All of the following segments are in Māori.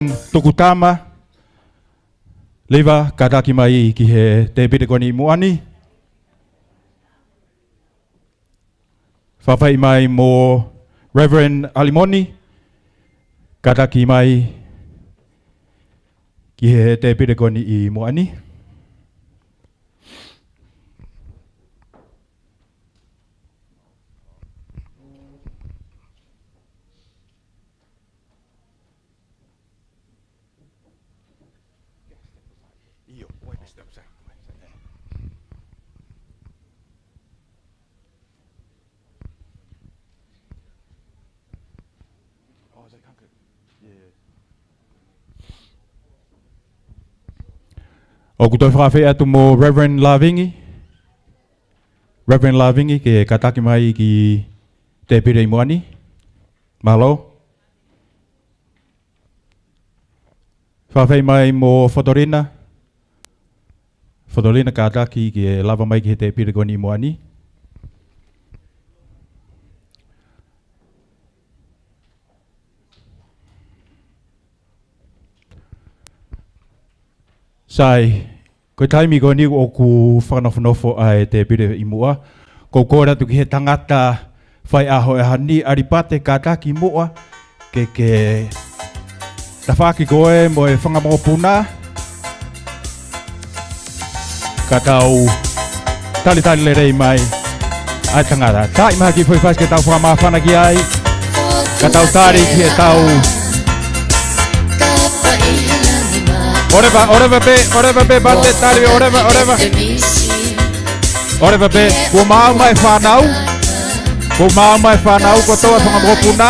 Tukutama Leva kadaki mai ki he te pite koni muani. Whawhai mai mo Reverend Alimoni kadaki mai ki he te pite koni I muani. O kutoi whawhi atu mo Reverend Lavingi. Reverend Lavingi ke kataki mai ki te pire muani. Mahalo. Whawhi mai mo Fodorina. Fodorina kataki ke lava mai ki te pire koni muani. Sai, ko taimi ko ni o ku whanawhanofo ai te pire I mua. Ko kōra tu ki he tangata whai aho e hani aripate kātaki mua ke ta whaki koe mo e whangamopuna. Ka tau tali le rei mai ai tangata. Tai maha ki whai ke tau whamawhana ki ai. Ka tau tari ki he tau Oreva be bate tari oreva be ko mau mai whanau ko toa whangamopuna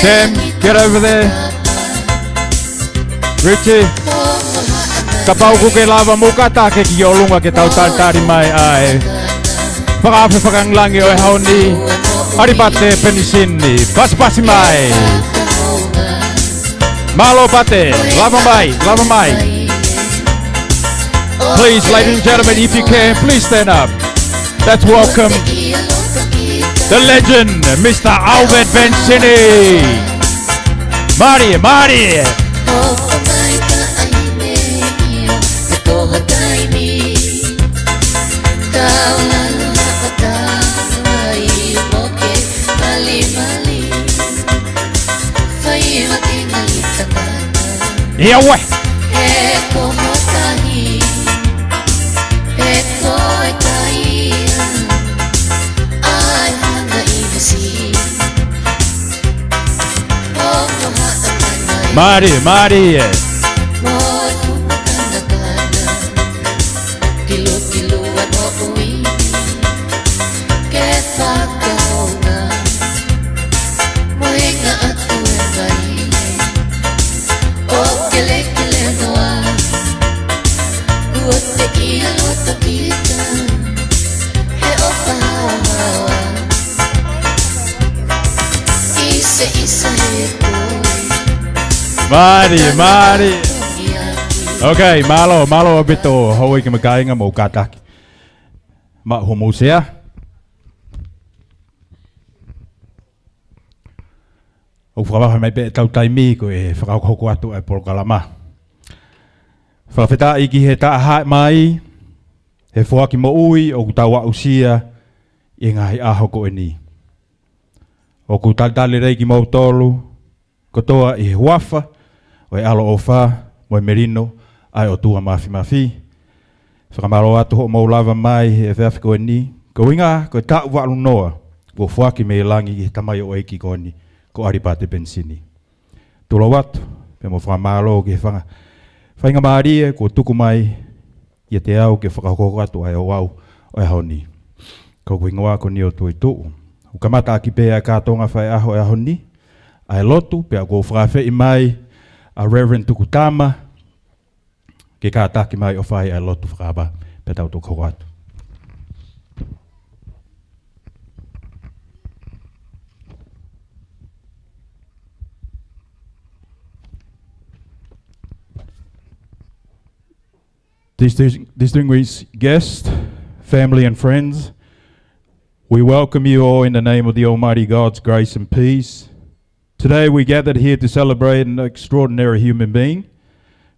Sam, get over there Richie ka pau ku ke lava muka take ki o lunga ke tau tari mai ai Whakanglangi o e haoni Aripate penisini Pasi mai Malo pate Lava mai Please ladies and gentlemen if you can please stand up Let's welcome the legend Mr. Albert Bensini Mari Yeah, way. Mari. Mari. Okay, malo bito hoi ke makai nga mo katak. Ma homusea. O whakawaha mai pe tau taimi ko e whakauhoko atu e porokalama. Whakawheta iki he ta mai he whaki mo ui o kutawa usia I ngahi ahoko e ni. O kutatali reiki mo tolu kotoa I he wafa o e alo o wha, mo e merino, ai o tua mafi. Whakamaro atu ho mo lava mai e whiawhi koe ni. Ko inga, ko tau walu noa, ko whuaki me langi I tamai o eiki koe ni, ko Aripate Bensini. Tulo watu, pe mo whakamaro ke whanga. Whainga maarie, ko tuku mai, I te au ke whakahoko atu ai o au, o e haoni. Ko ingoa ko ni o tui tuu. Ukamata aki pēa kātonga whai aho e haoni, ai lotu, pe a ko whakawhi mai, a Reverend Tukutama ke kātaki mai o whai ai lotu whakaba pe tau tō kawatu. Distinguished guests, family and friends, we welcome you all in the name of the Almighty God's grace and peace. Today we gathered here to celebrate an extraordinary human being,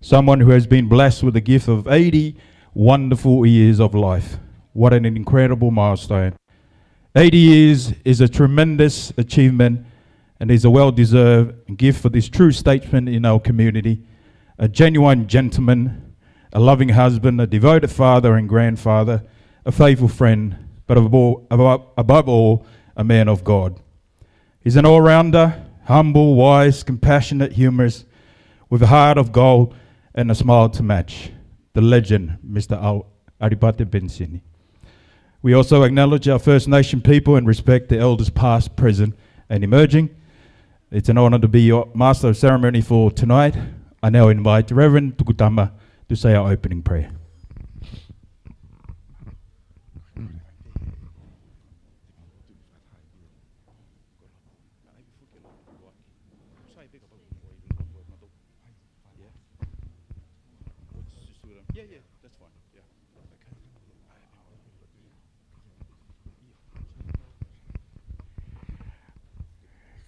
someone who has been blessed with the gift of 80 wonderful years of life. What an incredible milestone. 80 years is a tremendous achievement and is a well-deserved gift for this true statesman in our community, a genuine gentleman, a loving husband, a devoted father and grandfather, a faithful friend, but above all, a man of God. He's an all-rounder, humble, wise, compassionate, humorous, with a heart of gold and a smile to match. The legend, Mr. Aripate Bensini. We also acknowledge our First Nation people and respect the elders past, present, and emerging. It's an honor to be your Master of Ceremony for tonight. I now invite Reverend Tukutama to say our opening prayer.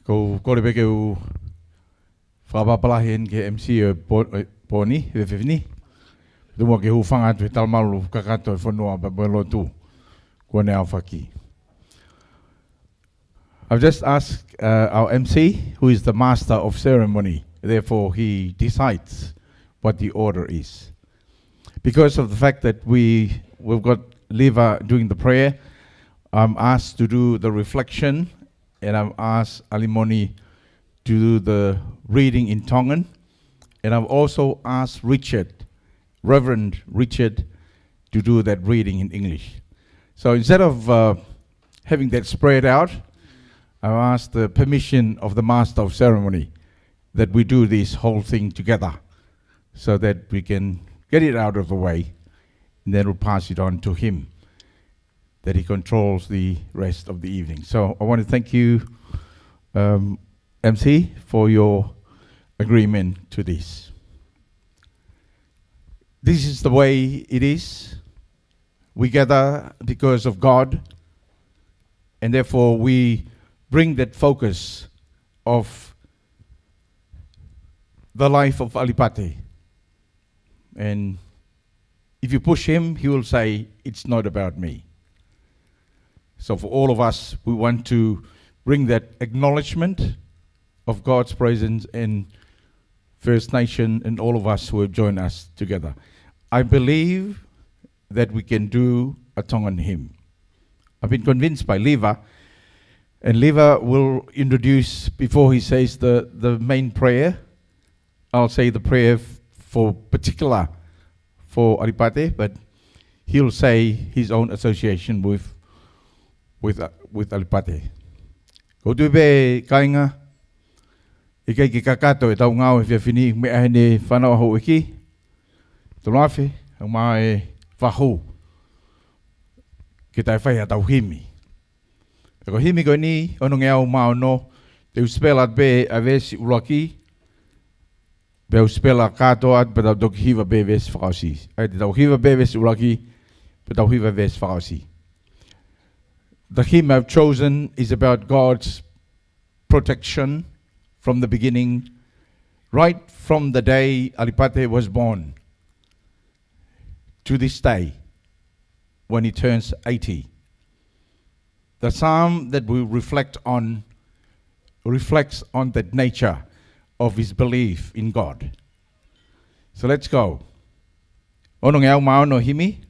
Ko kore beke u whakapapalahen ke MC poni, vevevini. Tumwa ke hu whanga tu talmalu kakato e whanua babelo tu. Kone au whaki. I've just asked our MC, who is the master of ceremony. Therefore, he decides what the order is. Because of the fact that we've got Leva doing the prayer, I'm asked to do the reflection, and I've asked Alimoni to do the reading in Tongan, and I've also asked Reverend Richard, to do that reading in English. So instead of having that spread out, I've asked the permission of the Master of Ceremony that we do this whole thing together so that we can get it out of the way, and then we'll pass it on to him, that he controls the rest of the evening. So I want to thank you, MC, for your agreement to this. This is the way it is. We gather because of God, and therefore we bring that focus of the life of Alipate. And if you push him, he will say, it's not about me. So for all of us, we want to bring that acknowledgement of God's presence in First Nation and all of us who have joined us together. I believe that we can do a Tongan hymn. I've been convinced by Leva, and Leva will introduce, before he says the main prayer, I'll say the prayer for particular for Aripate, but he'll say his own association with Alipate. Ko tu be kainga e kai ki kakato e tau ngau e whiawhini me ahene whanau hau eki to lawe au mai whahu ki tai whai a tau himi e ko himi ko ni ono ngeau mao no te uspelat be a vesi ulaki be uspela kato at be tau doki hiva be vesi whakausi ai te tau hiva be vesi ulaki be tau hiva vesi whakausi. The hymn I've chosen is about God's protection from the beginning, right from the day Alipate was born to this day when he turns 80. The psalm that we reflects on that nature of his belief in God. So let's go. Ono ngau mao no himi.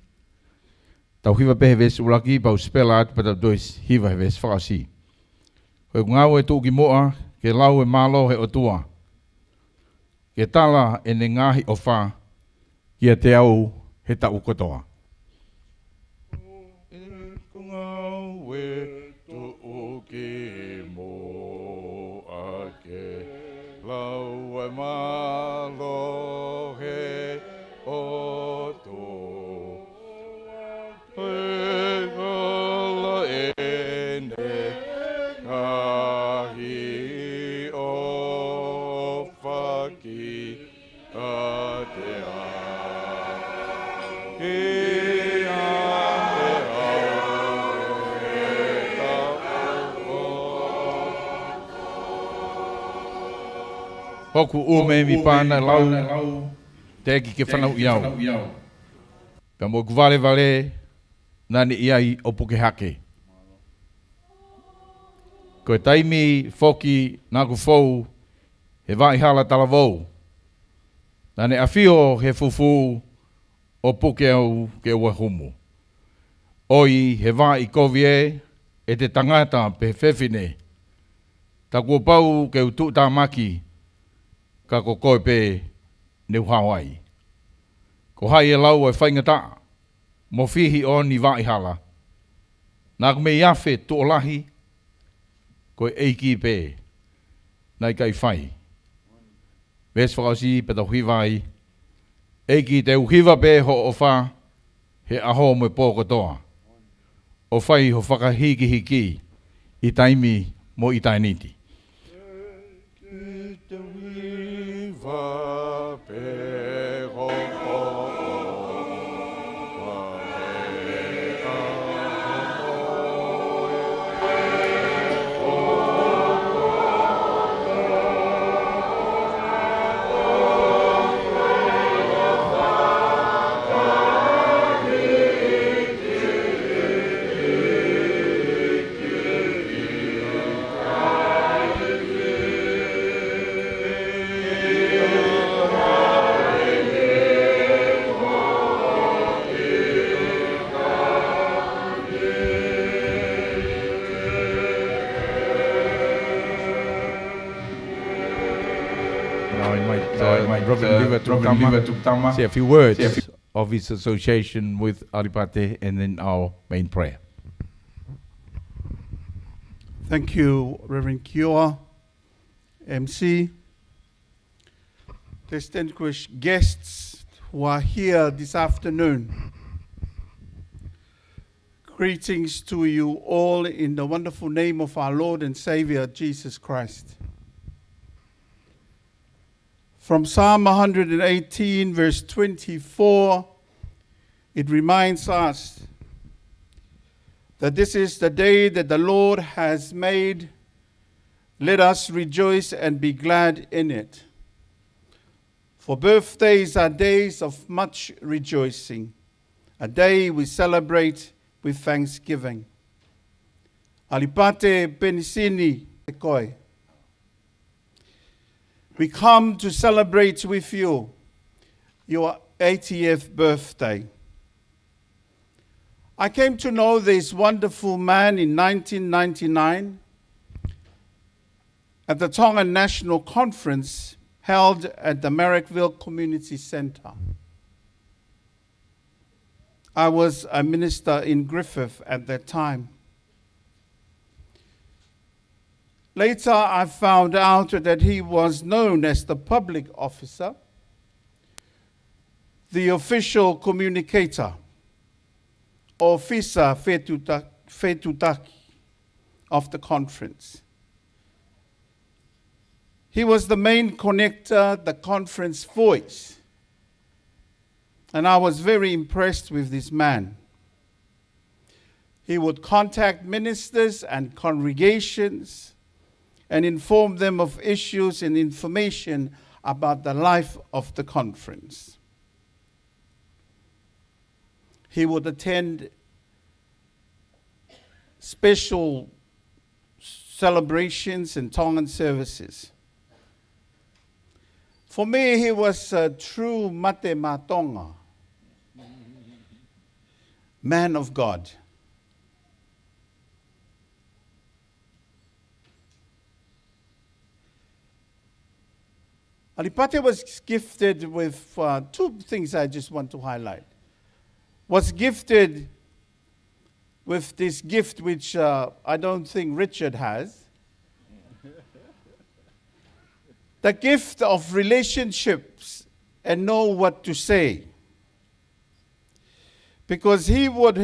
Tau hiva pehe vesi ulaki, bau spelat pada dois hiva he vesi whakasi. Koe ngau e tūki moa, ke lau e malo he otua. Ke tala e ne ngahi o wha, kia te au he tau kotoa. Ko ngau e tūki moa, ke lau e malo he otua. Te Hoku ume mi pana lau te ki ke whanau iau. Pea mo ku vale vale nani iai o puke hake. Ko e taimi foki nā ku fou he vai hala tala vou. Nane awhio he fufu o puke au ke ua humu. Oi he vai kovie e te tangata pe whewhine. Ta kua pau ke utu tā maki ka ko koe pe neu Hawaii. Ko hai e lau e whaingata mo whihi o ni vai hala. Nā kume iawhe to olahi ko e eiki pe nai kai whai. Ves whakausi pe tau hiwai eiki te uhiwa pe ho o wha he aho me pōko toa. O whai ho whakahiki hiki i taimi mo i tainiti. Te uhiwa pe ho say a few words of his association with Aripate and then our main prayer. Thank you, Reverend Kioa, MC, distinguished guests who are here this afternoon. Greetings to you all in the wonderful name of our Lord and Savior, Jesus Christ. From Psalm 118, verse 24, it reminds us that this is the day that the Lord has made. Let us rejoice and be glad in it. For birthdays are days of much rejoicing, a day we celebrate with thanksgiving. Alipate Penisini Ekoi. We come to celebrate with you your 80th birthday. I came to know this wonderful man in 1999 at the Tongan National Conference held at the Marrickville Community Center. I was a minister in Griffith at that time. Later, I found out that he was known as the public officer, the official communicator, Officer Fetutaki of the conference. He was the main connector, the conference voice. And I was very impressed with this man. He would contact ministers and congregations and inform them of issues and information about the life of the conference. He would attend special celebrations and Tongan services. For me, he was a true mate matonga, man of God. Alipate was gifted with two things I just want to highlight. Was gifted with this gift which I don't think Richard has. The gift of relationships and know what to say. Because he would,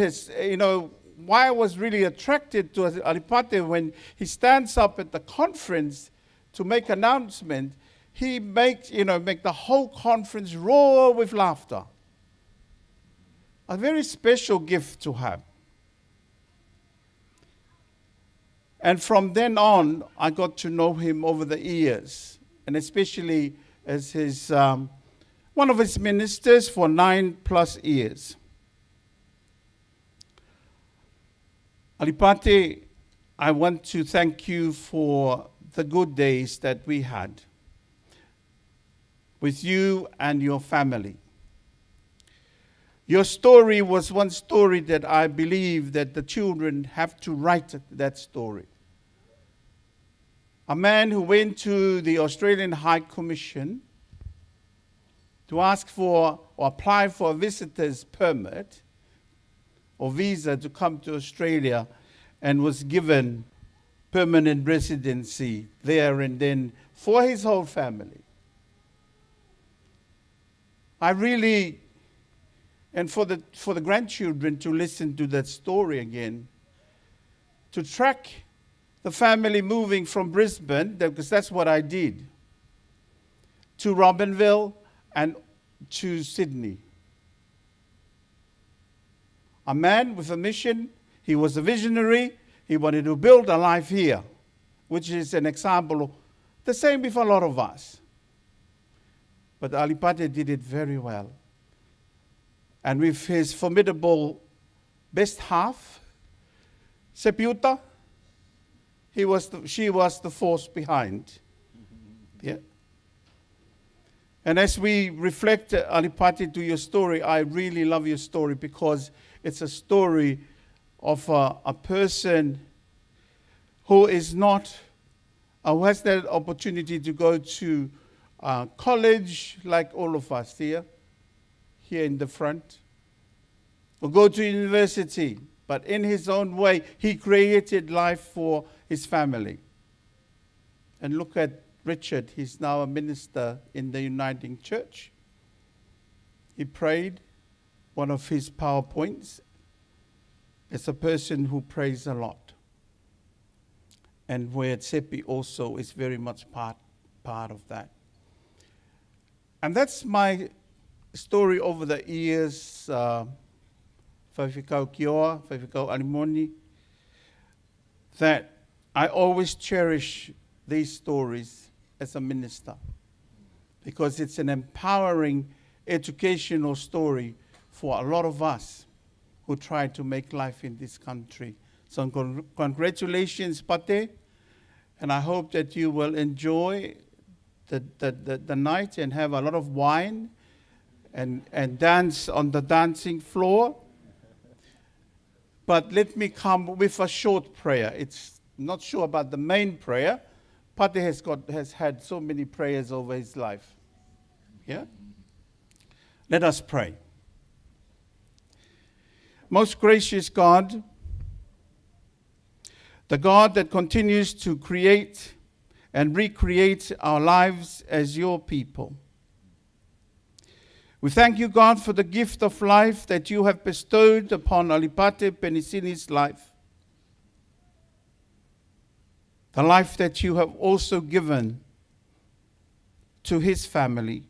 why I was really attracted to Alipate when he stands up at the conference to make announcement, he makes, make the whole conference roar with laughter. A very special gift to have. And from then on, I got to know him over the years. and especially as his one of his ministers for 9+ years. Alipate, I want to thank you for the good days that we had with you and your family. Your story was one story that I believe that the children have to write that story. A man who went to the Australian High Commission to ask for or apply for a visitor's permit or visa to come to Australia and was given permanent residency there and then for his whole family. I really, and for the grandchildren to listen to that story again, to track the family moving from Brisbane, because that's what I did, to Robinville and to Sydney. A man with a mission, he was a visionary, he wanted to build a life here, which is an example of the same with a lot of us. But Alipate did it very well. And with his formidable best half, Sepiuta, she was the force behind. Yeah. And as we reflect, Alipate, to your story, I really love your story because it's a story of a person who is not, who has that opportunity to go to college like all of us here in the front, or go to university, but in his own way, he created life for his family. And look at Richard, he's now a minister in the Uniting Church. He prayed. One of his PowerPoints is a person who prays a lot. And where Tsepi also is very much part of that. And that's my story over the years, Whaiwhikau Kioa, Whaiwhikau Alimoni, that I always cherish these stories as a minister because it's an empowering educational story for a lot of us who try to make life in this country. So congratulations, Pate, and I hope that you will enjoy the night and have a lot of wine and dance on the dancing floor. But let me come with a short prayer. It's not sure about the main prayer. Pate has had so many prayers over his life. Yeah? Let us pray. Most gracious God, the God that continues to create and recreate our lives as your people. We thank you, God, for the gift of life that you have bestowed upon Alipate Penisini's life. The life that you have also given to his family.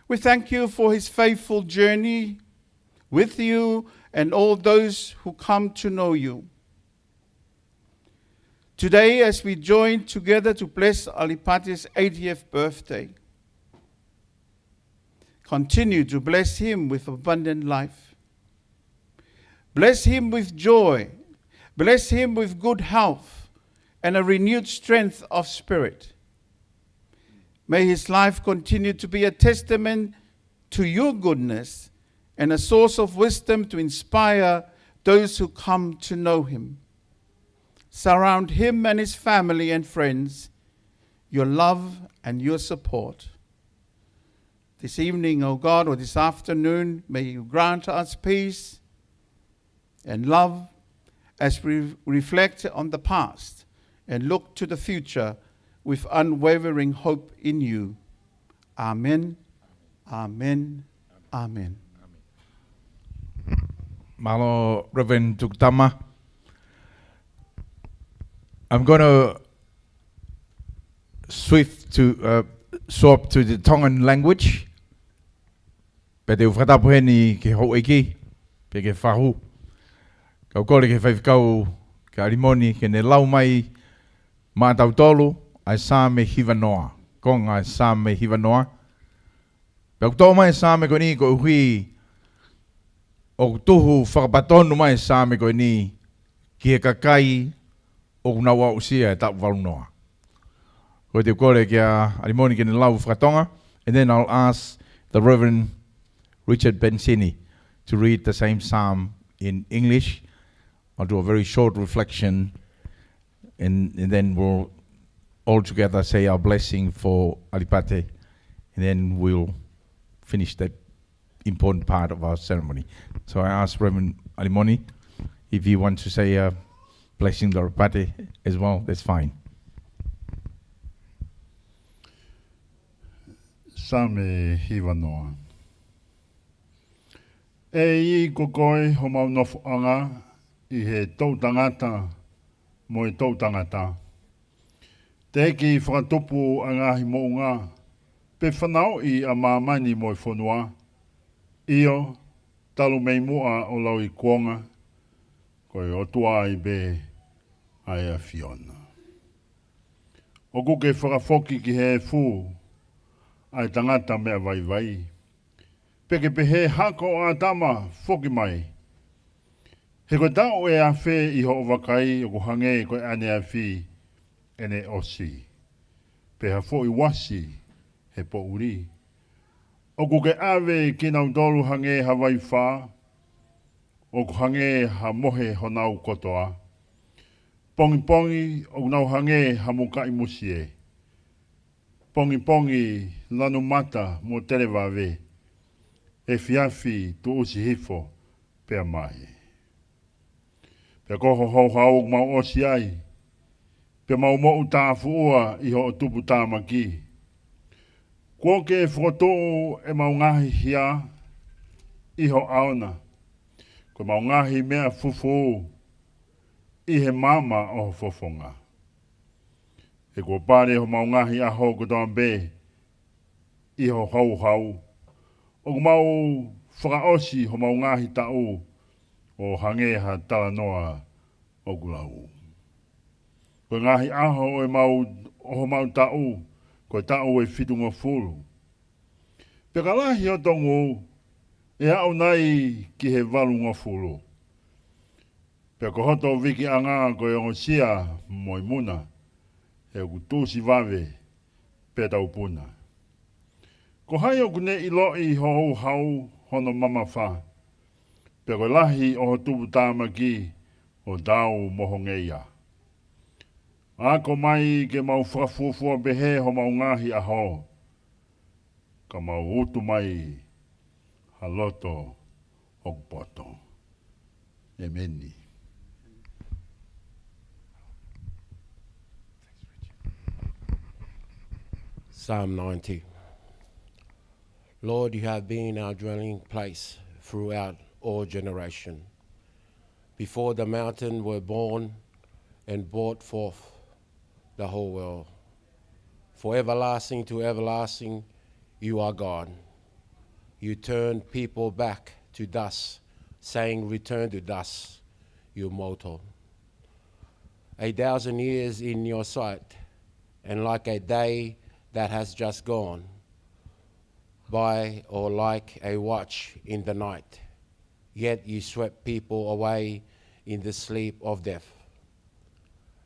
We thank you for his faithful journey with you and all those who come to know you. Today, as we join together to bless Alipate's 80th birthday, continue to bless him with abundant life. Bless him with joy. Bless him with good health and a renewed strength of spirit. May his life continue to be a testament to your goodness and a source of wisdom to inspire those who come to know him. Surround him and his family and friends, your love and your support. This evening, O God, or this afternoon, may you grant us peace and love as we reflect on the past and look to the future with unwavering hope in you. Amen. Amen. Amen. Malo Reverend Tuktama. I'm going to swap to the Tongan language. Pe te whatapuhe ni ke hou eki, pe ke whahu. Kau kore ke whaiwhikau ke arimoni, ke ne lau mai mātau tolu, ai sa me hivanoa. Kong ai sa me hivanoa. Pek tō mai sa me ko ni ko hui o tuhu whakapatonu mai sa me ko ni ki he kakai o na wa usia e tapu walunoa. Ko te kore kia alimoni ki ne lau whakatonga, and then I'll ask the Reverend Richard Bensini to read the same psalm in English. I'll do a very short reflection, and then we'll all together say our blessing for Alipate, and then we'll finish that important part of our ceremony. So I ask Reverend Alimoni if you want to say a blessing to Alipate as well, that's fine. Same hiwanoa. E I kokoi ho mau nofu anga I he tau tangata mo I tau tangata. Te ki whakatopu angahi mo unga, pe whanau I a mamani mo I whanua, Io, talu mei mua o lau I kuonga, koe otua I be ai a Fiona. O kuke whakafoki ki he fu, ai tangata mea vai vai. Peke pe he hako a tama foki mai. He koe tau e a whe I ho wakai o ko hange koe ane a whi ene osi. Pe ha fo I wasi he po uri. O kuke ave ki nau dolu hange Hawaii wha, o ko hange ha mohe honau kotoa. Pongi pongi o nau hange ha muka I musie. Pongi pongi lanu mata mo televave. E fiafi tu usi hifo pe mai. Pe koho hau hau mau osi ai. Pe mau mo utafu ua I ho tupu tāmaki. Ko ke whakoto e mau ngahi hia I ho aona. Ko mau ngahi mea fufu I he mama o fofonga. E ko pare ho mau ngahi aho ko tambe I ho hau hau. O mau whakaosi ho mau ngahi tau o hange ha talanoa o gulau. Ko ngahi aho e mau tau ko tau e fitunga fulu. Pekalahi o tongu e au nai ki he valunga fulu. Peko hoto viki anga ko e ongosia moi muna e kutusi vave pe tau puna. Ko hai o kune I ho hau hono mama wha. Peko lahi o tupu tāmaki o dau mohongeia. Ako mai ke mau whakafuafua behe ho mau ngahi aho. Ka mau utu mai haloto o poto. Emeni. Psalm 90. Lord, you have been our dwelling place throughout all generation. Before the mountains were born and brought forth the whole world. For everlasting to everlasting, you are God. You turn people back to dust, saying, return to dust, you mortal. 1,000 years in your sight, and like a day that has just gone by, or like a watch in the night. Yet you swept people away in the sleep of death.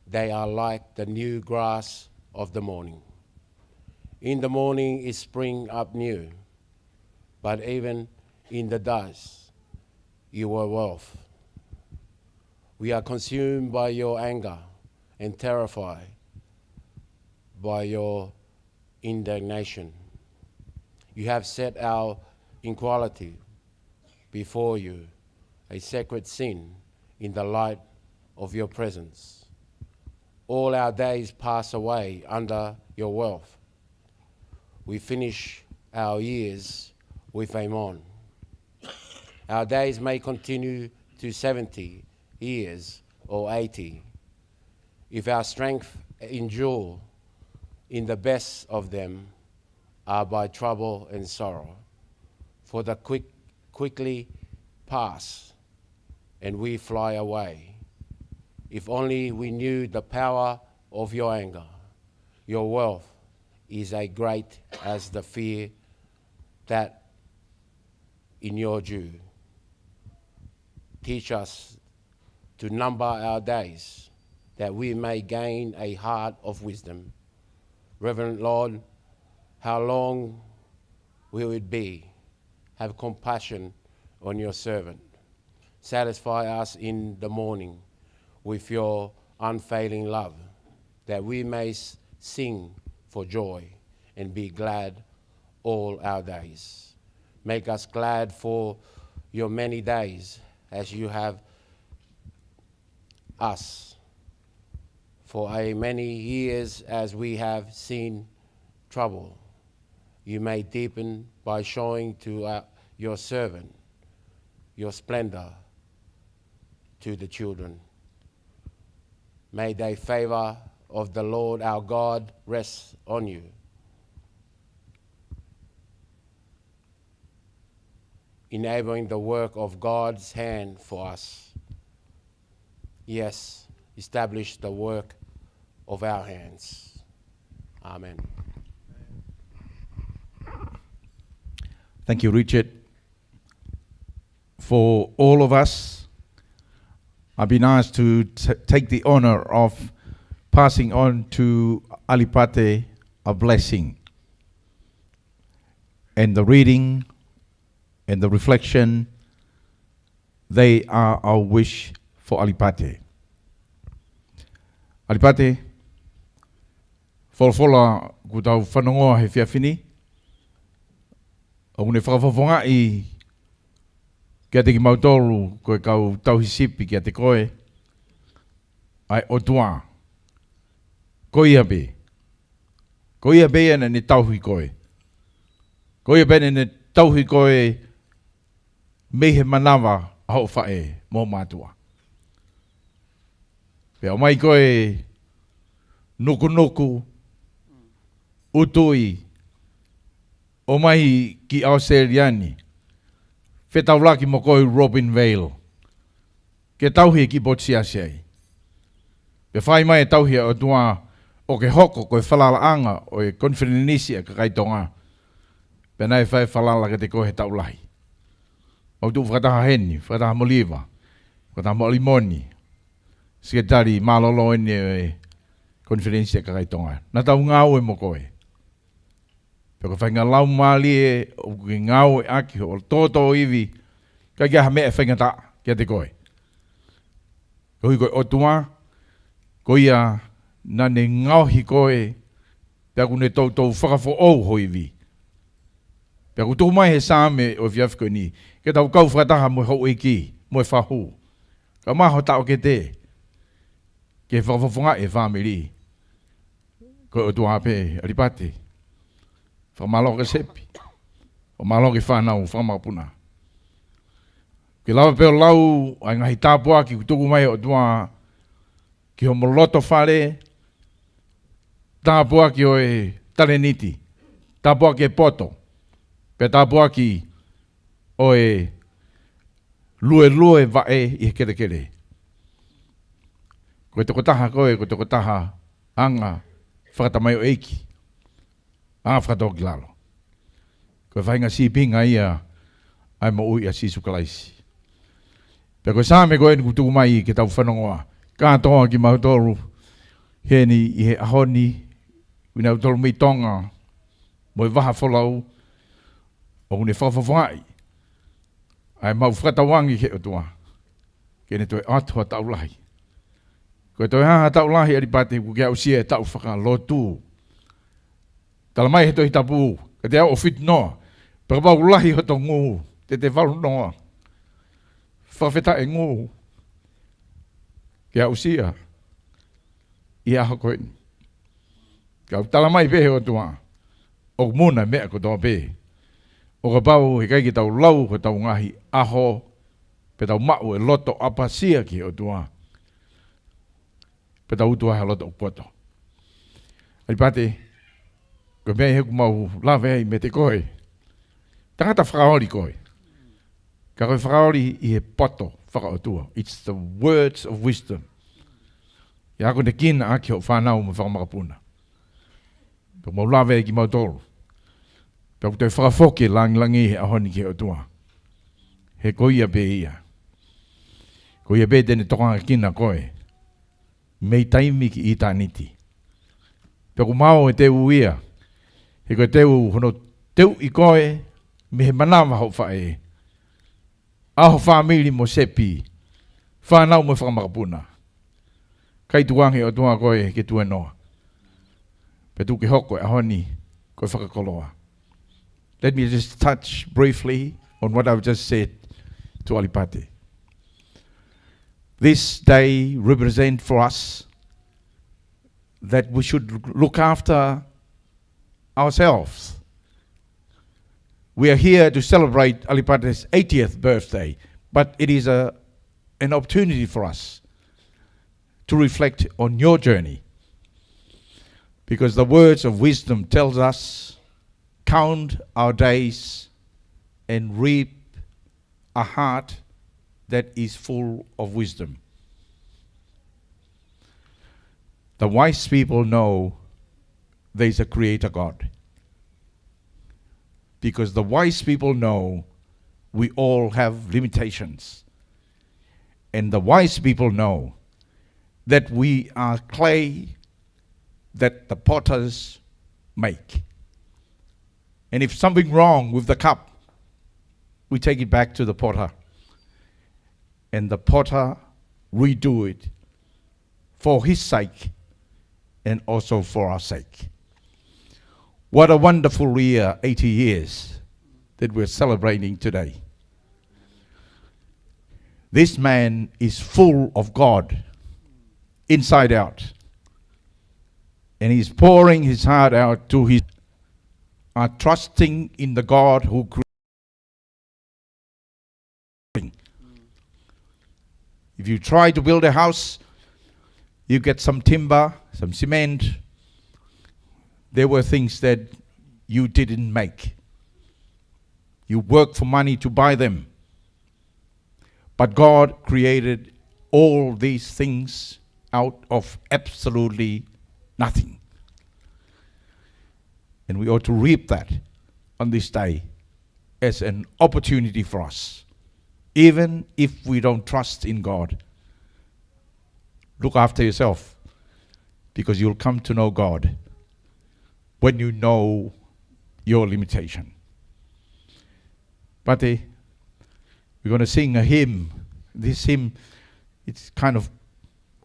They are like the new grass of the morning. In the morning it springs up new, but even in the dust you were wealth. We are consumed by your anger and terrified by your indignation. You have set our inequality before you, a sacred sin in the light of your presence. All our days pass away under your wealth. We finish our years with a mourn. Our days may continue to 70 years or 80. If our strength endure, in the best of them are by trouble and sorrow. For the quickly pass, and we fly away. If only we knew the power of your anger. your wealth is as great as the fear that in your due. Teach us to number our days, that we may gain a heart of wisdom. Reverend Lord, how long will it be? Have compassion on your servant. Satisfy us in the morning with your unfailing love, that we may sing for joy and be glad all our days. Make us glad for your many days as you have us. For a many years as we have seen trouble, you may deepen by showing to your servant your splendor to the children. May the favor of the Lord our God rest on you. Enabling the work of God's hand for us. Yes, establish the work of our hands. Amen. Thank you, Richard. For all of us, I've been asked to take the honor of passing on to Alipate a blessing. And the reading and the reflection, they are our wish for Alipate. Alipate, fola kutau whanongoa he whiawhini, o une whakawhawhonga i kia te ki mautolu koe kau tauhisipi kia te koe, ai otua, koia be. Koia be ana ne tauhi koe. Koia be ne tauhi koe mehe manawa hau whae mō mātua. Pea o mai koe nuku utui o mai ki Australiani. Whetau laki mo koe Robin Vale. Ke tauhi ki Botsiasiai. Pe whai mai e tauhi o tua o ke hoko koe whalalaanga o e konferenisia ka kaitonga. Pe nai whai whalala ke te koe he taulahi. O tu whakataha heni, whakataha moliva, whakataha molimoni. Sekretari malolo ene e konferensia ka kaitonga. Nā tau ngāu e mo koe. Pe ko whainga lau mali e o ke ngāu e aki o tōtō iwi. Ka kia ha mea whaingata kia te koe. Kohi koe o tua, koia nā ne ngauhi koe, pia kune tōtō whakafo au hoi iwi. Pia ku tō mai he sāme o whiawhiko ni, ke tau kau whakataha mo hau eki, mo e whahu. Ka maho tau ke te, ke whakawhawhonga e whamiri. Koe o tua pe, Alipate. Whamalo ke sepi. O malo ke whanau, whamakapuna. Ke lawa peo lau, ai ngahi tāpua ki kutuku mai o tua ki ho moloto whare, tāpua ki o e tareniti, tāpua ki e poto, pe tāpua ki o e lue vae i he kere kere. Koe te kotaha koe, koe te kotaha anga whakatamai o eiki. Whakatau ki lalo. Koe whainga sipinga ia ai mo ui a sisu kalaisi. Pea koe sāme koe ni kutuku mai ke tau whanongoa. Kātoa ki mautoru heni i he ahoni wina utolu mei tonga mo i waha wholau o une whawhawhai. Ai mau whakatawangi ke o tua. Kene toi atua taulahi. Koe toi haha taulahi Alipate ku kia usia e tau whaka lotu. Tala mai he toi tapu, ka te au o fit noa. Paka pau lahi ho tō ngū, te walu noa. Whawheta e ngū. Kia usia. I aho koe ni. Ka tala mai pehe o tua. O muna mea ko tō pehe. O ka pau he kai ki tau lau ko tau ngahi aho. Pe tau mau e loto apasia ki o tua. Pe tau utua he loto o poto. Alipate. Koe mea heku mau lawe hei me te koe. Tangata whakaori koe. Ka koe whakaori i he poto whakaotua. It's the words of wisdom. Ia ako ne kina aki o whanau me whakamakapuna. Pe mau lawe ki mau tolu. Pe te whakafoke langi a honi ki o tua. He koia pe ia. Koia pe tene tokanga kina koe. Mei taimi ki i tāniti. Pe ku mau e te uia. He koe te hono teu i koe. Me he manawa hau whae. Aho whamili mo sepi. Whanau mo whakamakapuna. Kai tuangi o tua koe ke tua noa. Pe tu ke hoko e ahoni koe whakakoloa. Let me just touch briefly on what I've just said to Alipate. This day represents for us that we should look after ourselves. We are here to celebrate Alipate's 80th birthday, but it is an opportunity for us to reflect on your journey. Because the words of wisdom tells us, count our days and reap a heart that is full of wisdom. The wise people know there is a creator God. Because the wise people know we all have limitations. And the wise people know that we are clay that the potters make. And if something wrong with the cup, we take it back to the potter. And the potter redo it for his sake and also for our sake. What a wonderful year, 80 years, that we're celebrating today. This man is full of God, inside out. And he's pouring his heart out to his, trusting in the God who created. If you try to build a house, you get some timber, some cement. There were things that you didn't make. You worked for money to buy them. But God created all these things out of absolutely nothing. And we ought to reap that on this day as an opportunity for us. Even if we don't trust in God, look after yourself, because you'll come to know God when you know your limitation. Pate, we're going to sing a hymn. This hymn, it's kind of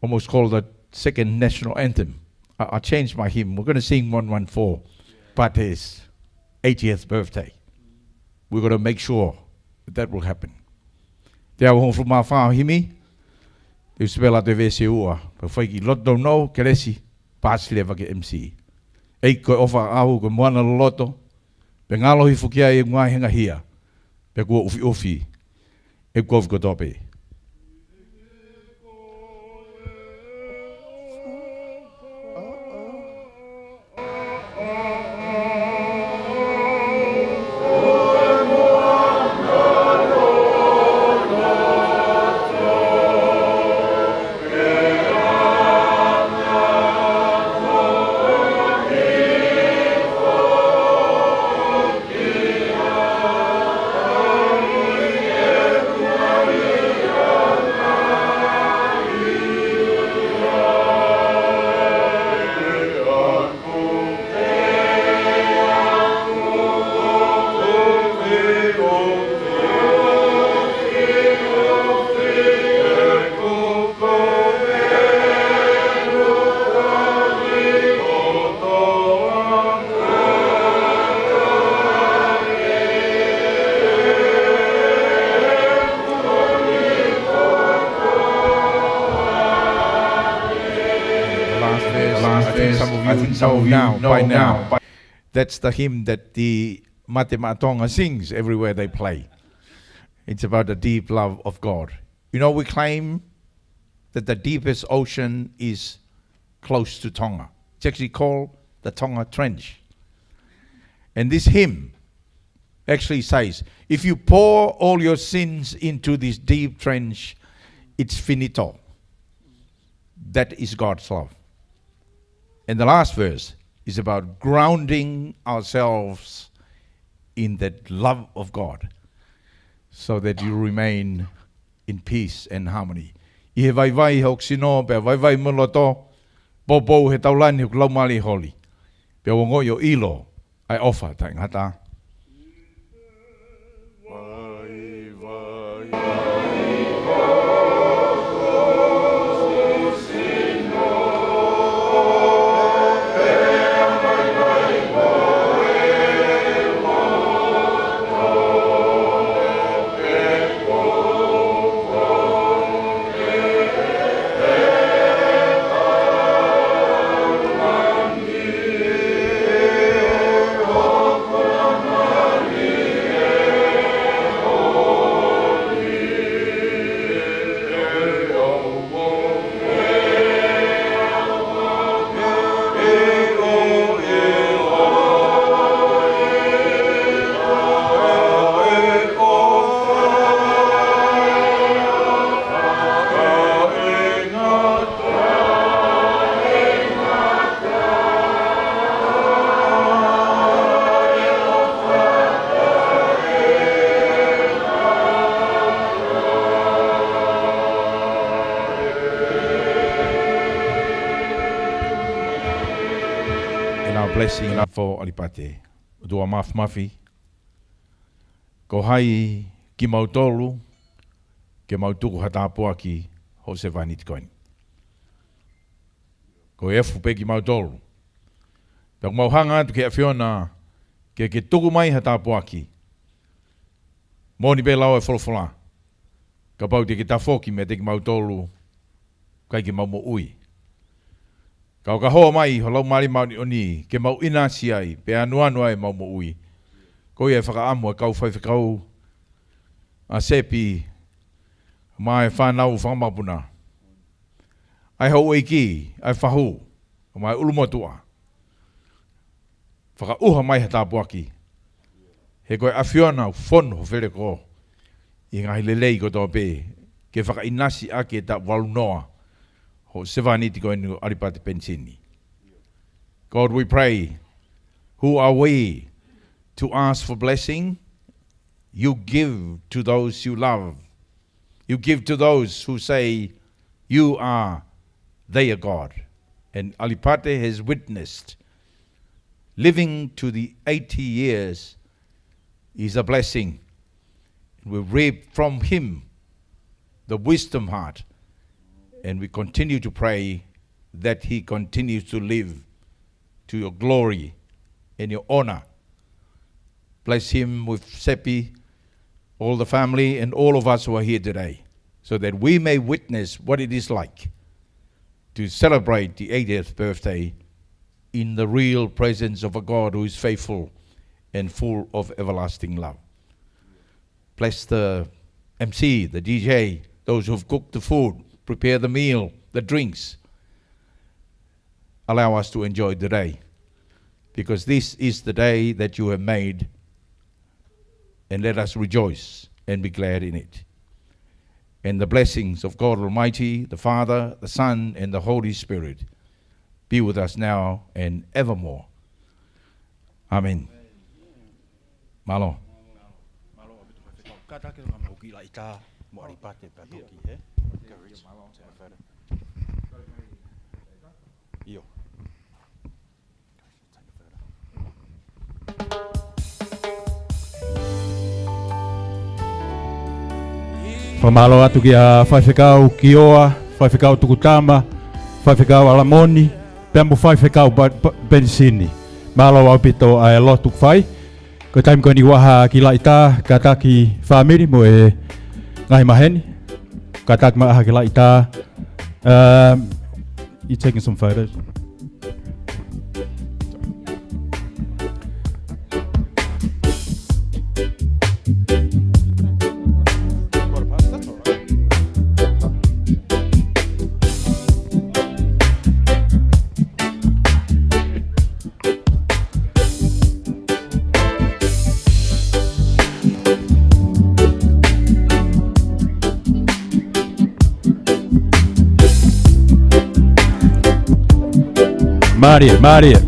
almost called the second national anthem. I changed my hymn. We're going to sing 114, Pate's 80th birthday. We're going to make sure that will happen. Te au hong fruma whao himi, te usipela te vese ua, pa whaiki loto no, keresi, pāsi lewa ke MC. Ei koe ofa ahu koe moana loto, pe ngalohi fukia e ngā henga hia, pe kua ufi ufi, e kua ufi kotope. Now. That's the hymn that the Mate Matonga sings everywhere they play. It's about the deep love of God. You know, we claim that the deepest ocean is close to Tonga. It's actually called the Tonga Trench. And this hymn actually says, if you pour all your sins into this deep trench, it's finito. That is God's love. And the last verse, is about grounding ourselves in that love of God so that you remain in peace and harmony. I he vai hok sino pe vai moloto popo he taulani hok lau mali holi. Pe wongo yo ilo ai ofa ta ngata. Blessing for alipate. Dua mafi. Ko hai ki mautolu, ke mautuku hatapua ki Jose Vanit Coin. Ko efu pe ki mautolu. Pek mauhanga tu ke afiona ke tuku mai hatapua ki. Moni pe lau e folfola. Ka pau te ki tafoki me te ki mautolu kai ki maumo ui. Kau ka hoa mai, ho lau mari mauni oni, ke mau ina si ai, pe anua e mau mo ui. Ko ia whakaamu e kau whaiwhakau a sepi, mai whanau whamapuna. Ai hau eiki, ai whahu, mai ulumotua. Whakauha mai hatapuaki. He koe awhiona whonu ho where ko, i ngahi lelei ko tō pē, ke whakainasi ake ta walunoa. God, we pray, who are we to ask for blessing? You give to those you love. You give to those who say, you are their God. And Alipate has witnessed, living to the 80 years is a blessing. We reap from him the wisdom heart. And we continue to pray that he continues to live to your glory and your honor. Bless him with Seppi, all the family, and all of us who are here today, so that we may witness what it is like to celebrate the 80th birthday in the real presence of a God who is faithful and full of everlasting love. Bless the MC, the DJ, those who've cooked the food, prepare the meal, the drinks. Allow us to enjoy the day, because this is the day that you have made, and let us rejoice and be glad in it. And the blessings of God Almighty, the Father, the Son, and the Holy Spirit be with us now and evermore. Amen. Malo. Whamalo atu ki a whaiwhekau ki oa, whaiwhekau tukutama, whaiwhekau alamoni, peamu whaiwhekau pensini. Malo au pito a lotu whai. Ko taim ko ni waha ki laita, ka taki whamiri mo e ngai maheni. Ka taki maaha ki laita. You taking some photos? Maria.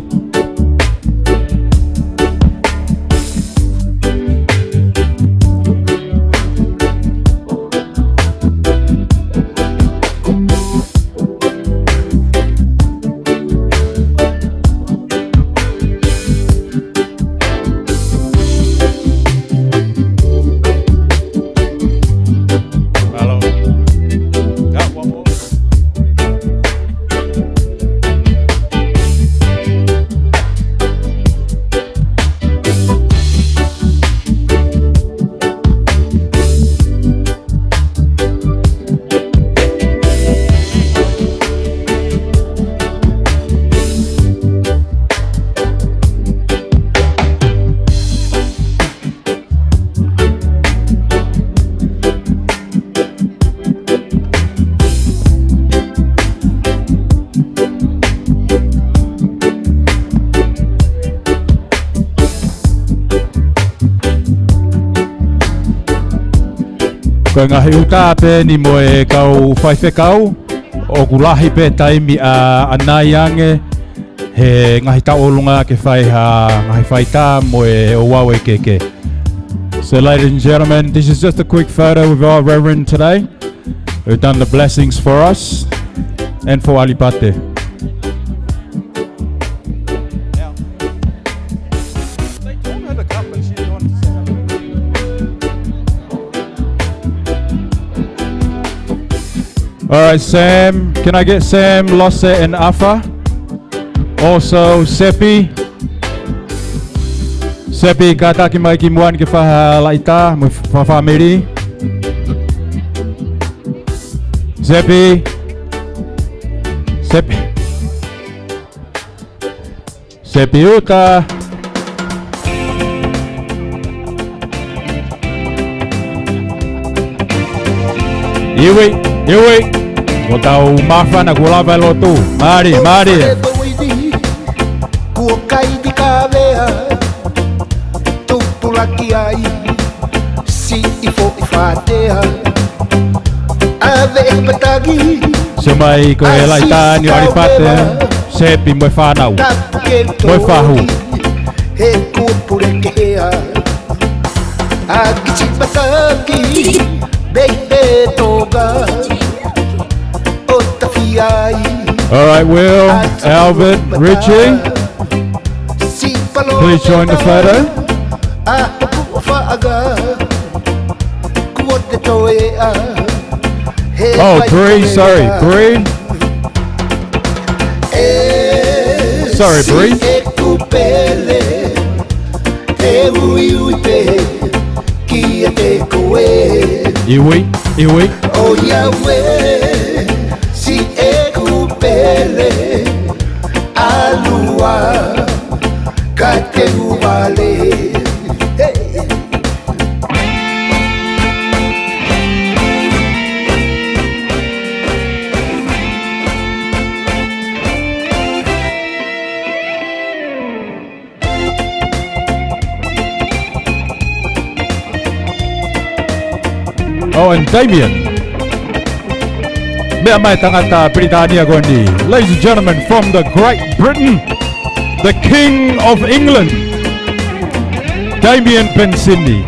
Ko ngahi uta pe ni mo e kau whaife kau. O kulahi pe taimi a anai ange. He ngahi taolunga ke whai ha ngahi whai tā mo e o wawe keke. So ladies and gentlemen, this is just a quick photo with our Reverend today, who've done the blessings for us and for Alipate. Alright, Sam, can I get Sam, Losse and Afa? Also, Seppi. Seppi, kata ki mai ki muan ki whaha laita, mu whawhamiri. Seppi. Seppi. Seppi uta. Iwi. Ko tau mawhana ko lawa lotu. Mari. Kua kai di ka vea Tupulaki ai Si I fo I whatea Ave e patagi Se mai ko e laita ni Alipate. Seppi mo whanau. Moi whahu. He kua pureke hea A kichi patagi Bebe toga O tafi ai Alright, Will, Albert, Richie, please join the photo. Oh, Bree, sorry, Bree. Sorry, Bree. Iwi. Oh, Yahweh, si ekupele alua kateuvale. Oh, and Damien. Mea mai tangata Britania Gondi. Ladies and gentlemen, from the Great Britain, the King of England, Damien Pensini.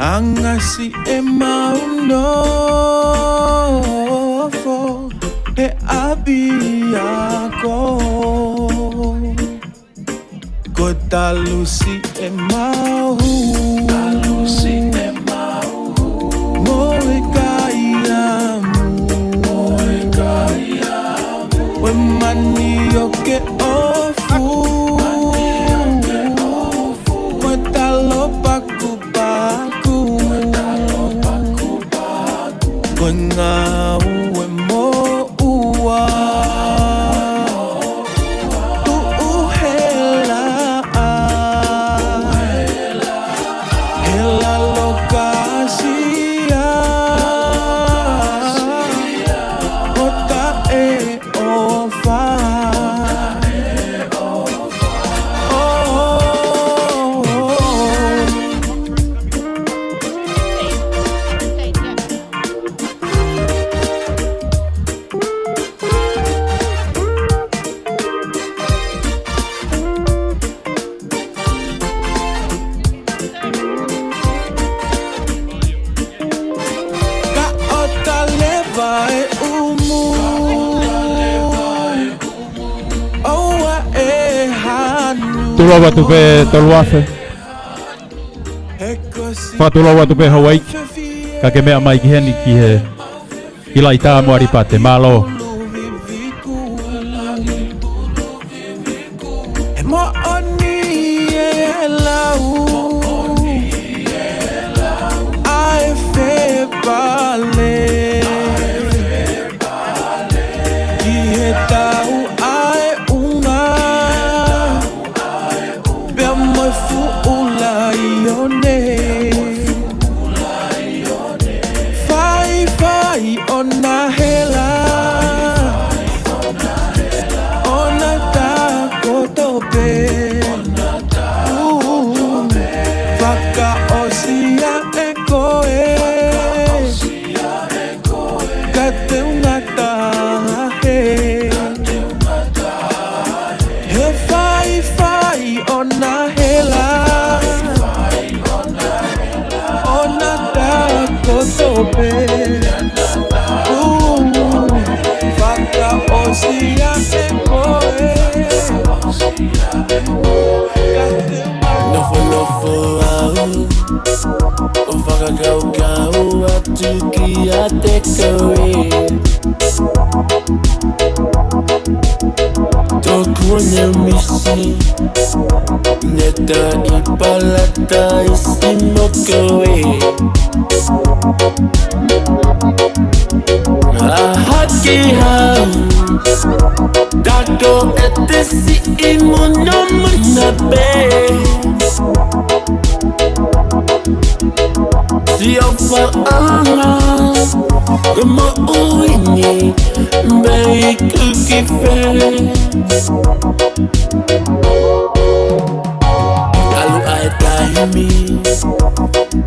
Angasi e maunofo e abiako Kotalusi e mau Moe kaiamu We mani o ke ofu Kotalo paku Nga uwe mo ua Tu uhela Hela lokasia Ota e ofa Tulawa tupe toluafe. Fatulawa tupe Hawaii. Kake mea mai ki heni ki he. Ki laita mo Alipate, malo. Mo oni sope Faka osia ekoe Nofo nofo au O faka kau kau atu ki a te koe Toku ne misi Neta I palata isi no koe Ahaki hau Dako ete si imono munabe Si ofa anga Como uini Mei kukife Alu ai tahimi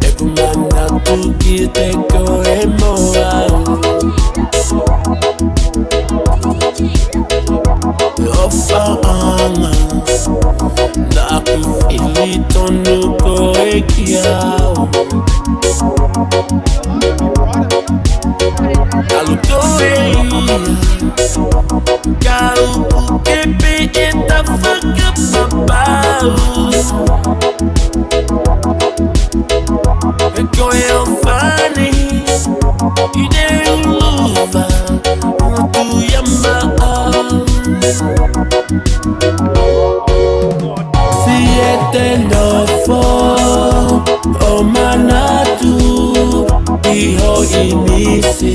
Eku mana tuki te koe moa Ofa anga Na aku fili tonu koe kiau Alu koe Kau ukepe eta whaka papau Koe o whane I te uluwa Tu yamaa Si e te nofo O manatu Iho inisi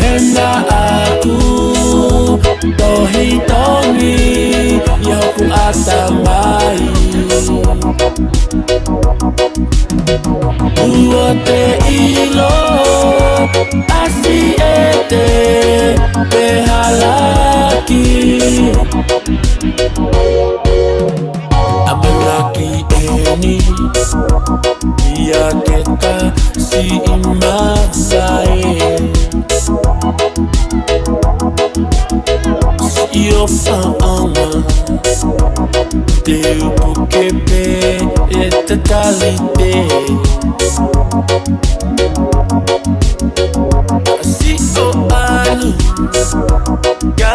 Hena aku Tohi tongi Yoku atamai Ua te ilo Asi ete Pehalaki Amalaki eni Ia keta si imasae Si o whaanga Te upu kepe e te talite Si o alu Ka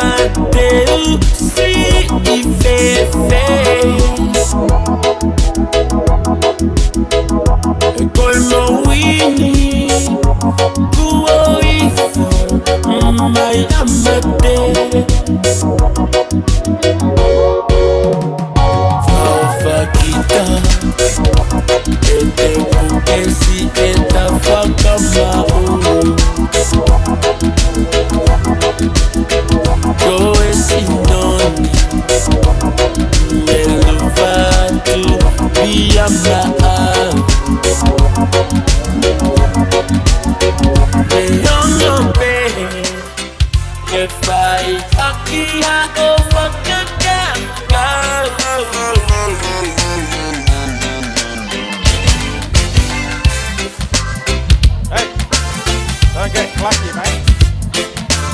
te u si I fefe Koe mo wini Kua ifo Mai amate Faufa kita E te pukesi e ta whakamau Koe sinoni Me luvatu Pia maa Me yono pe Que fai Aki ha o whakakaka Hey, don't get clucky, mate.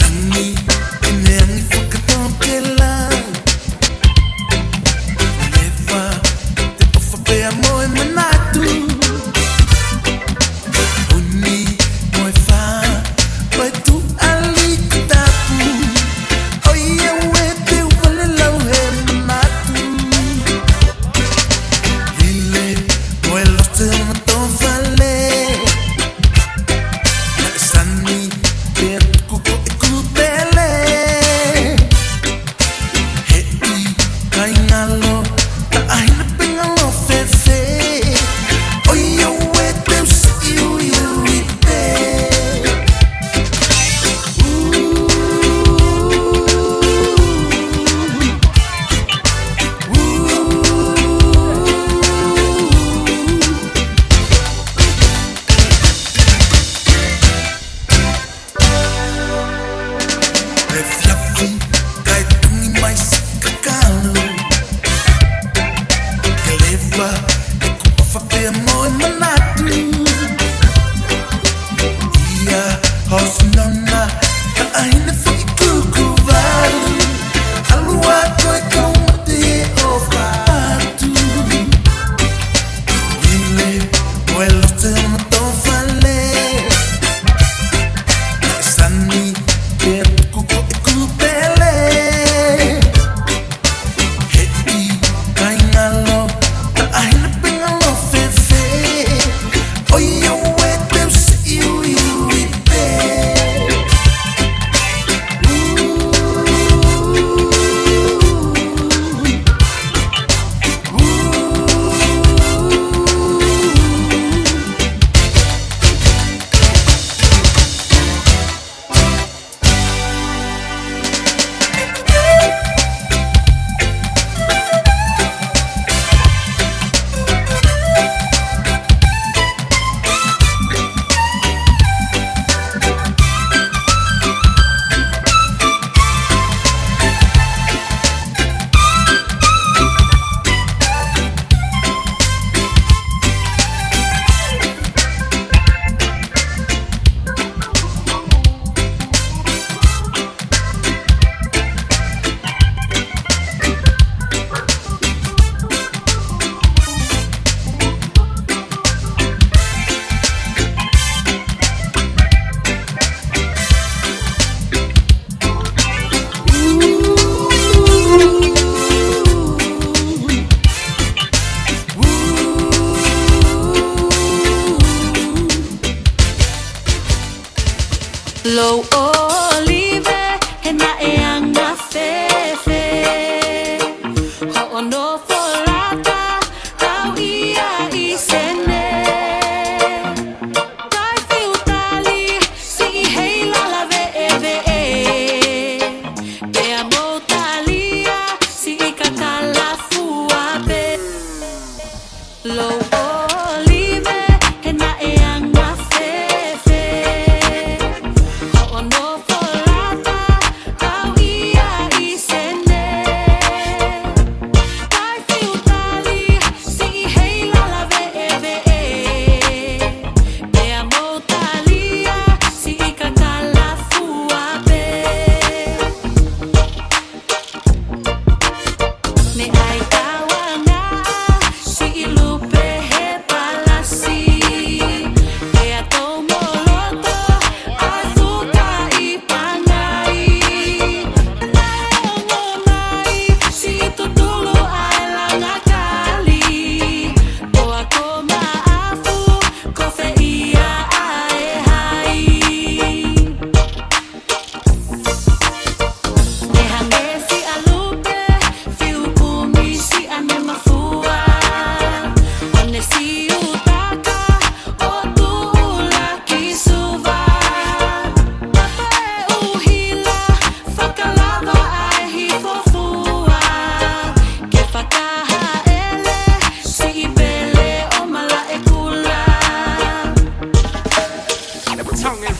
Ani ene ani whakatokela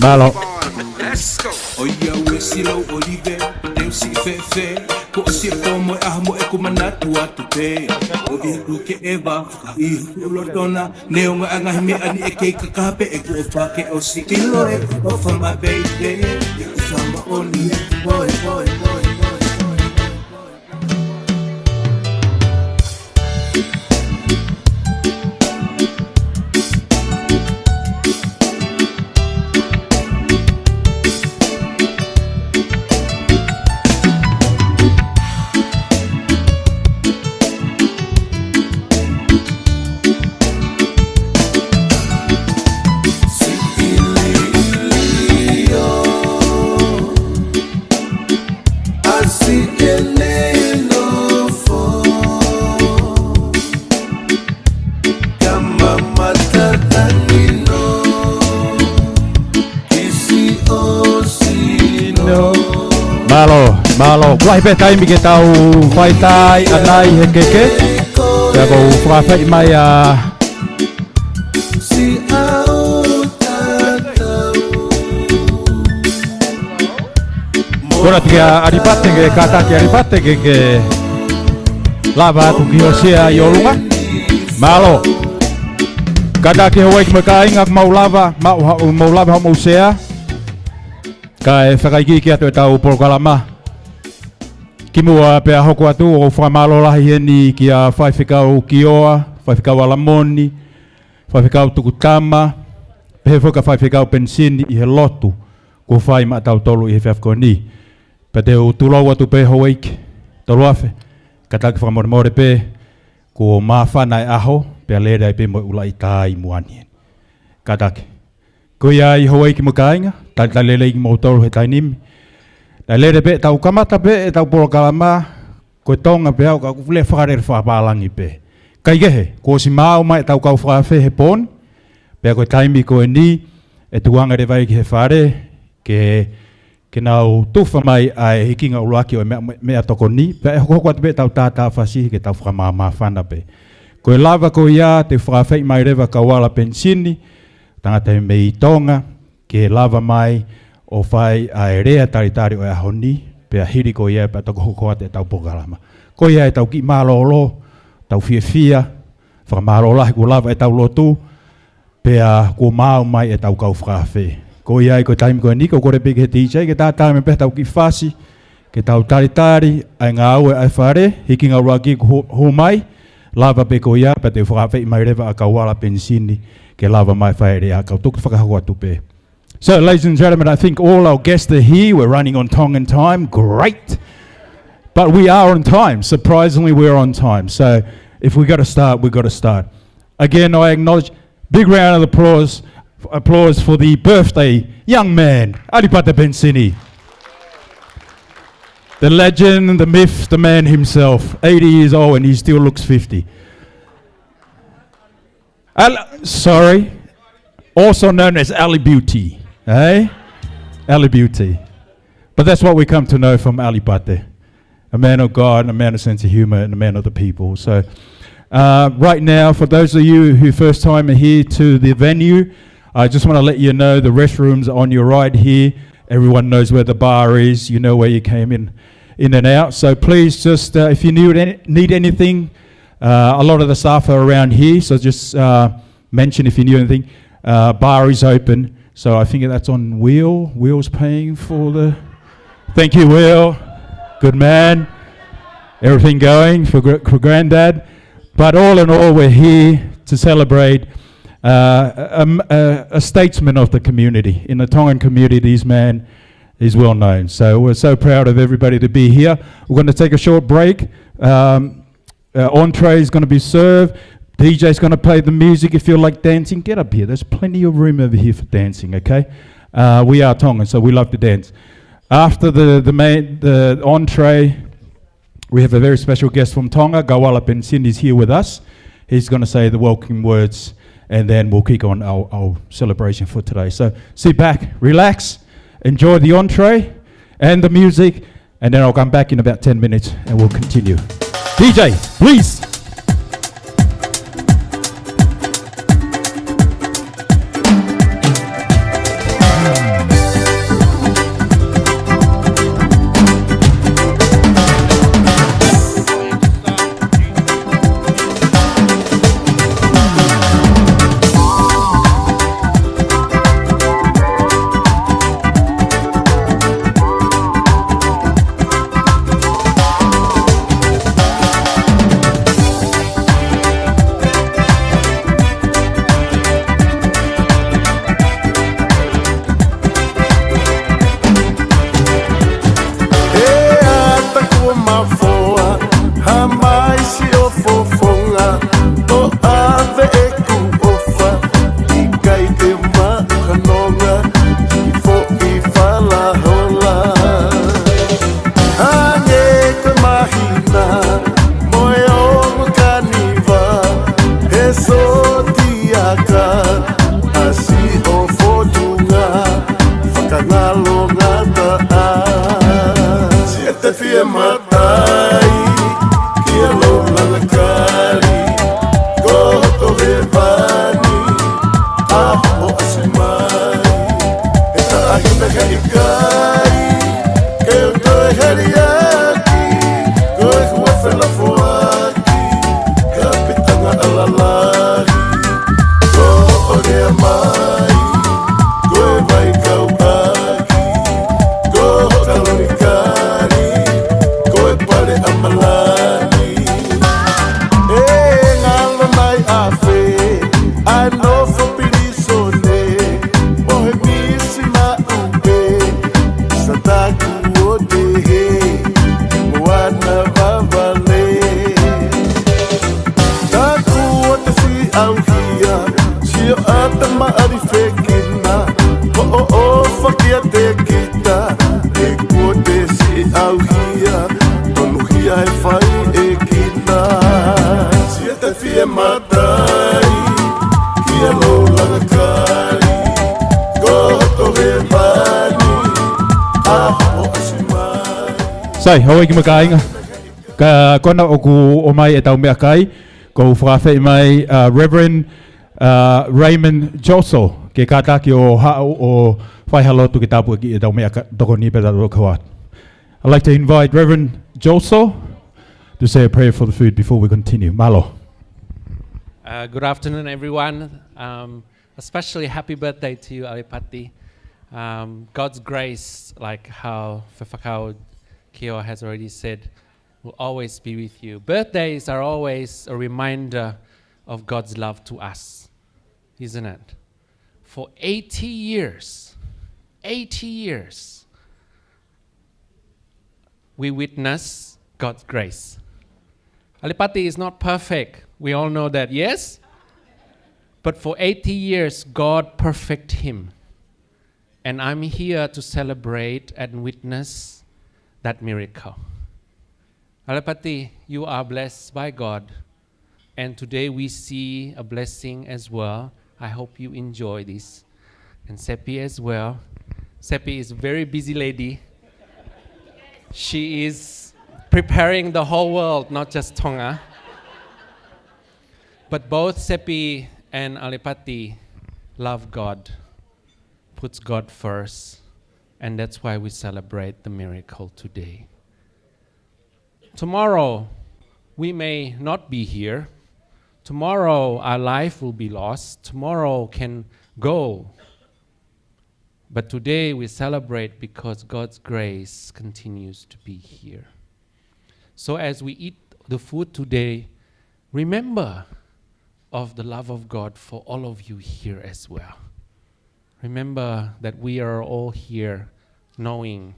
Malo. Let's go. O ia ue silo olive, deu si fe, ko si po mo mo e kumanatu atu pe. O biru ke eva, I ulodona, neonga anga me ani e ke kakape e ko fa ke o si kilo e o for my baby. Sama oni boy. Malo, wai pe taimi ke tau whai tai anai he keke. Pea ko whawhai mai a... Kora tia aripate ke kataki aripate ke lava atu ki hosia I olunga. Malo, kataki hawai ki maka inga mau lava mau sea. Ka e whakaiki ki atu e tau polokalama. Ki mua pea hoko atu o whamalo lahi heni ki a whaiwhikau Kioa, whaiwhikau Alamoni, whaiwhikau Tukutama, pehe whaka whaiwhikau Pensini I he lotu, ko whai ma tau tolu I he whiawhiko ni. Pe te o tulau atu pe howeik, tolu awhe, kataki whakamore pe, ko maa whanai aho, pea lera I pe mo ula I tai muani. Kataki. Ko ia I howeiki mo kainga, tai lele I mo tolu he tai nimi. Na lere pe tau kamata pe e tau polokalama ko tonga pe au ka ku le whakare whapalangi pe. Kai gehe, ko si mau mai tau kau whawhe he pon, pe ko taimi ko e ni e tuanga re vai ki he whare ke nau tuwha mai ai hikinga uluaki o mea toko ni, pe e hoko pe tau tātā whasihi ke tau whamama whana pe. Ko e lava ko ia te whawhei mai rewa Kawala Pensini, tangata me I tonga, ke lava mai o whai a e rea taritari o e ahoni, pea hiri ko ia pa toko hoko ate tau pokalama. Ko ia e tau ki malolo, tau fia, whakamalo lahi ko lava e tau lotu, pea ko mau mai e tau kau whakawhi. Ko ia e ko taimi ko e niko kore peke he DJ, ke tā tāme pe tau ki whasi, ke tau taritari, ai ngā aue ai whare, hiki ngā ruaki ho mai, lava pe ko ia, pa te whakawhi mai rewa a Kawala Pensini, ke lava mai whae rea, kau tuku whakahau atu pe. So, ladies and gentlemen, I think all our guests are here. We're running on Tongan time. Great. But we are on time. Surprisingly, we're on time. So, if we've got to start, we've got to start. Again, I acknowledge, big round of applause for the birthday young man, Alipata Pensini. The legend, the myth, the man himself. 80 years old and he still looks 50. Also known as Ali Beauty. Hey? Ali Beauty. But that's what we come to know from Ali Pate. A man of God, a man of sense of humor, and a man of the people. So right now, for those of you who first time are here to the venue, I just want to let you know the restrooms are on your right here. Everyone knows where the bar is. You know where you came in and out. So please just, if you need anything, a lot of the staff are around here. So just mention if you need anything. Bar is open. So I think that's on Will. Will's paying for the... Thank you, Will. Good man. Everything going for Granddad. But all in all, we're here to celebrate a statesman of the community. In the Tongan community, this man is well known. So we're so proud of everybody to be here. We're going to take a short break. Entree is going to be served. DJ's going to play the music. If you like dancing, get up here. There's plenty of room over here for dancing, okay? We are Tongan, so we love to dance. After the entree, we have a very special guest from Tonga. Kawala Pensini is here with us. He's going to say the welcome words, and then we'll kick on our celebration for today. So sit back, relax, enjoy the entree and the music, and then I'll come back in about 10 minutes and we'll continue. DJ, please. te fia matai Kia lo langakari Ko hoto he vani Aho asimai E ta ahina ka ikai Ke o toi heriaki Ko e kua whela fuaki Ka pitanga alalari Ko o rea mai Ko e vai kau aki Ko o kalonikari Ko e pare amalani E ngalo nai afe Ano whapirisone Mohe misi na upe Sa taku o te he Moana vavale Taku o te si au hia Sio ata maari whekina O o o whakia te kita E kua te si au hia Tonu hia e whai e kita Sia te fia matai Kia lo langakari Ko hoto he vani Aho asimai Sai, hoi ki makainga. Ka kona o ku o mai e tau mea kai. Ko whakawhai mai Reverend Raymond Joso. Ke kātaki o hao o whaihalotu ki tāpua ki e tau mea toko ni peta ro kawat. I'd like to invite Reverend Joso to say a prayer for the food before we continue. Malo. Good afternoon, everyone. Especially happy birthday to you, Alipati. God's grace, like how Fefakau Kio has already said, will always be with you. Birthdays are always a reminder of God's love to us, isn't it? For 80 years, we witness God's grace. Alipati is not perfect. We all know that, yes? But for 80 years, God perfected him. And I'm here to celebrate and witness that miracle. Alipati, you are blessed by God. And today we see a blessing as well. I hope you enjoy this. And Seppi as well. Seppi is a very busy lady. She is preparing the whole world, not just Tonga. But both Seppi and Alipati love God, puts God first, and that's why we celebrate the miracle today. Tomorrow, we may not be here. Tomorrow, our life will be lost. Tomorrow can go. But today, we celebrate because God's grace continues to be here. So as we eat the food today, remember of the love of God for all of you here as well. Remember that we are all here knowing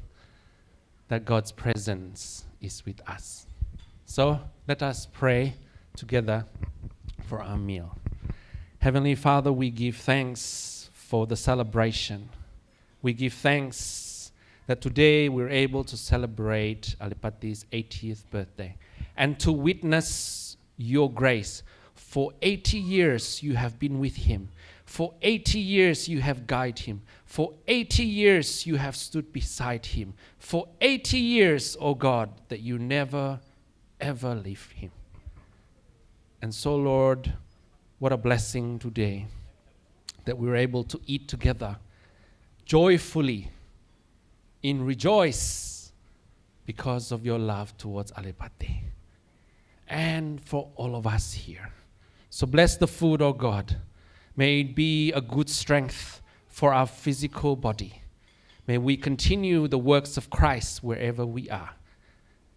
that God's presence is with us. So let us pray together for our meal. Heavenly Father, we give thanks for the celebration. We give thanks that today we're able to celebrate Alipati's 80th birthday and to witness your grace. For 80 years you have been with him. For 80 years you have guided him. For 80 years you have stood beside him. For 80 years, oh God, that you never, ever leave him. And so, Lord, what a blessing today that we're able to eat together joyfully in rejoice because of your love towards Alipati and for all of us here. So bless the food, oh God. May it be a good strength for our physical body. May we continue the works of Christ wherever we are.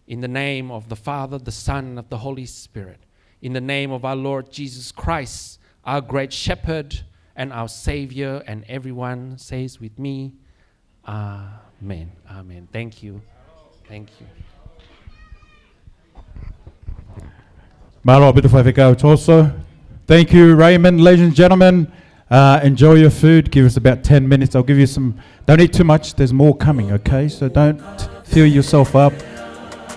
In the name of the Father, the Son, and of the Holy Spirit. In the name of our Lord Jesus Christ, our great shepherd and our Savior, and everyone says with me, Amen. Amen. Thank you. Thank you. Malo bit of also. Thank you, Raymond. Ladies and gentlemen, enjoy your food. Give us about 10 minutes. I'll give you some. Don't eat too much. There's more coming, okay? So don't fill yourself up.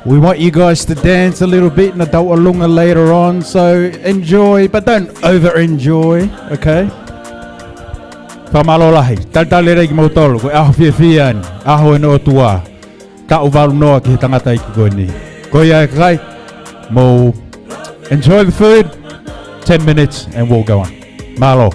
We want you guys to dance a little bit and adult alunga later on. So enjoy, but don't over-enjoy, okay? Whamalo lahi. Taltalere ki mautolo. Ko aho fiafian. Aho eno tua. ta uvalu noa ki he tangata i ki koe ni. Koe ia kai, mo enjoy the food, 10 minutes and we'll go on. Malo.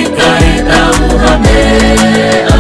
Ika ita uhamea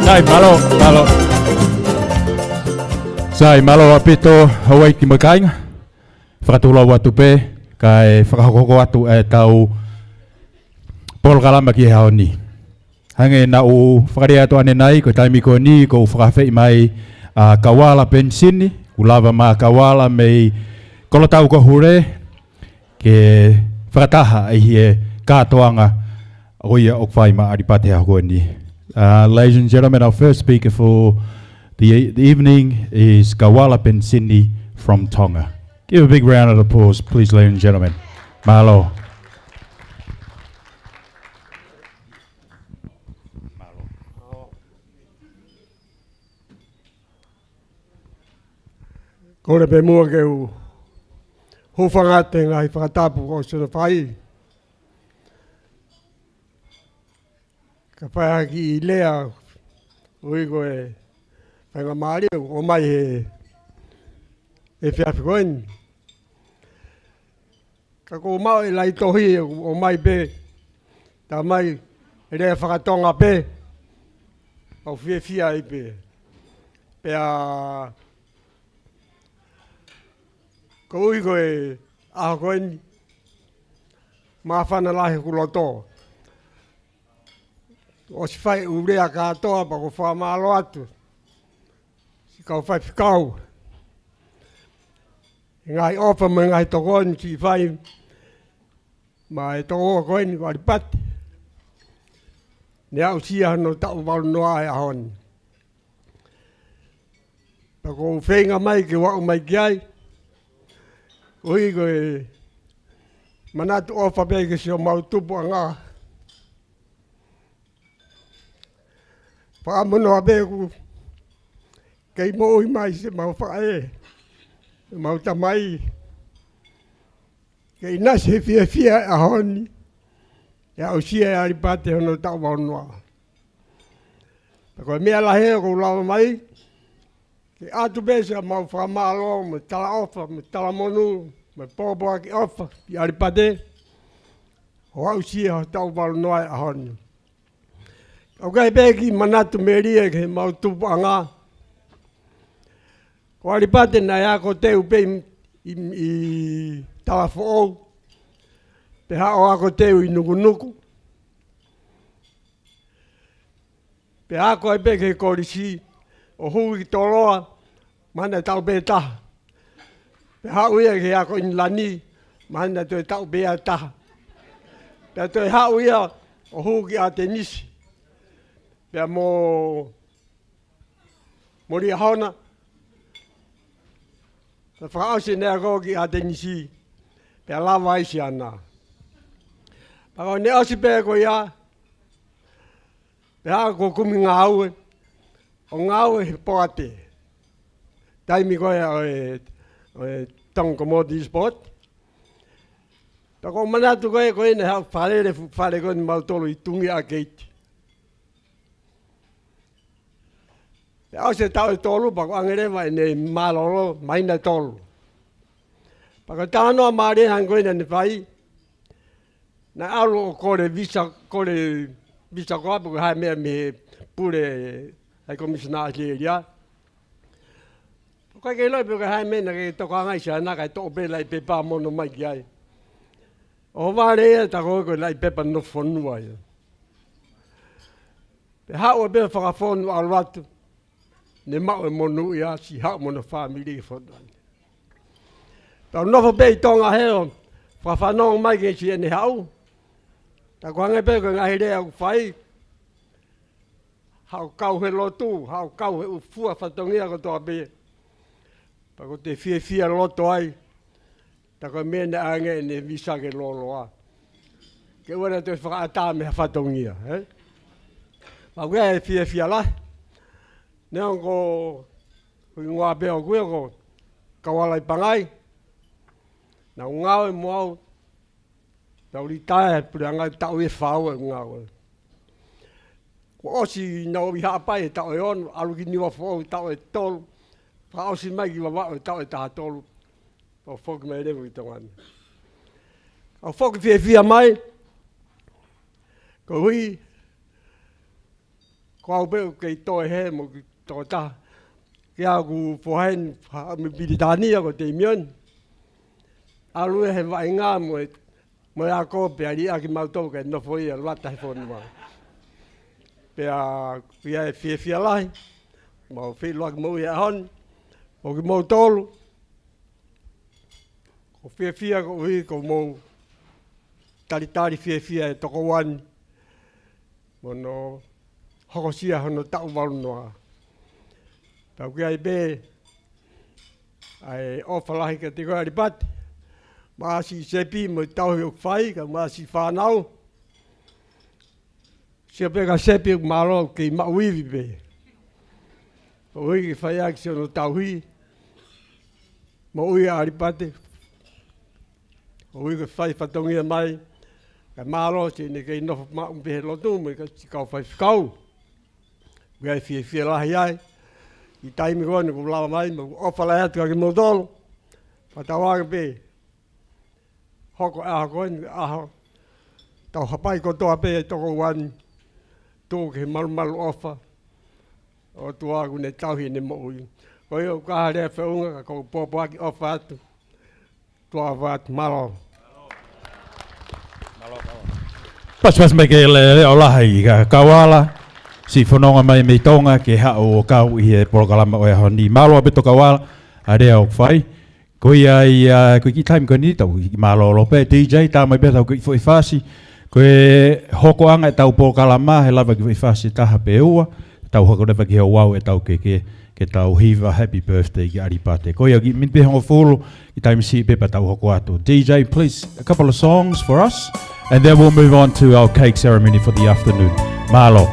Sai malo, malo. Sai malo apito hawai ki makainga. Whakatula watu pe, kai whakahoko watu e tau polkalama ki haoni. Hange na u whakarea to ane nai, ko taimi ko ni, ko whakawhei mai kawala pensini, ulava ma kawala mei kolotau ko hure, ke whakataha e hie kātoanga oia okwhai ma aripate hako ni. Ladies and gentlemen, our first speaker for the evening is Kawala Pensini from Tonga. Give a big round of applause, please, ladies and gentlemen. Malo. Kore pe mua ke u hufangate ngai whakatapu o suna whai. Ka whai ki I lea ui koe whanga maari o mai he whiawhikoen. Ka ko mau I lai tohi o mai pe, ta mai e rea whakatonga pe, au whiawhia I pe. Pea ko ui koe aho koen maa whana lahi kuloto. O si whai urea katoa pa ko wha maalo atu. Si kau whai whikau. Ngai opa me ngai tokon si whai ma e toko koen wari pati. Ne au sia no tau walu noa e ahon. Pa ko whenga mai ke wau mai ki ai. Ui koe manatu ofa pe ke si o mau tupu a ngā. whakamono abe ku kei mo i mai se mau whae mau tamai kei nase fia a honi ya o sia e aripate hono tau waunua ko mea lahe ko lawa mai ke atu besa mau whamalo me tala ofa me tala monu me pōpua ki ofa i aripate ho au sia ho tau waunua a honi o kai peki manatu meria ke mau tupanga ko aripate na ya ko te upe i tala fo'ou pe hao ako teu i nukunuku pe hako e peke korisi o hui toloa mana tau pe taha pe hao ia ke ako in lani mana toi tau pe a taha pe toi hao ia o hui ki a tenisi pe mo ria hona pe whakaose nea ko ki a tenisi pe lava isi ana Pako ne osi pe ko ia. Pe ha ko kumi ngaue. O ngaue poate. Taimi ko e tong commodity spot. Pako manatu ko e ne ha fare ko ni mautolo i tungi a gate. Pe osi tau e tolu pako angerewa ne malolo maina tolu. Pako tano maare hango ina ne fai. Na alo kore visa ko apu hai me pure ai komisiona ia. Ko ke loi pe hai me na ke to ka ngai sa na ka to be lai pe pa mono mai ai. O vale ta ko lai pe pa no fonu ai. Pe ha o be fa fonu al watu. Ne ma o monu ia si ha mono family fonu. Ta no fo be tonga heo. Fa no mai ke si ne hau. Ta ko ngai pe ko ngai re au fai. Hau kau he lotu, hau kau he ufua fatongia ko to be. Pa ko te fia loto ai. Ta ko mena ange ne visa ke loloa. Ke ora te whakaata me fatongia, eh? Pa ko e fia la. Ne ko ngua be o ko kawalai pangai. Na ngau mo au tau ritae puranga tau e whau e ngau. Ko osi na obi hapa e tau e on, alu ki niwa whau tau e tolu. Ka osi mai ki wawa e tau e taha tolu. O whoki mai rewu i tongani. O whoki fia mai. Ko hui. Ko au peo kei toe he mo ki tō taha. Ki au ku whohen me piritania ko te imion. Alu e he vai ngā mo e mo a ko pe ali a ki mautou ke no foi al wata fonu ma pe a ia fia lai mo fi lo mo ia hon o ki mo tolu ko fia ko wi ko mo tari fia to ko wan mo no hokosia hono tau walu no ta ki ai be ai ofala ki te ko ali pat Masi sepi mo tau hiok whai, ka masi whanau. Sia pe ka sepi hiok maro ki mauiwi pe. O hui ki whai aki se ono tau hui. Mo ui a aripate. O hui ki whai whatongia mai. Ka maro se ne kei nofo maumpehe lotu mo ka kau whai whikau. Gai fia lahi ai. I taimi kone ko lawa mai, mo ofala atu ka ki motolo. Whatawaka pe. Hoko koen aho tau hapai ko toa pe toko wan tō ke malu ofa o tua ku ne tauhi ne mo ui. Ko i o kaha rea whiunga ka kou pōpaki ofa atu tua wat malo. Pas mai ke le o lahai ka kawala si whanonga mai me tonga ke hao o kau i he porokalama o e honi. Malo abeto kawala a rea o whai. Ko ia ko ki time ko ni tau i malolo pe DJ ta mai be tau ko i fasi ko hoko anga tau po kalama he lava ki fasi ta hape ua tau hoko de ki wow e tau ke tau hiva happy birthday ki aripate ko ia ki min be ho fulu ki time si pe tau hoko atu DJ please a couple of songs for us and then we'll move on to our cake ceremony for the afternoon malo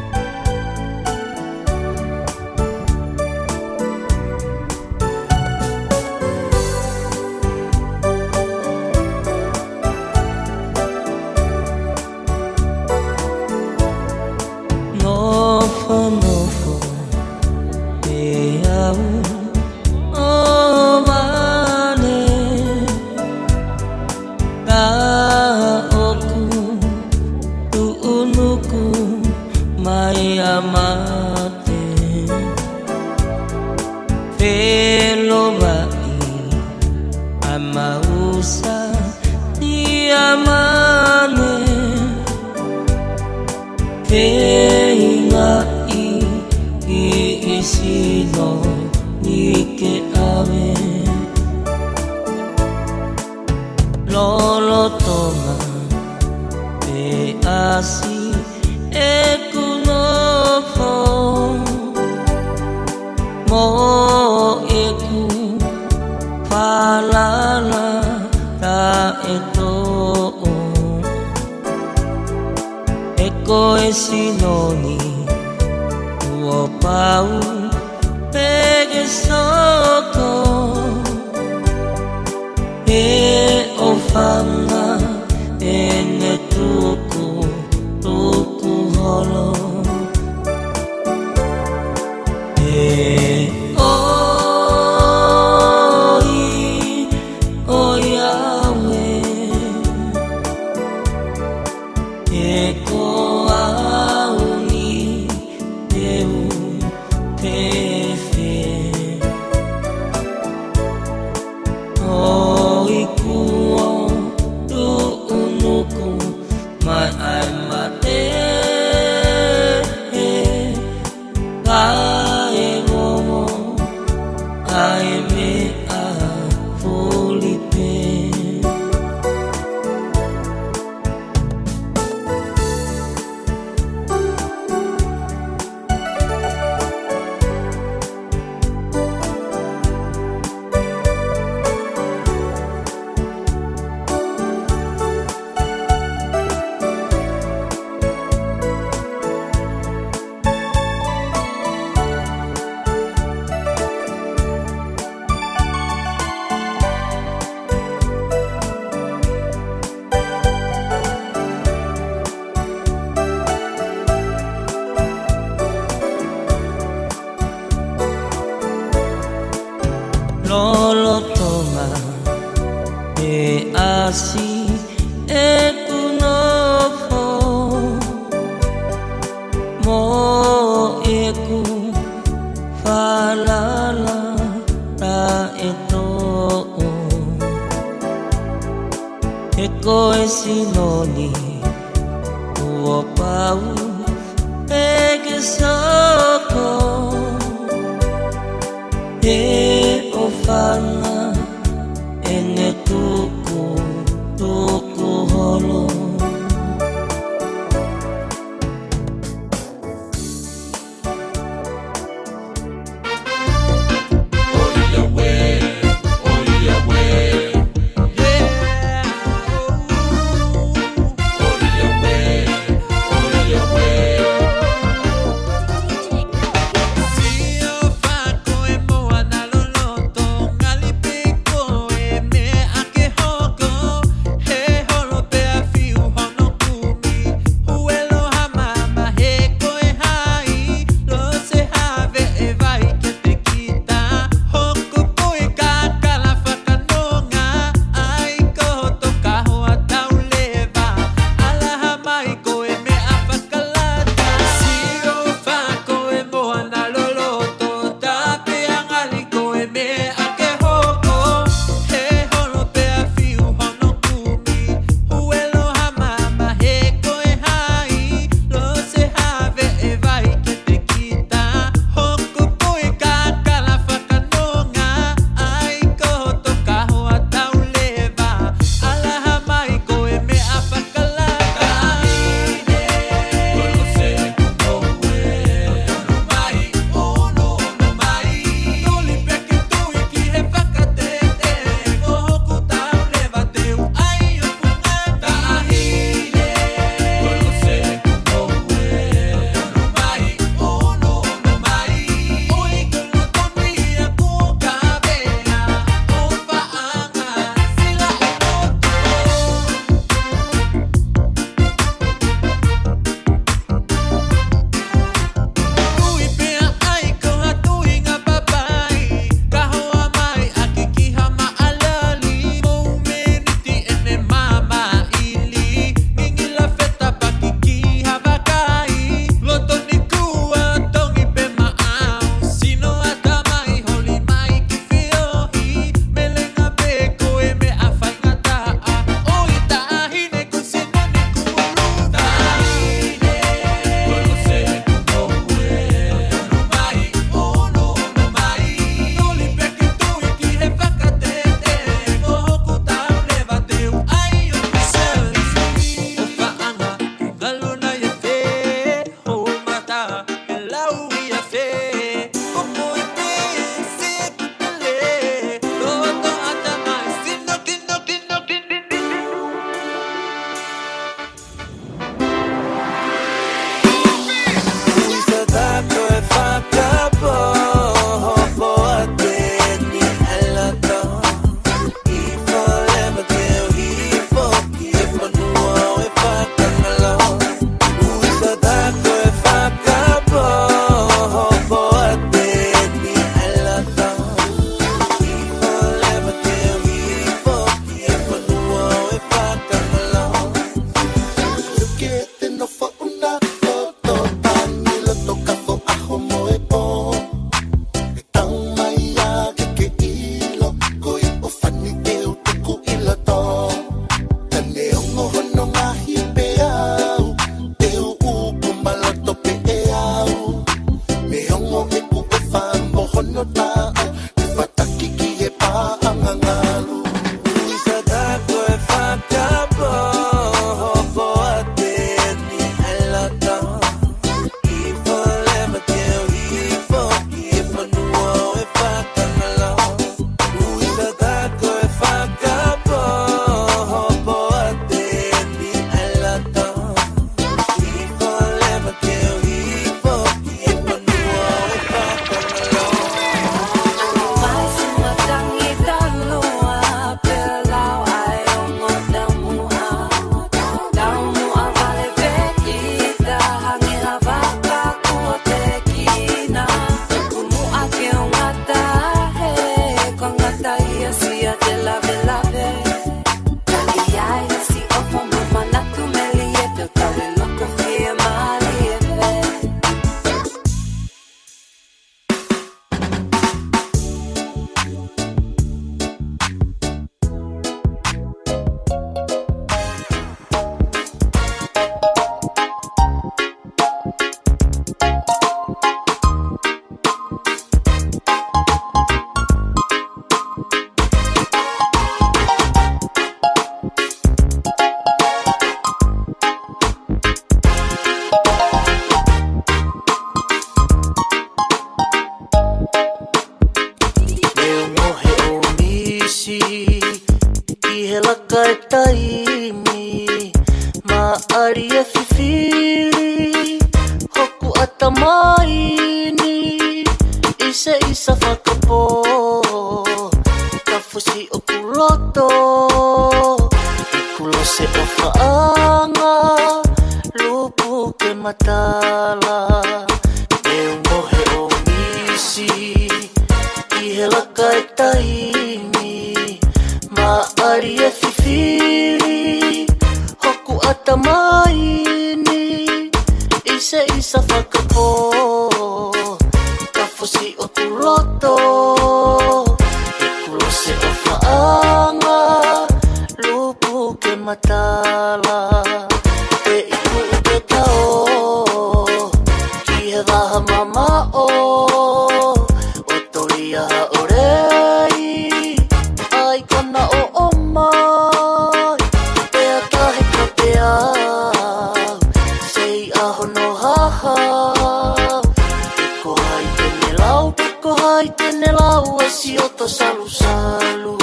amate Pelo vai amausa Di amane Peingai Isino Nike ave Lolo tonga Pe asi Ekunopo Mo eku Palala Ta eto Eko esinoni Uo pau Pege soko E ofanga Ene tuku Tuku holo E oi O Yahweh E ko auni Teu tefe Oi kuo Tu unuku Mai ai mate Kae momo Ai me a Folipe Lolo tonga E asi Ekunopo Mo eku Falala Ta eto Eko esinoni Uo pau Pege soko E ofana Ene tuku Tuku holo kai taimi Maari e whiwhiri Hoku atamaini Ise isa whakapō Ka fusi o kuroto Kulo se o whaanga Lupu ke matala E mohe o misi I he laka e taimi Maari e whiwhiri Hoku atamaini Ise isa whakapō Ka fusi o kuroto Kulo se o whaanga Lupu ke matala E iku ke tao Ki he waha mamao O toria ha orei Ai kona o omai Pea tahe ka pea Sei aho no haha Peko hai tene lau Peko hai tene lau E si oto salu salu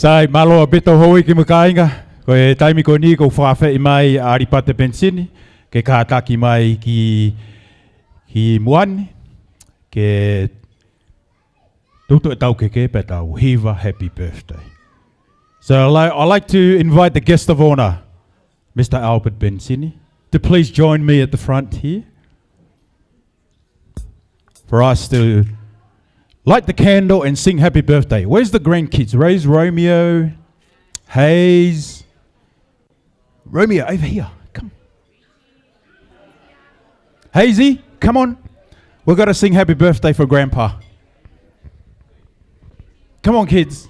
Sai malo bito hoi ki makainga. Ko e taimi ko ni ko whawhi mai a Aripate Pensini. Ke kātaki mai ki Muani. Ke tutu e tau keke pe tau hiva happy birthday. So I'd like to invite the guest of honor, Mr. Albert Pensini, to please join me at the front here. For us to light the candle and sing happy birthday. Where's the grandkids? Raise Romeo, Hayes. Romeo, over here. Come. Hazy, come on. We've got to sing happy birthday for Grandpa. Come on, kids.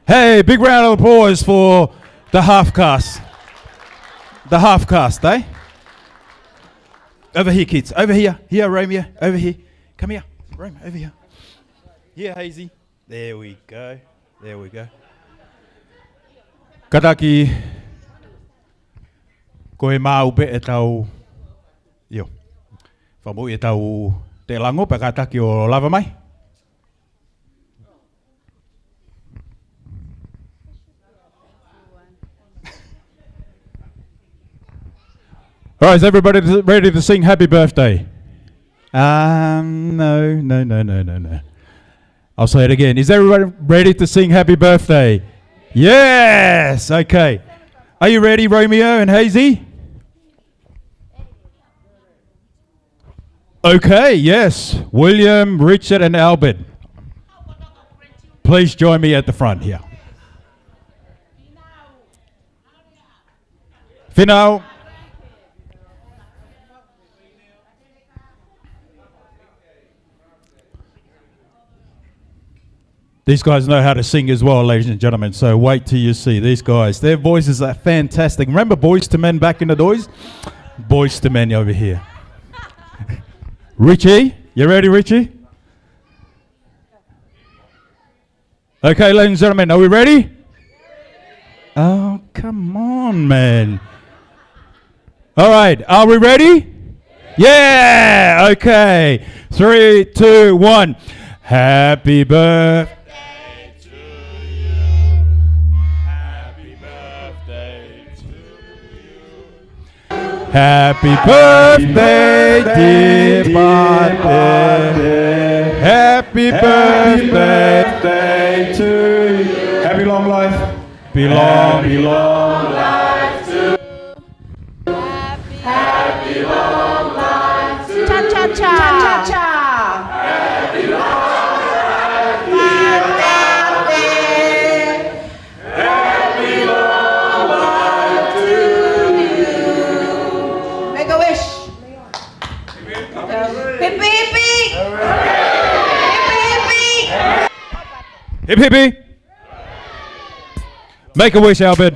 Hey, big round of applause for the half cast. The half cast, eh? Over here, kids. Over here. Here, Romeo. Over here. Come here. Romeo, over here. Here, Hazy. There we go. There we go. Kataki. Koe maupe e tau. Yo. Whamu e tau te lango pa kataki o lava mai. All right, is everybody ready to sing happy birthday? No. I'll say it again. Is everybody ready to sing happy birthday? Yes, okay. Are you ready, Romeo and Hazy? Okay, yes. William, Richard, and Albert. Please join me at the front here. Finau. These guys know how to sing as well, ladies and gentlemen, so wait till you see these guys. Their voices are fantastic. Remember Boys to Men back in the days? Boys to Men over here. Richie, you ready, Richie? Okay, ladies and gentlemen, are we ready? Oh, come on, man. All right, are we ready? Yeah, okay. 3, 2, 1. Happy birthday. Happy birthday, dear Pate. Happy birthday to you. Happy long life. Happy long life to you. Happy long life to you. Cha-cha-cha. Happy long hip hippie. Make a wish, Albert.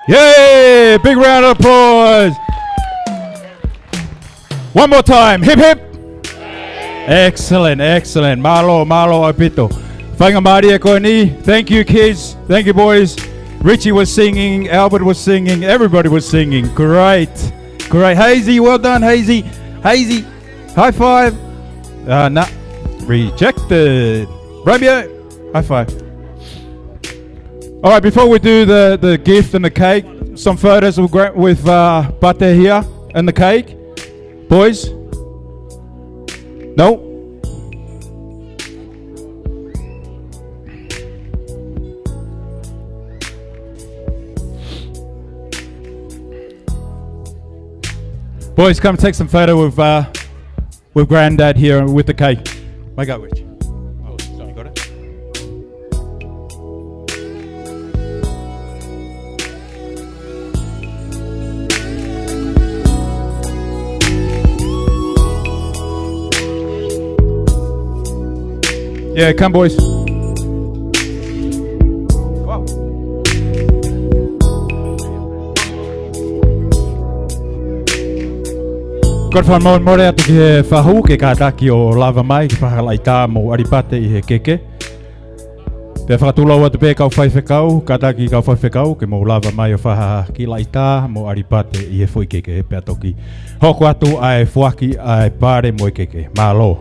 Yay! Big round of applause. One more time. Hip hip. Excellent, excellent. Malo apito. Whangamari ko ni. Thank you, kids. Thank you, boys. Richie was singing, Albert was singing, everybody was singing. Great. Hazy, well done, Hazy. Hazy, high five. Nah, rejected. Romeo, high five. All right, before we do the gift and the cake, some photos with Pate here and the cake. Boys? No? Boys, come take some photo with Granddad here with the cake. Make up, Rich. Oh, you got it? Yeah, come, boys. Wow. Ko wha more atu ki he whahu ke kātaki o lava mai ki whakalai tā mo Aripate I he keke. Pe whakatula ua te pē kau whai whekau, kataki kau whai whekau, ke mō lava mai o whaha ki laita, mō aripate i e whoi keke he pēa toki. Hoko atu ai whaki ai pāre mo i keke. Mālo.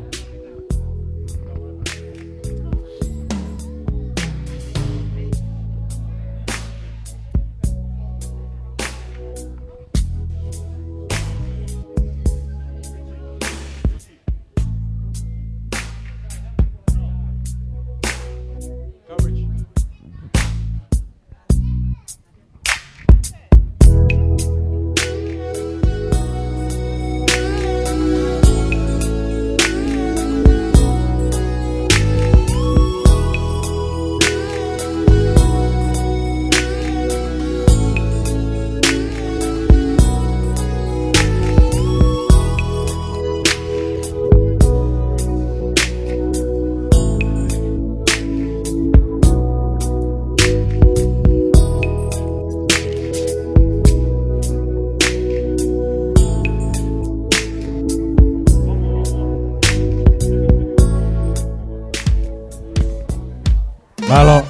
Malo.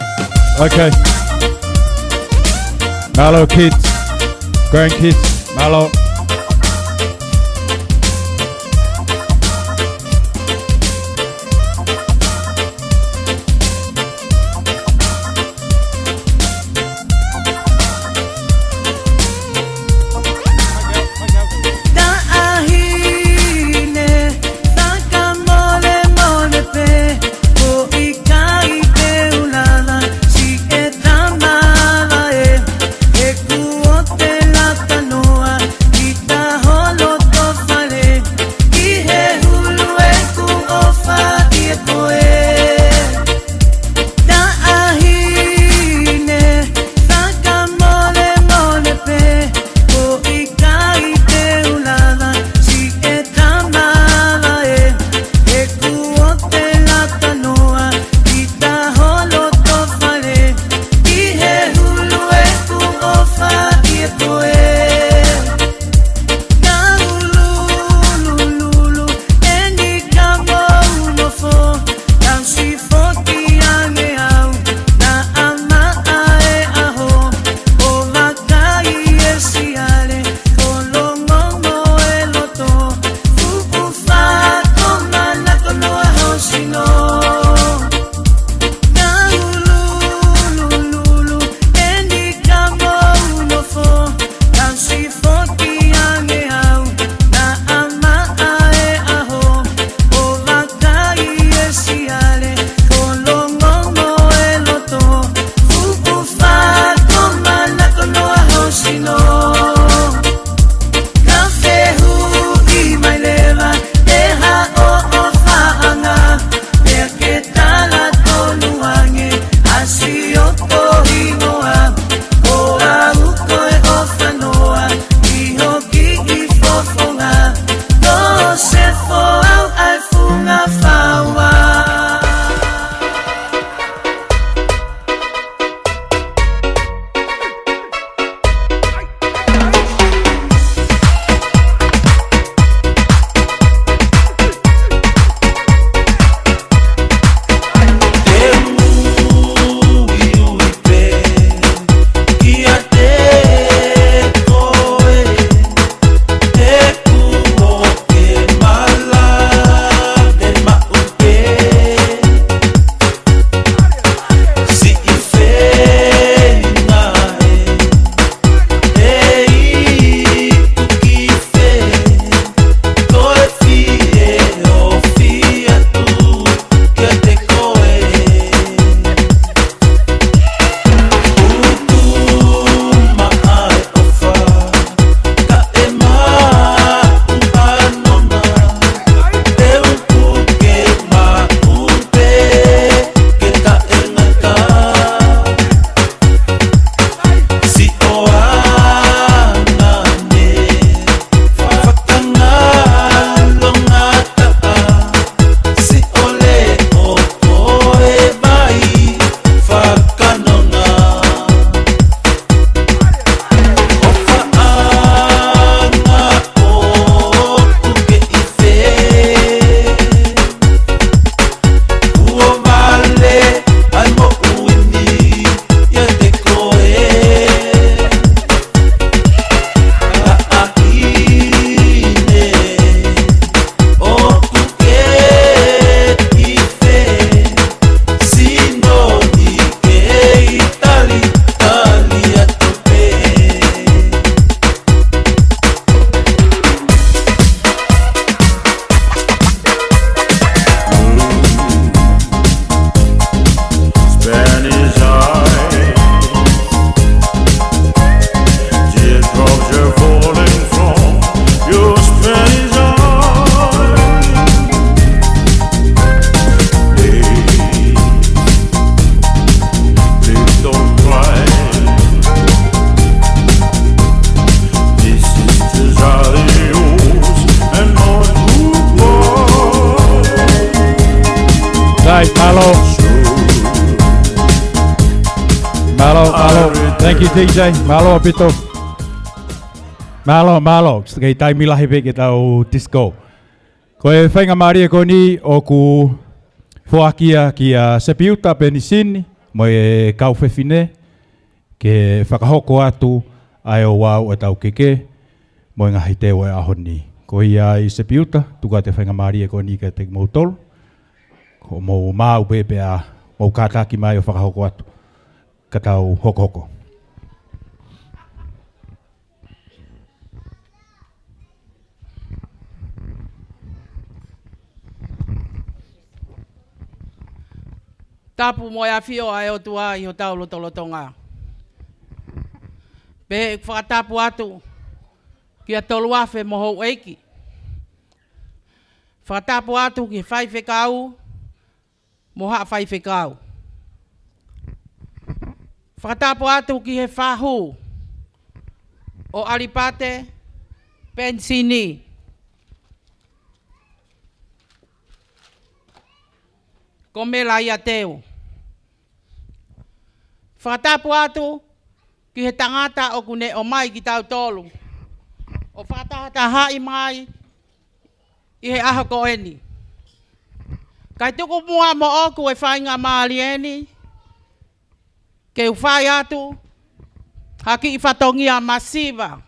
Okay. Malo kids. Grandkids. Malo. Alright, Malo. Malo. Thank you, DJ. Malo apito. Malo. Kay time lahi be kita o disco. Ko e whainga maria ko ni o ku fuakia kia sepiuta penisini mo e kau whewhine ke whakahoko atu ai o wau e tau keke mo e ngahi te o e ahoni. Ko ia i sepiuta tuka te whainga maria ko ni ke te mautolo ko mo mau pepe a mo kātaki mai o whakahoko atu ka tau hoko. Tapu mo ia fio ai o tua i o tau lotolotonga. Pe whakatapu atu ki a tolu afe mo hou eiki. Whakatapu atu ki whai whekau mo haa whai whekau. Whakatapu atu ki he whahu o Alipate Pensini. Ko mela ia teo. Whakatapu atu ki he tangata o kune o mai ki tau tolu. O whakatahata hai mai i he aha ko eni. Kai tuku mua mo oku e whainga maali eni. Ke uwhai atu haki i whatongia masiva.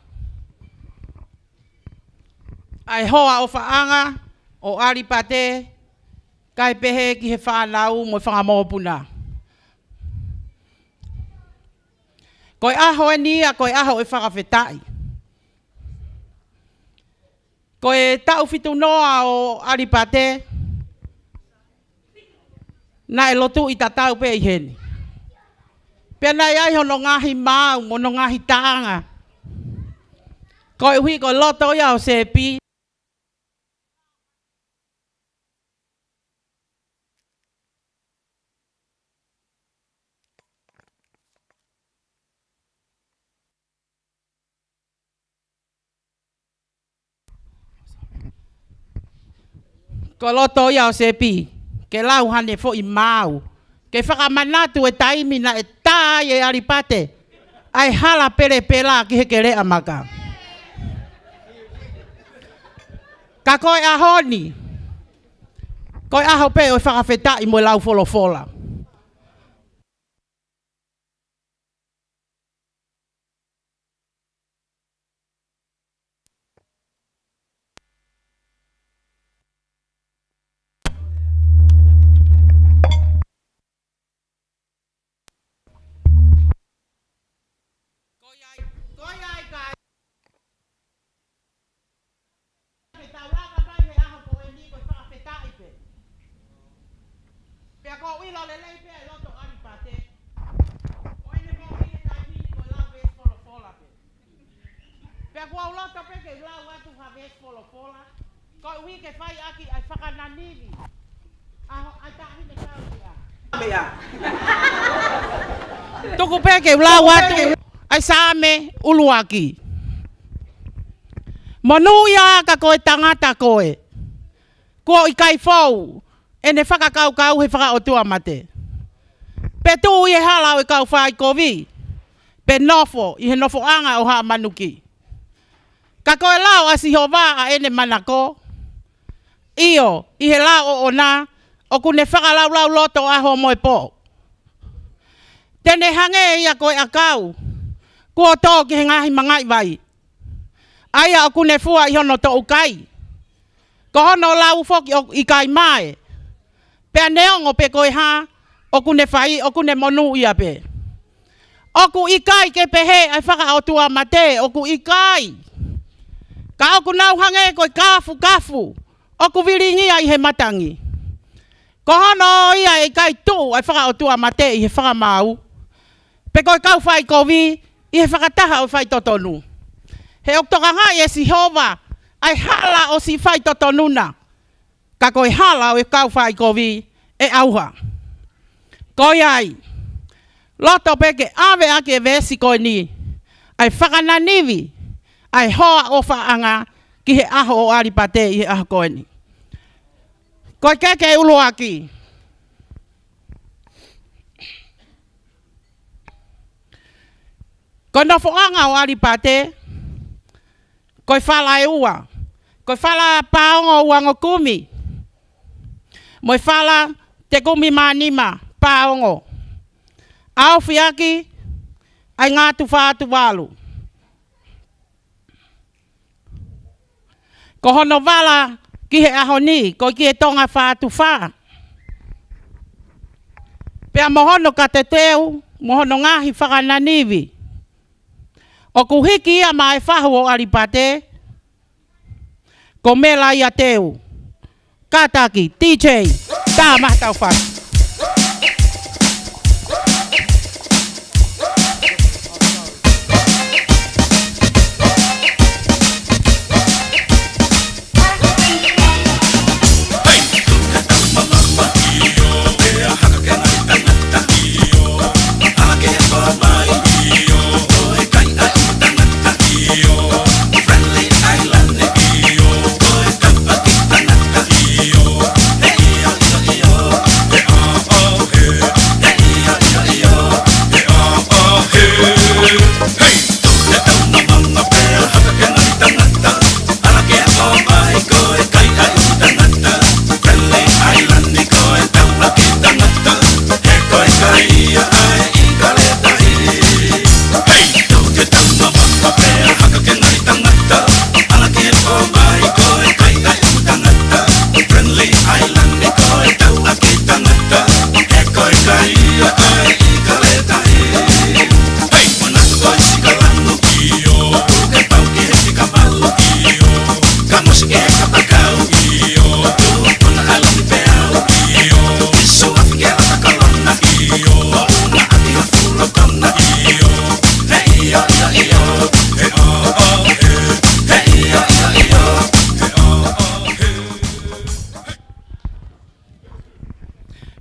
Ai hoa o whaanga o Alipate kai pehe ki he whanau mo whangamopuna. Koi aho e nia, koi aho e whakawhetai. Koi tau fitu noa o Alipate na e lotu i tatau pe i heni. Pena iai hono ngahi mau, mono ngahi taanga. Koi hui ko loto ia o sepi. Ko loto ia o sepi, ke lau hane fo i mau. Ke whakamanatu e taimi na e tai e Alipate. Ai hala pere pela ki he kere amaka. Ka koe ahoni. Koe aho pe o whakawhetai mo lau folofola. Tuku peke lau atu ai same uluaki. Monuia ka koe tangata koe. Ko i kai fau. Ene whakakau he whakaotua mate. Pe tu i he halau i kau whai kovi. Pe nofo, i he nofo anga o haa manuki. Ka koe lau a sihova a ene manako. Io, i he lau o ona, o kune whakalau lau loto aho moe po. Tene hange ia koe a kau. Kua tō ki he ngahi mangai vai. Aia o kune fua i hono tō ukai. Ko hono lau foki o i kai mae. Pea neongo pe koe ha, o kune whai, o kune monu ia pe. Oku ikai ke pehe ai whakaotua mate, oku ikai. Ka oku nau hange koe kafu. Oku viringi ai he matangi. Ko hono ia i kai tu ai whakaotua mate i he whakamau. Pe koe kau whai kovi, i he whakataha o whai totonu. He oktokanga e si hova, ai hala o si whai totonuna. Ka koe hala o e kau whai kovi, e auha. Koe ai, loto peke ave ake vesi koe ni, ai whakananivi, ai hoa o whaanga ki he aho o Alipate i he aho koe ni. Koe keke ulu aki, Ko no foanga o alipate. Ko fala e ua. Ko fala paongo wango kumi. Mo fala te kumi manima paongo. Au fiaki ai ngatu fatu walu. Ko hono wala ki he ahoni, ko ki he tonga fatu fa. Pea mohono ka te teu, mohono ngahi whakananiwi. O kuhiki ia mai whahu o alipate, ko mela ia teu. Kataki, DJ, tā mahtau whaka.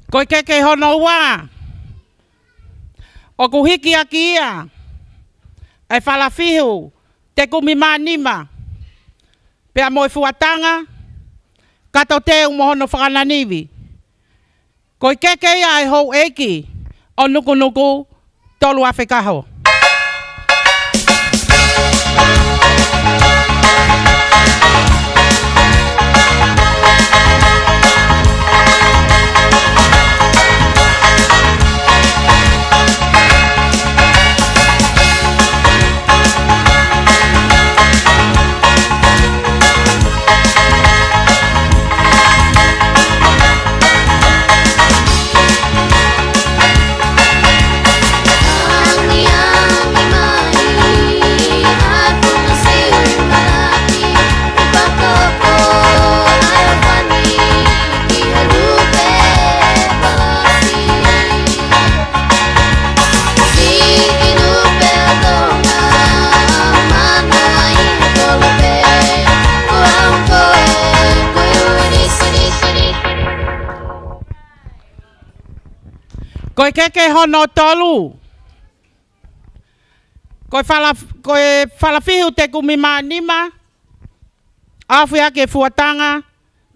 Ko ke hono wa. O kuhiki aki ia. Ai falafihu. Te kumimanima. Pea moi fuatanga. Kato teu mohono whakananiwi. Ko ke ia ai hou eki. O nuku nuku tolu Afrikaho. Koe keke hono tolu. Koe whalafihu te kumimanima. Awhia ke fuatanga.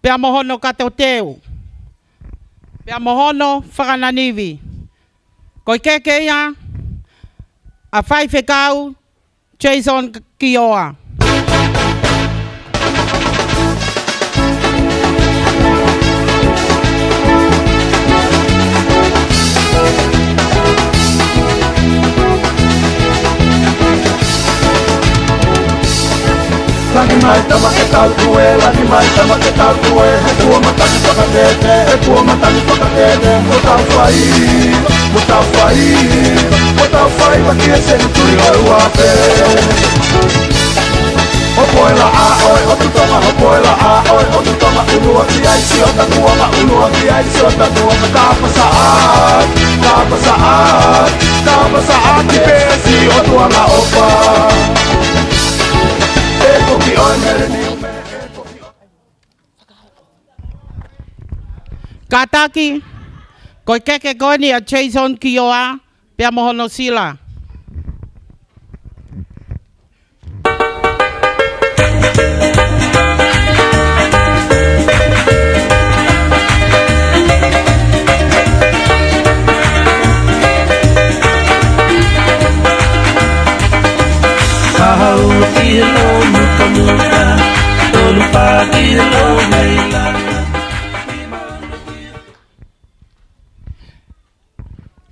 Pea mohono kato teu. Pea mohono whakananiwi. Koe keke ia. A whaiwhekau. Jason Kioa. Lagi mai tama ke tal tue, lagi mai tama ke tal tue. He tua matani whakatete, he tua matani whakatete. Mutau whai, waki e seni tui o uape. Hopoela a oi, o tutonga hopoela a oi, o tutonga unua ki ai si o tanuama, unua ki ai si o tanuama. Tapa saat, ki pesi o tuanga opa. Kataki, koe keke koni a Jason Kioa, pea mohono sila.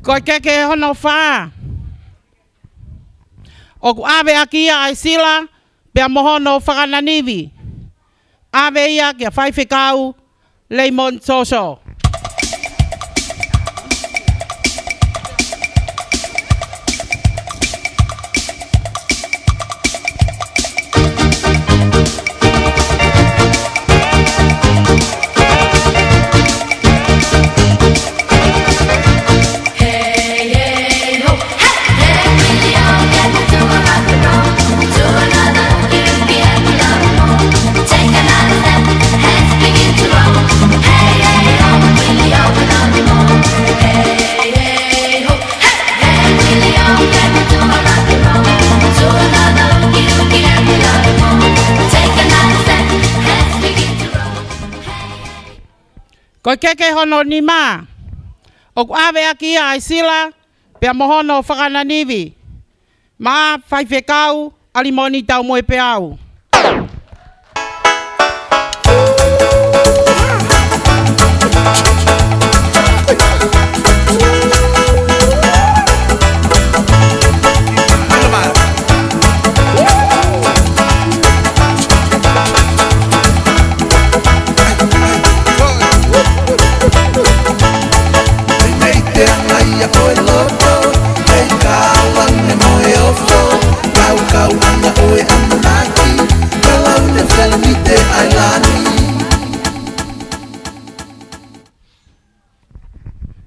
Ko keke hono wha. O ku awe akia ai sila, pia mohono whakananiwi. Awe ia kia whaiwhekau, Leimon Soso. Ko keke hono ni ma. O ku awe aki ai sila, pia mohono whakananiwi. Ma whaiwhekau, alimoni tau moe pe au.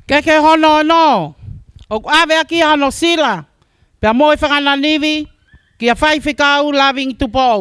Keke hono no. O ku awe aki hano sila. Pia moe whakananiwi. Kia whaiwhekau loving tupou.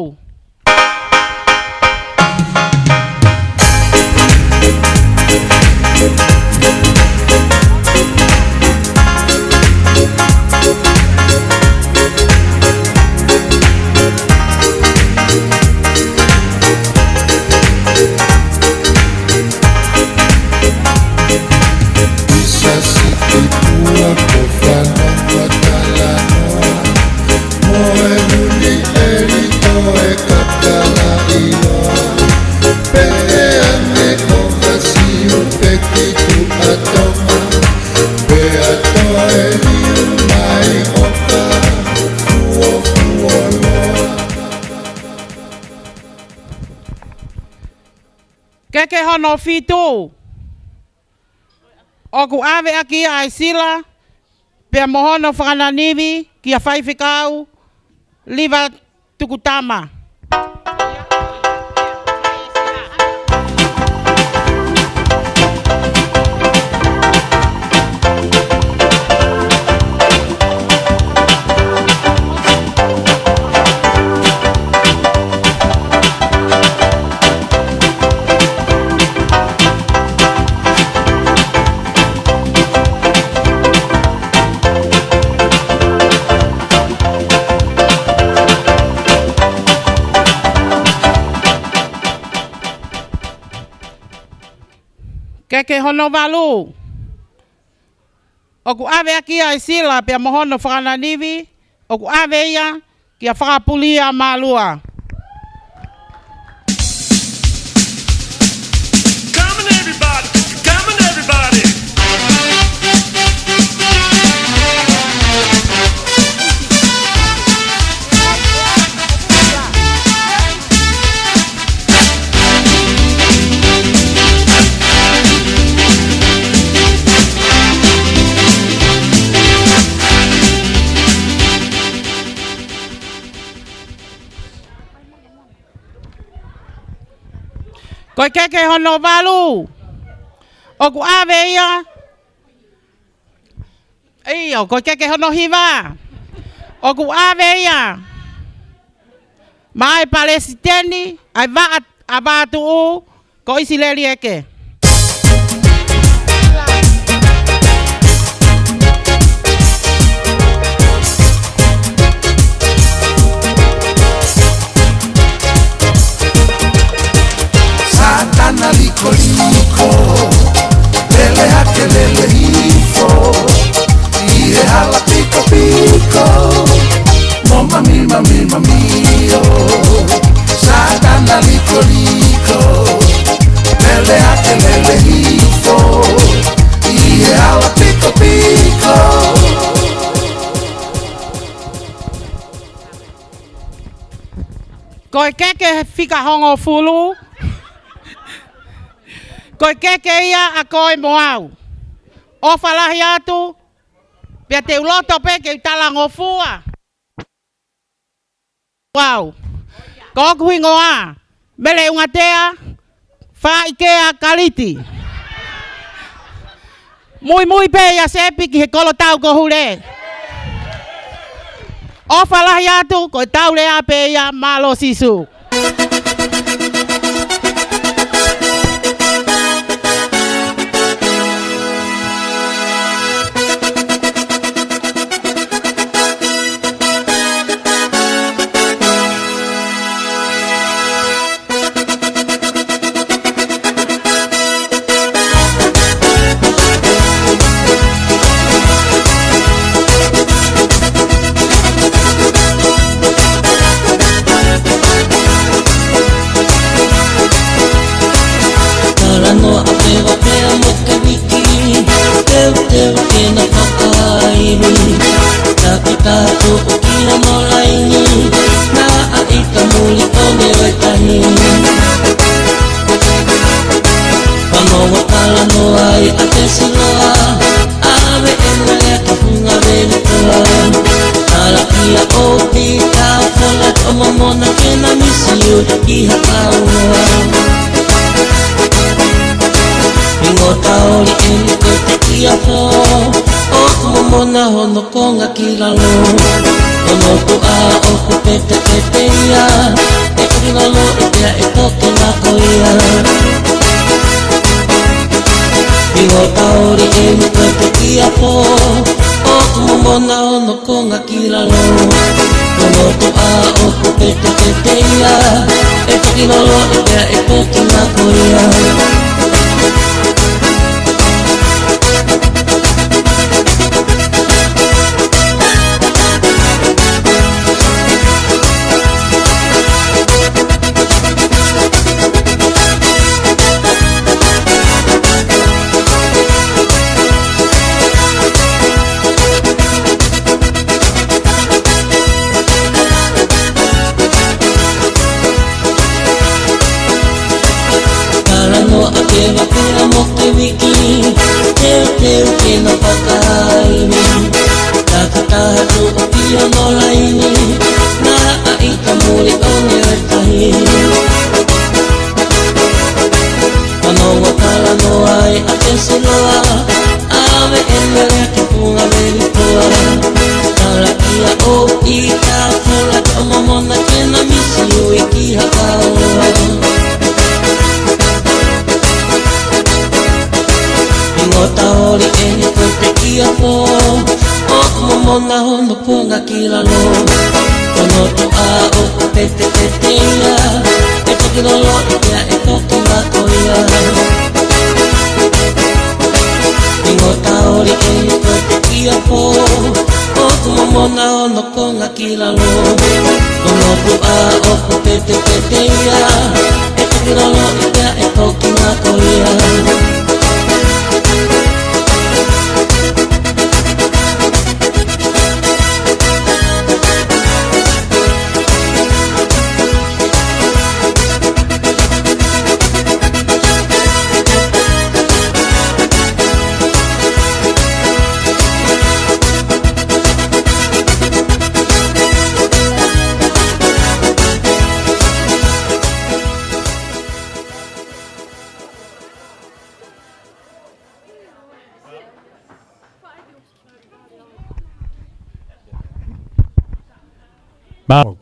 Keke hono fitu. O ku awe aki ai sila, pia mohono whakananiwi, kia whaiwhekau, liva tukutama. Keke hono walu. O ku awe aki ai sila pia mohono whakananiwi. O ku awe ia kia whakapulia malua. Come on everybody, come on everybody. Koi keke hono walu. O ku awe ia. Iyo, koi keke hono hiva. O ku awe ia. Mai palestini, ai vaat abatu u, ko isi leli eke. Satana liko liko, lele hake lele hifo, ihe hala piko piko, mama mio. Satana liko liko, lele hake Koe keke whika hongo fulu. Koe keke ia a koe moau. O whalahi atu. Pia te uloto pe ke utalango fua. Wow. Ko kui ngoa. Mele ungatea. Wha ikea kaliti. Mui pe ia sepi ki he kolo tau ko hure. O whalahi atu ko tau lea pe ia malo sisu.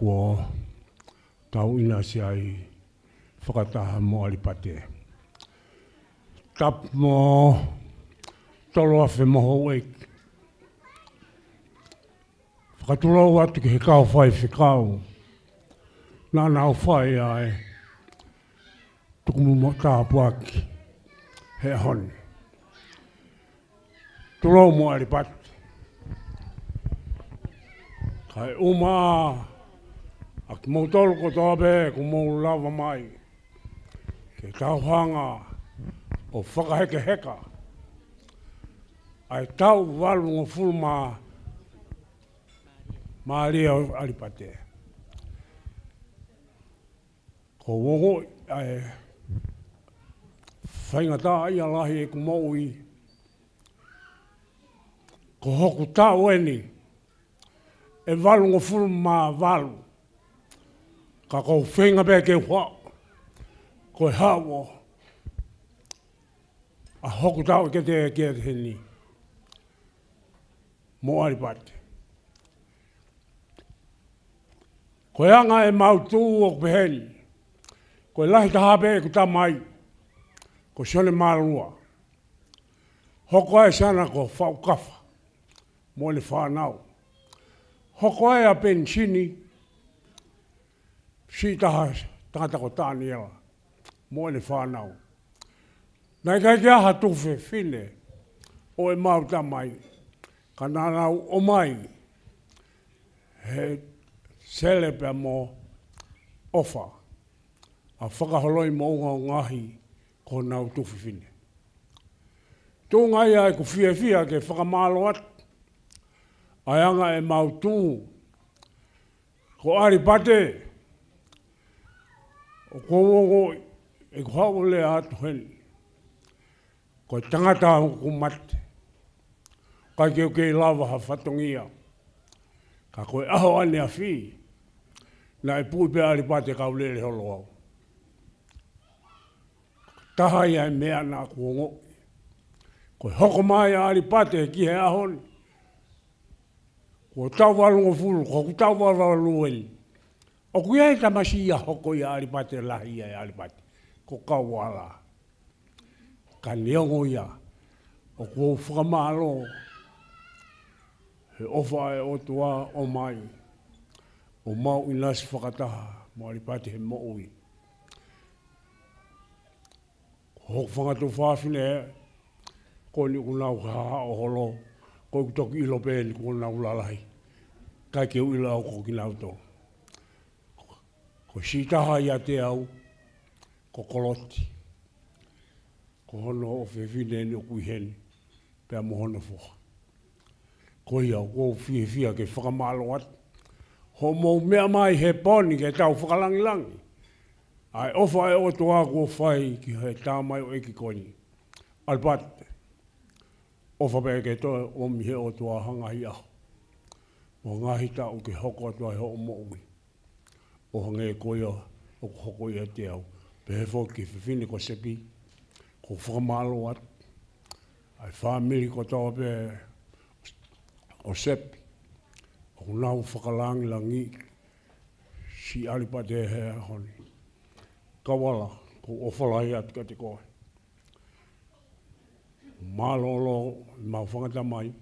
Ko tau ina si ai whakataha mo alipate. Tap mo tolo awhi moho wek. Whakatulau atu ki he kau whai whikau. Nā nau whai ai. Tukumu mo tāpuaki. He hon. Tulau mo alipate. Kai uma ak mo tol ko tabe ko mo lava mai ke tauhanga o whakaheke heka ai tau walu ngo fulma Maria alipate Ko wongo whaingata ia lahi e kumaui. Ko hoku tau eni. E walu ngo fulu ma walu. Ka kou whenga pē ke whao. Ko e hawa. A hoku tau ke te heni. Mo Aripate. Ko e anga e mautu o peheni. Ko e lahi tahape e kuta mai. Ko sione marua. Hoko e sana ko whaukafa. Mo le whanau. Hoko e a pensini. Si taha tangata ko tāni ela. Mo le whanau. Nai kai kia ha tuwhe whine. O e mauta mai. Ka nānau o mai. He selepe mo ofa. A whakaholoi mo unga o ngahi ko nau tuwhi whine. Tō ngai ai ku whia ke whakamalo atu. Ai anga e mautu. Ko Aripate. O kōwongo e kuhau le atu heni. Ko tangata ku mate. Kai keu kei lava ha whatongia. Ka koe aho ane a whi. Na e pui pe Aripate kau lele holo au. Taha ia e mea nā kuongo. Koe hoko mai a Aripate ki he ahoni. Ko tau walungo fulu, ko tau walungo eni. O kuia e tamasi ia hoko ia Aripate lahi ia e Aripate. Ko kau wala. Ka neongo ia. O kua whakamalo. He ofa e otua o mai. O mau inasi whakataha. Mo Aripate he moui. Ko whangatu whawhine e. Ko ni unau haa o holo. Ko toki ilo pēni ko nau lalahi. Kai ke uila o ko ki nau tō. Ko sitaha ia te au. Ko koloti. Ko hono o whewhine ni o kui heni. Pea mo hono fuha. Ko ia o ko whia ke whakamalo atu. Ho mou mea mai he poni ke tau whakalangilangi. Ai ofa e o toa ko whai ki he tāmai o eki koni. Aripate. Ofa pē ke toi o mihe o toa hangahi aho. O ngahi tau ke hoko atua he o moui. O hange e koia o hoko ia te au. Pe he fo ki whiwhine ko sepi. Ko whakamalo atu. Ai whamiri ko toa pē o sepi. O nau whakalangi langi. Si Aripate he honi. Kawala ko ofalai atu ka te koe. Malolo mau whangata mai.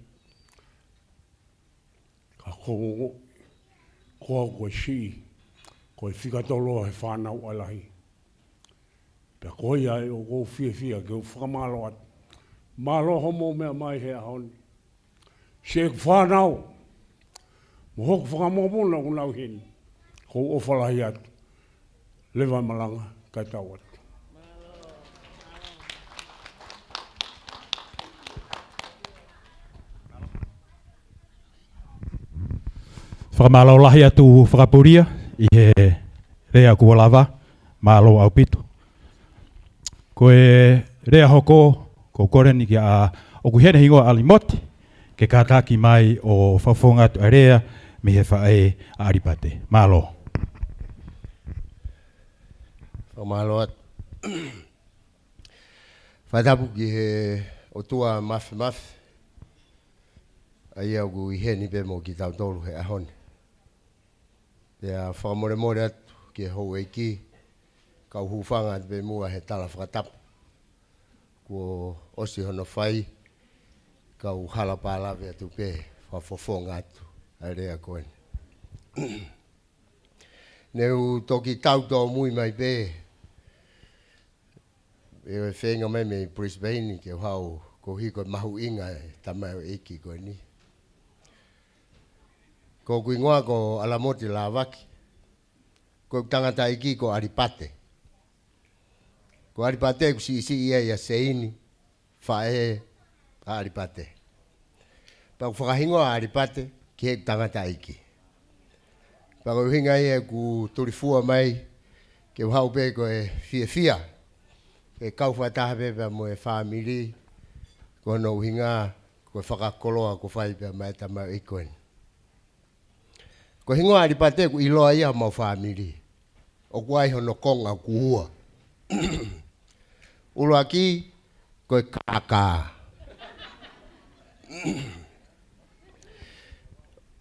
Ka kongo. Koa koe si. Koe whikatolo he whanau alahi. Pea koe ai o kou whia ke o whakamalo atu. Malo homo mea mai hea honi. Se whanau. Mo hoku whakamopuna o nau hini. Kou ofalahi atu. Lewa malanga kai tau atu. Whakamalo lahi atu whakapuria i he rea kua lava, malo au pitu. Koe rea hoko, ko koreni ki a o kuhene hingoa alimoti, ke kātaki mai o whawhonga tu a rea, mi he whae a Aripate. Malo. Whamalo atu. Whatapu ki he o tua mafi. Ai au ku i heni pe mo ki tau tolu he ahoni. Pea whakamore atu ki hou eiki. Kau hufanga atu pe mua he tala whakatapu. Kua osi hono whai. Kau halapalawe atu pe whafofonga atu. Ai rea koen. Neu toki tau tō mui mai pe. E whenga mai me Brisbane ke hau ko hiko mahu inga tamai o eiki koe ni. Ko kui ngoa ko alamoti la waki. Ko tangata iki ko Aripate. Ko Aripate ku si ia ia seini. Whae a Aripate. Pau whakahingoa Aripate ki he tangata iki. Pau hinga ia ku turifua mai ke hau pe ko e fia e kau whataha pepe mo e whamiri ko no hinga ko whakakoloa ko whai pe mai tama ikoen. Ko hingoa Aripate ku iloa ia mau whamiri o kuai hono konga kuhua. Ulo aki ko e kaka.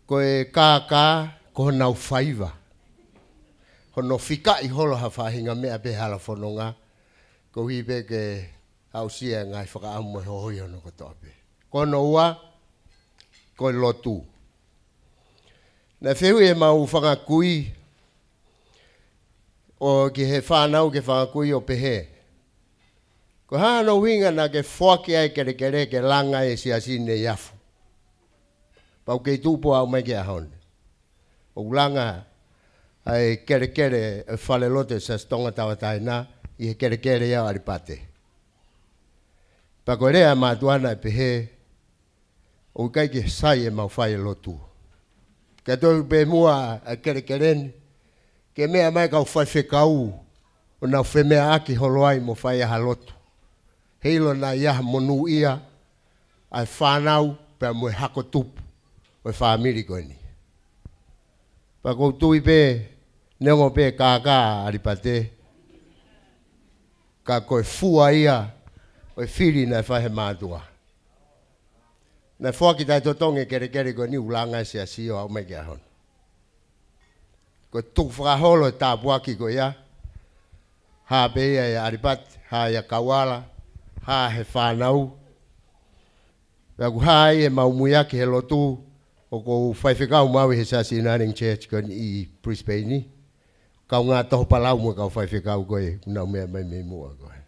Ko e kaka ko nau whaiva. Hono whika i holo ha whahinga mea pe hala whanonga. Ko hipe ke hausia ngai whakaamu e hoi hono kotoa pe. Ko no ua, ko e lotu. Na whehu e mau whangakui o ki he whanau ke whangakui o pehe. Ko hana winga na ke whake ai kere ke langa e si asine iafu. Pau kei tūpo au mai ke ahone. O langa ai kere e whalelote sa stonga tawataina i he kere iau Aripate. Pako rea mātuana e pehe o kai ke sai e mau whai lotu. Ka toi pe mua a kere ke mea mai kau whai whekau o nau whemea aki holoai mo whai aha lotu. Heilo na ia monu ia ai whanau pe mo hako tupu o whamiri koe ni. Pako tui pe nengo pe kaka Aripate ka koe fua ia o whiri na whahe mātua. Na whaki tai totonge kere koe ni ulanga se asio au mai kia hon. Koe tuk whakaholo e tāpuaki koe ia. Ha pe ia e Aripate, ha ia Kawala, ha he whanau. Pako ha e maumuiaki he lotu o ko whaiwhekau maui he Sasi Uniting Church koe i Brisbane ni. Kau ngā toho palau mua kau whaiwhekau koe, unau mea mai me mua koe.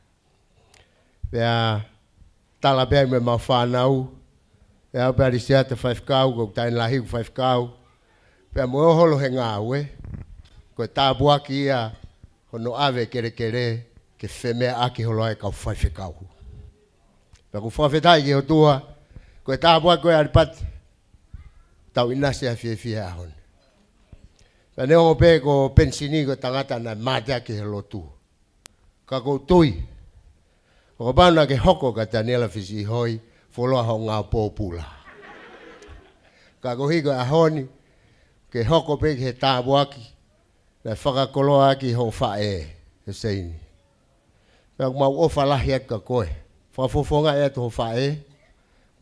Pea tala pea me mau whanau, pea pea risiata whaiwhekau, ko tain lahiku whaiwhekau. Pea mo holo he ngā ue, koe tāpuaki ia hono ave kere ke whemea aki holo ai kau whaiwhekau. Pea ku whawhetai ki hotua, koe tāpuaki koe Aripate, tau inase a fie ahon. Pea neo pe ko pensini ko tangata na mātea ki he lotu. Ka kou tui, o ka pauna ke hoko ka Daniela Fisi hoi, wholoa ho ngā pōpula. Ka kou hiko ahoni, ke hoko pe ki he tāpuaki, na whakakoloa aki ho whae, he seini. Pea mau ofa lahi at ka koe, whafofonga e to ho whae,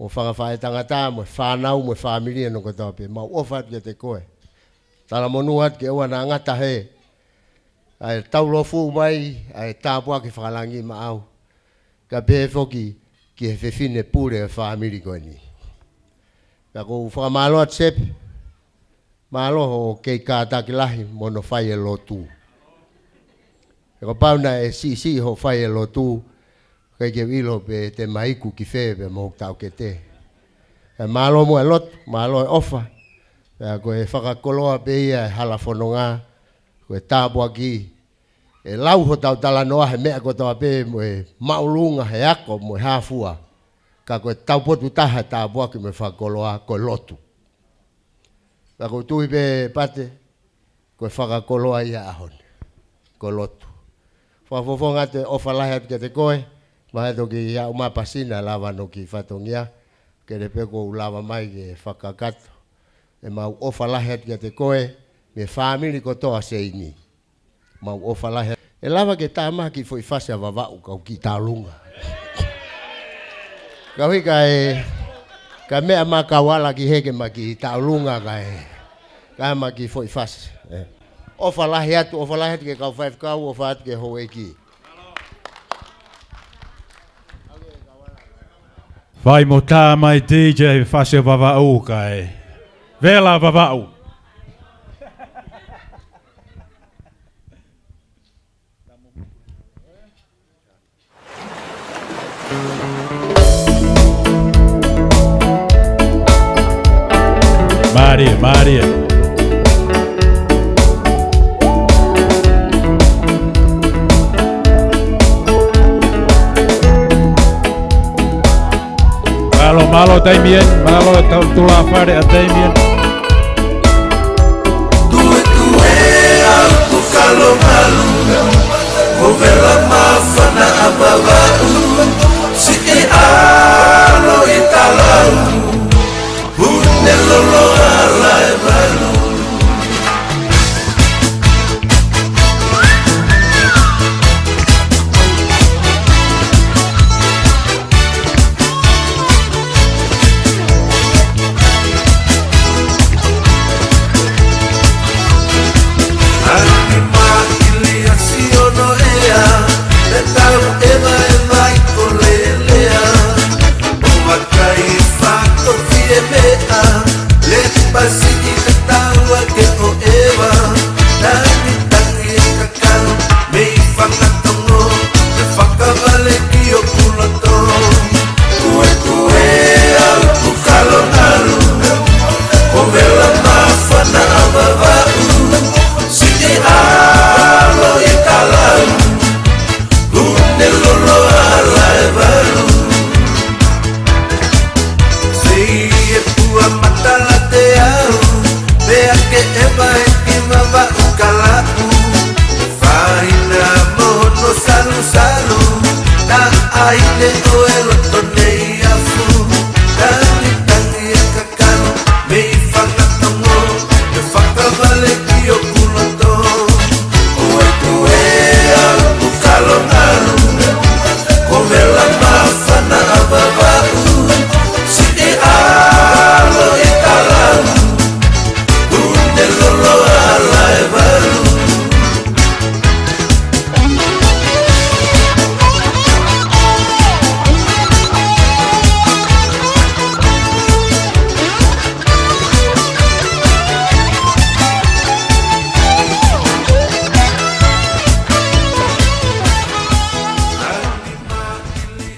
o whakawhae tangata, mo whanau, mo whamiria no katoa pe, mau ofa at ki te koe. Tala monu at ke oa na ngata he, ai taulofu mai, ai tāpuaki whakalangi ma au. Ka pehe foki ki he whewhine pure e whamiri koe ni. Ka kou whakamalo at sepe, malo ho kei kātaki lahi mono whai e lotu. E ko pauna e si ho whai e lotu, kei ke wilo pe te maiku ki whewe mo tau ke te. E malo mo e lotu, malo e ofa. Ko e whakakoloa pe ia e hala whanonga, ko e tāpuaki, e lau ho tau tala noa he mea ko tawa pe mo e maulunga he ako mo e hafua, ka ko e taupotu taha tāpuaki me whakakoloa ko e lotu. Ka ko tui pe pate, ko e whakakoloa ia ahon, ko e lotu. Whafofonga te ofa lahi atu ke te koe, mahe toki ia umapasina lava no ki whatongia, ke re peko ulawa mai ke whakakato. E mau ofa lahi atu te koe, me whamiri ko toa se ini. Mau ofa lahi atu. E lava ke tāma ki fwoi whasea wawau kau ki tālunga. Kau hika e, ka mea ma Kawala ki heke ma ki tālunga ka e. Ka ma ki fwoi whasea. Ofa lahi atu ke kau whaifkau, ofa atu ke hoe ki. Vai mo tā mai DJ whasea wawau ka e. Vela wawau. Maria. Malo Damien, malo tula fare a Damien. Tu e aku kalau malu Kovela mafana amavau Si alo italau Hunde lolo ala e balu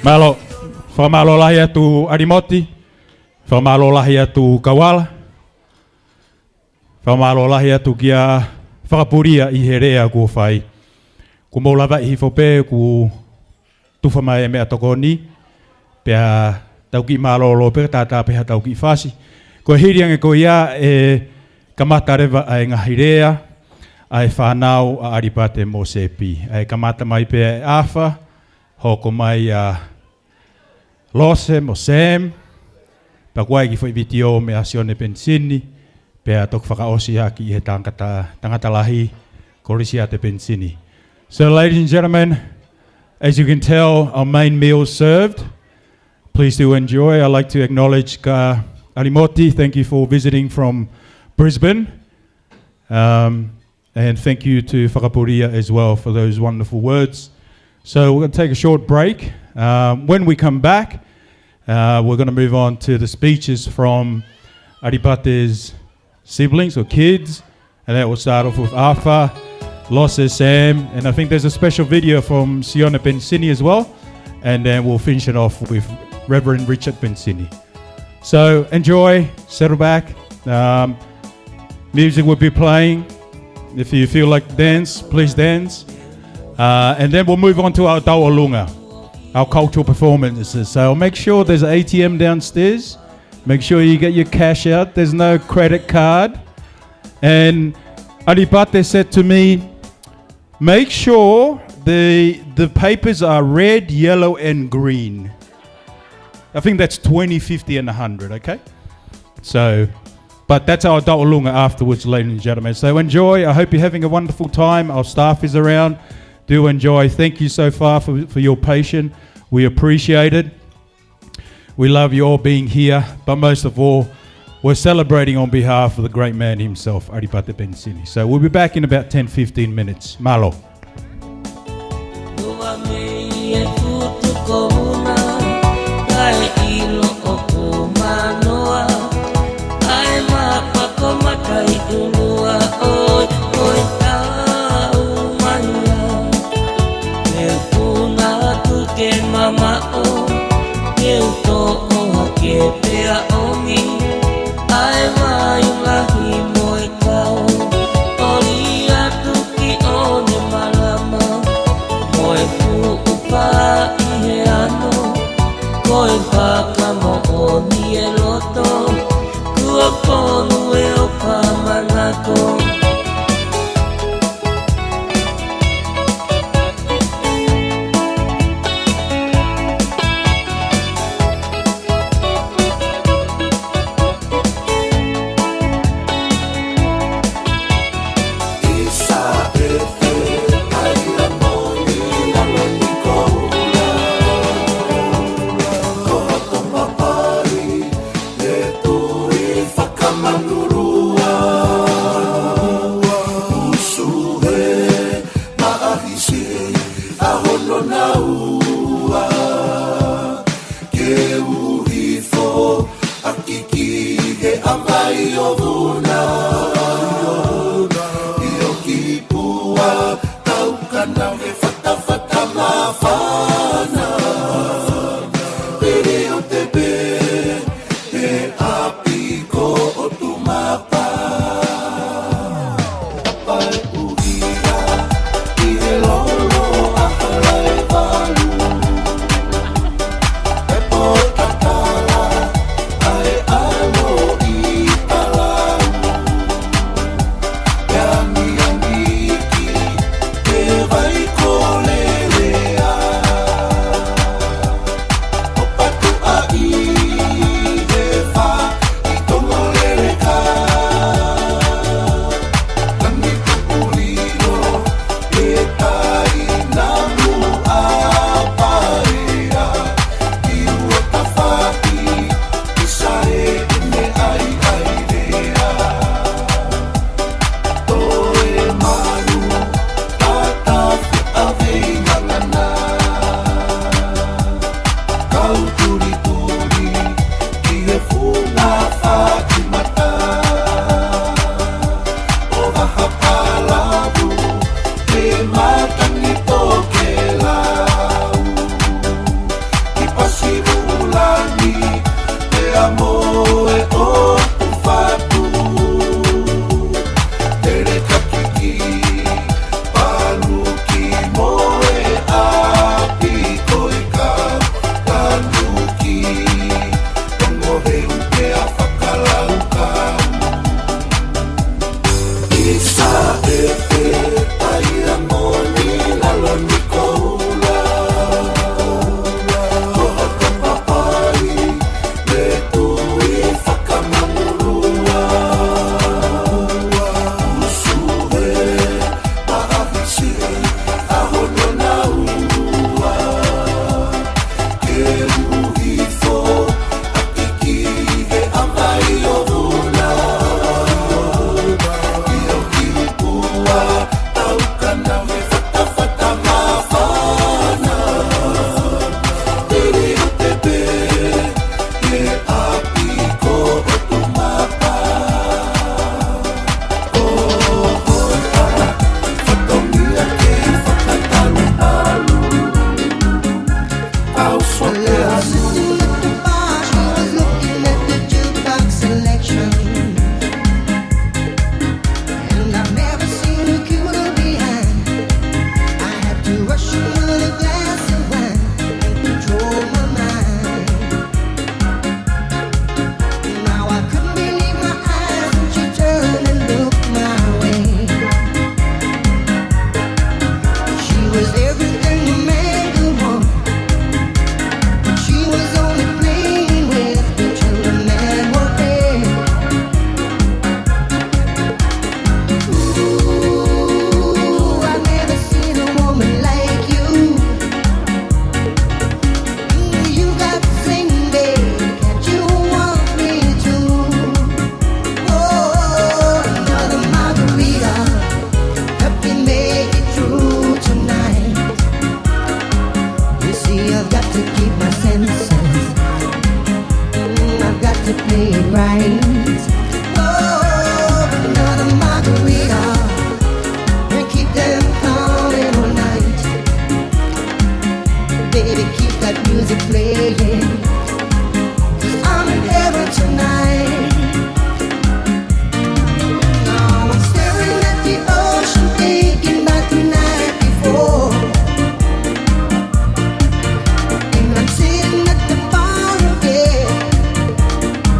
Malo, whamalo lahi atu Arimoti, whamalo lahi atu Kawala, whamalo lahi atu kia whakapuria I he rea kua whai. Ku maulawa I whope ku tuwha mai mea toko ni, pia tau ki malolo pe tata peha tau ki whasi. Ko hirianga ko ia e kamata rewa ai ngahi rea, ai whanau a Aripate mo sepi. Ai kamata mai pe e awha, hoko mai a Lose mo Sam, pa kuai ki foi vitio me Sione Pensini, pe a tok whakaosi haki I he tangata lahi, korisia te Pensini. So ladies and gentlemen, as you can tell, our main meal served. Please do enjoy. I'd like to acknowledge Arimoti. Thank you for visiting from Brisbane. And thank you to Whakapuria as well for those wonderful words. So we're going to take a short break. When we come back, we're going to move on to the speeches from Aripate's siblings or kids, and that will start off with Arthur, Losse, Sam, and I think there's a special video from Sione Pensini as well, and then we'll finish it off with Reverend Richard Pensini. So enjoy, settle back. Music will be playing. If you feel like dance, please dance. And then we'll move on to our Taualunga, our cultural performances. So make sure there's an ATM downstairs. Make sure you get your cash out. There's no credit card. And Aripate said to me, make sure the papers are red, yellow, and green. I think that's 20, 50, and 100, okay? So, but that's our Taualunga afterwards, ladies and gentlemen. So enjoy. I hope you're having a wonderful time. Our staff is around. Do enjoy. Thank you so far for your patience. We appreciate it. We love you all being here. But most of all, we're celebrating on behalf of the great man himself, Aripate Pensini. So we'll be back in about 10, 15 minutes. Malo. Mama o eu to o ke pea o mi ai mai lahi moi kau ori atu ki o ne malama moi ku upa I he ano koi paka mo o ni e loto kua konu e o pa manako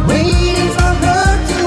Waiting for her to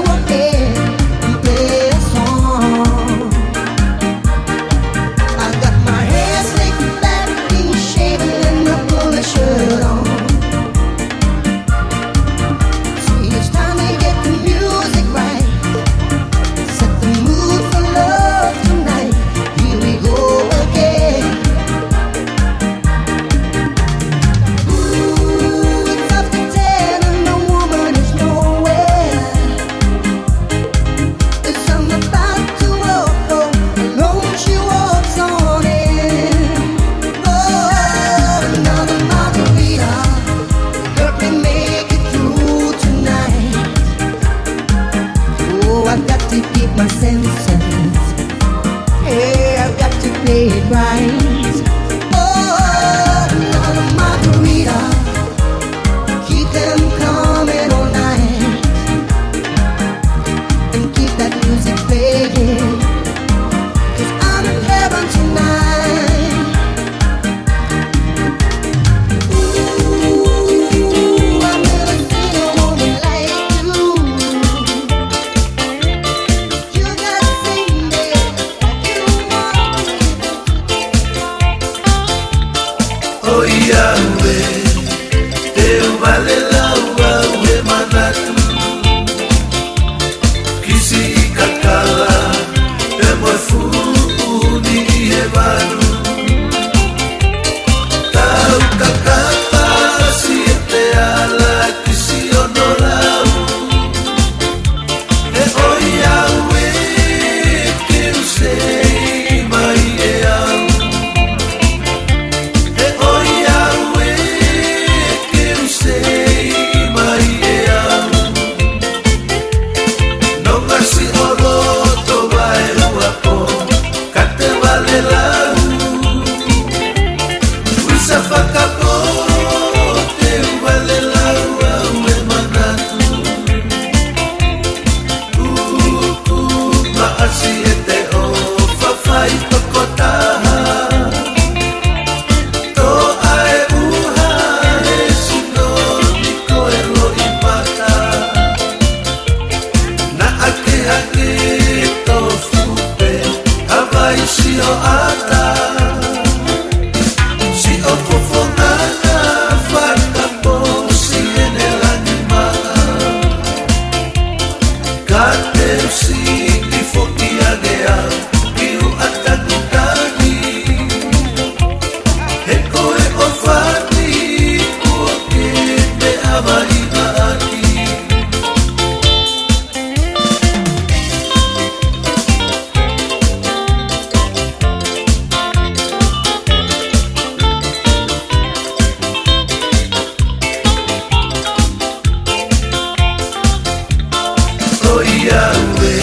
Iawe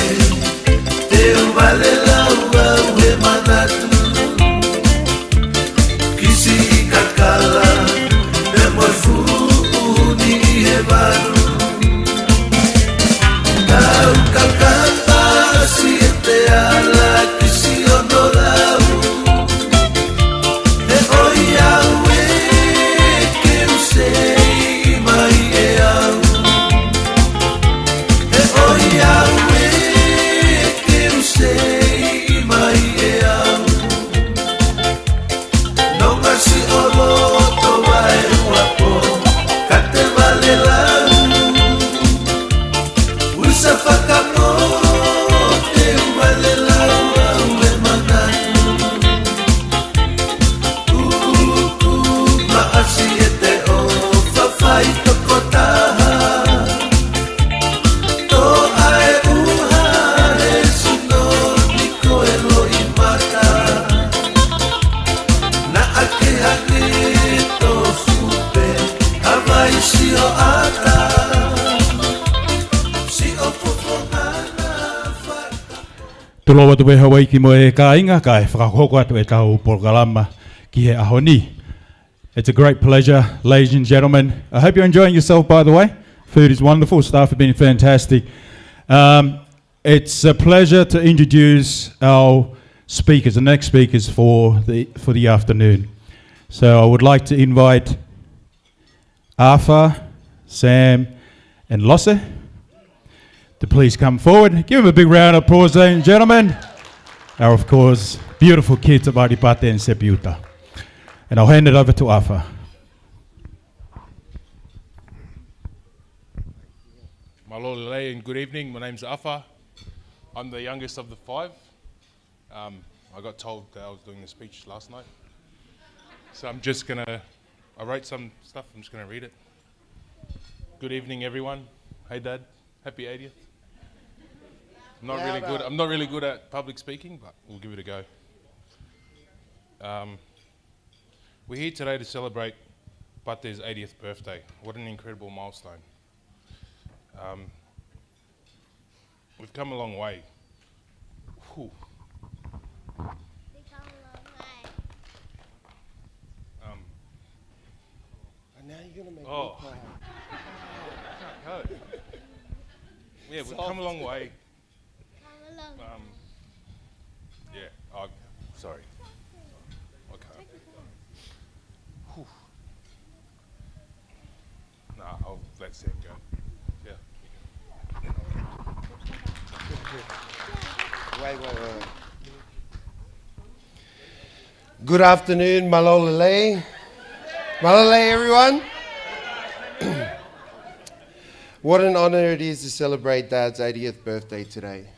Te umale laua ue manatu Kisi I kakala Me moe fuuni he maru Tau kakata si e te ala Kisi ono lau E o Iawe ke usei mai e au E o Iawe ke usei mai e au No ngasi o loto wae uapo Ka te wale lau Uisa whakamo te wale lau au e manatu Uku maasi e te o whawhai toko taha To ai uhare suno ni koe lo I mata Na ake hake to fupe Hawai si o ata Si o pupongana Tulo watu we Hawaii ki mo e ka inga ka e whakahoko atu e tau Porkalama ki he ahoni. It's a great pleasure, ladies and gentlemen. I hope you're enjoying yourself, by the way. Food is wonderful, staff have been fantastic. It's a pleasure to introduce our speakers, the next speakers for the afternoon. So I would like to invite Arthur, Sam, and Losse to please come forward. Give them a big round of applause, ladies and gentlemen. Our, of course, beautiful kids of Aripate and Sepiuta. And I'll hand it over to Arthur. Malolele and good evening. My name's Afa. I'm the youngest of the five. I got told that I was doing the speech last night. So I'm just gonna, I wrote some stuff, I'm just gonna read it. Good evening, everyone. Hey Dad, happy 80th. I'm not really good at public speaking, but we'll give it a go. We're here today to celebrate Pate's 80th birthday. What an incredible milestone. We've come a long way. Whew. And now you're going to make Oh. me cry. Can't go. Yeah, we've come a long way. Yeah, oh, sorry. Okay. Whew. Nah, I'll let Sam go. Yeah. Wait. Good afternoon, malolele. Malolele, everyone. What an honor it is to celebrate Dad's 80th birthday today.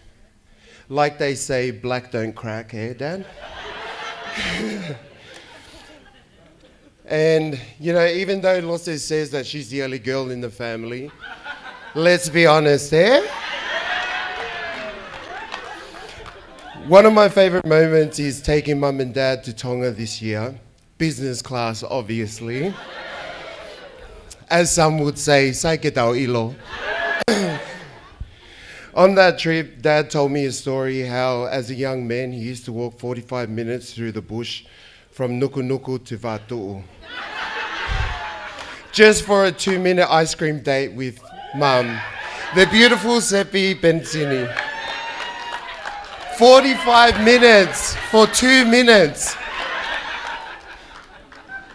Like they say, black don't crack, eh, Dad? And, you know, even though Losse says that she's the only girl in the family, let's be honest, eh? One of my favorite moments is taking Mum and Dad to Tonga this year. Business class, obviously. As some would say, saike tau ilo. On that trip, Dad told me a story how, as a young man, he used to walk 45 minutes through the bush from Nuku Nuku to Vatu'u. Just for a 2-minute ice cream date with Mum, the beautiful Seppi Benzini. 45 minutes for 2 minutes.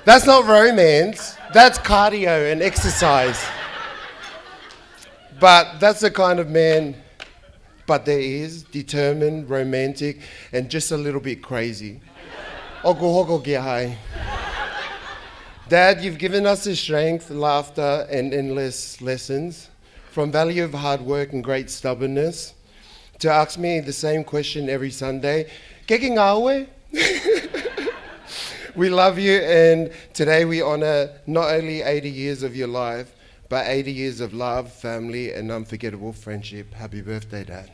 That's not romance, that's cardio and exercise. But that's the kind of man Pate is, determined, romantic, and just a little bit crazy. Oku hoko kia hai. Dad, you've given us the strength, laughter, and endless lessons, from value of hard work and great stubbornness, to ask me the same question every Sunday. Keki ngawe? We love you, and today we honor not only 80 years of your life, but 80 years of love, family, and unforgettable friendship. Happy birthday, Dad.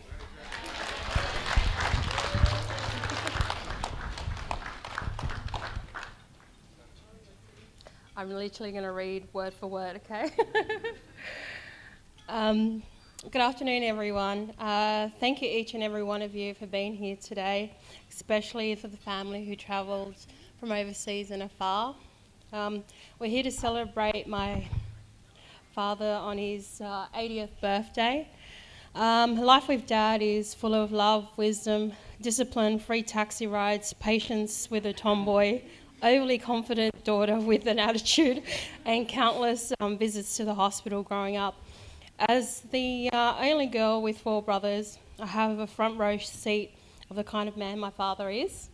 I'm literally going to read word for word, okay? Good afternoon, everyone. Thank you, each and every one of you, for being here today, especially for the family who travelled from overseas and afar. We're here to celebrate my father on his 80th birthday. Life with Dad is full of love, wisdom, discipline, free taxi rides, patience with a tomboy, overly confident daughter with an attitude, and countless visits to the hospital growing up. As the only girl with 4 brothers, I have a front row seat of the kind of man my father is.